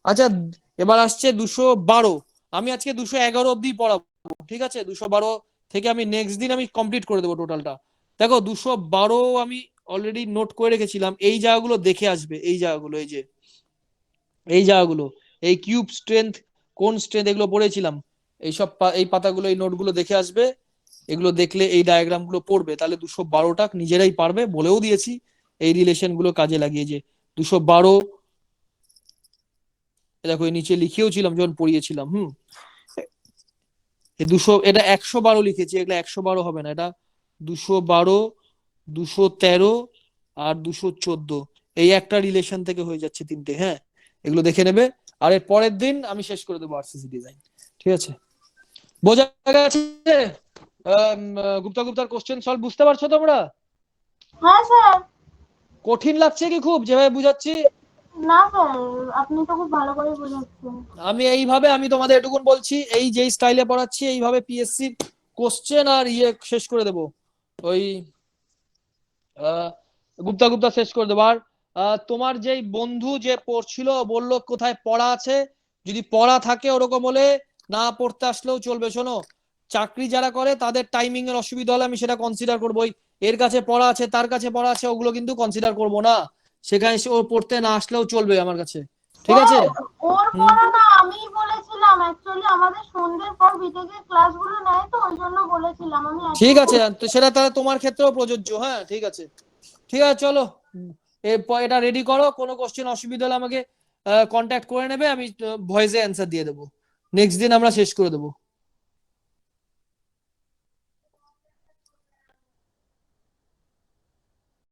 আচ্ছা এবার আসছে 212। আমি আজকে 211 অব্দি পড়াবো, ঠিক আছে। 212 থেকে আমি নেক্সট দিন আমি কমপ্লিট করে দেবো টোটালটা। দেখো 212 আমি অলরেডি নোট করে রেখেছিলাম, এই জায়গাগুলো দেখে আসবে, এই জায়গাগুলো, এই যে এই জায়গাগুলো, এই কিউব স্ট্রেংথ কোন স্ট্রেংথ এগুলো পড়েছিলাম, এইসব এই পাতাগুলো এই নোটগুলো দেখে আসবে, এগুলো দেখলে এই ডায়াগ্রাম গুলো পড়বে, তাহলে 212টা নিজেরাই পারবে, বলেও দিয়েছি এই রিলেশন গুলো কাজে লাগিয়ে। যে 212 দেখো এই নিচে লিখেও ছিলাম যখন পড়িয়েছিলাম। এটা 112 লিখেছি, এগুলো 112 হবে না, এটা 212, 213 আর 214, এই একটা রিলেশন থেকে হয়ে যাচ্ছে তিনটে। হ্যাঁ, এগুলো দেখে নেবে, আর এর পরের দিন আমি শেষ করে দেবো আরসিসি ডিজাইন, ঠিক আছে। বোঝা গেছে? গুপ্তার কোশ্চেন সলভ বুঝতে পারছো তোমরা? হ্যাঁ স্যার। কঠিন লাগছে কি খুব যেভাবে বুঝাচ্ছি? না স্যার, আপনি তো খুব ভালো করে বোঝাচ্ছেন। আমি এইভাবে আমি তোমাদের এটুকুন বলছি, এই যে স্টাইলে পড়াচ্ছি এইভাবে পিএসসি কোশ্চেন আর শেষ করে দেবো, ওই গুপ্তা শেষ করে দেবো। আর তোমার যেই বন্ধু যে পড়ছিল বললো কোথায় পড়া আছে, যদি পড়া থাকে ওরকম হলে না পড়তে আসলেও চলবে। শোনো, চাকরি যারা করে তাদের টাইমিং এর অসুবিধা হলে আমি সেটা কনসিডার করবো, এর কাছে পড়া আছে তার কাছে পড়া আছে ওগুলো কিন্তু কনসিডার করবো না, সেখানে ও পড়তে না আসলেও চলবে আমার কাছে, ঠিক আছে। ওর পড়াটা আমি বলেছিলাম, অ্যাকচুয়ালি আমাদের সন্ধ্যের পর বিটেকে ক্লাসগুলো নেয় তো ওই জন্য বলেছিলাম আমি। ঠিক আছে, তো সেটা তাহলে তোমার ক্ষেত্রেও প্রযোজ্য। হ্যাঁ ঠিক আছে, ঠিক আছে, চলো এটা রেডি করো, কোনো কোশ্চেন অসুবিধা হলে আমাকে কন্ট্যাক্ট করে নেবে, আমি ভয়েসে অ্যান্সার দিয়ে দেবো, নেক্সট দিন আমরা শেষ করে দেবো।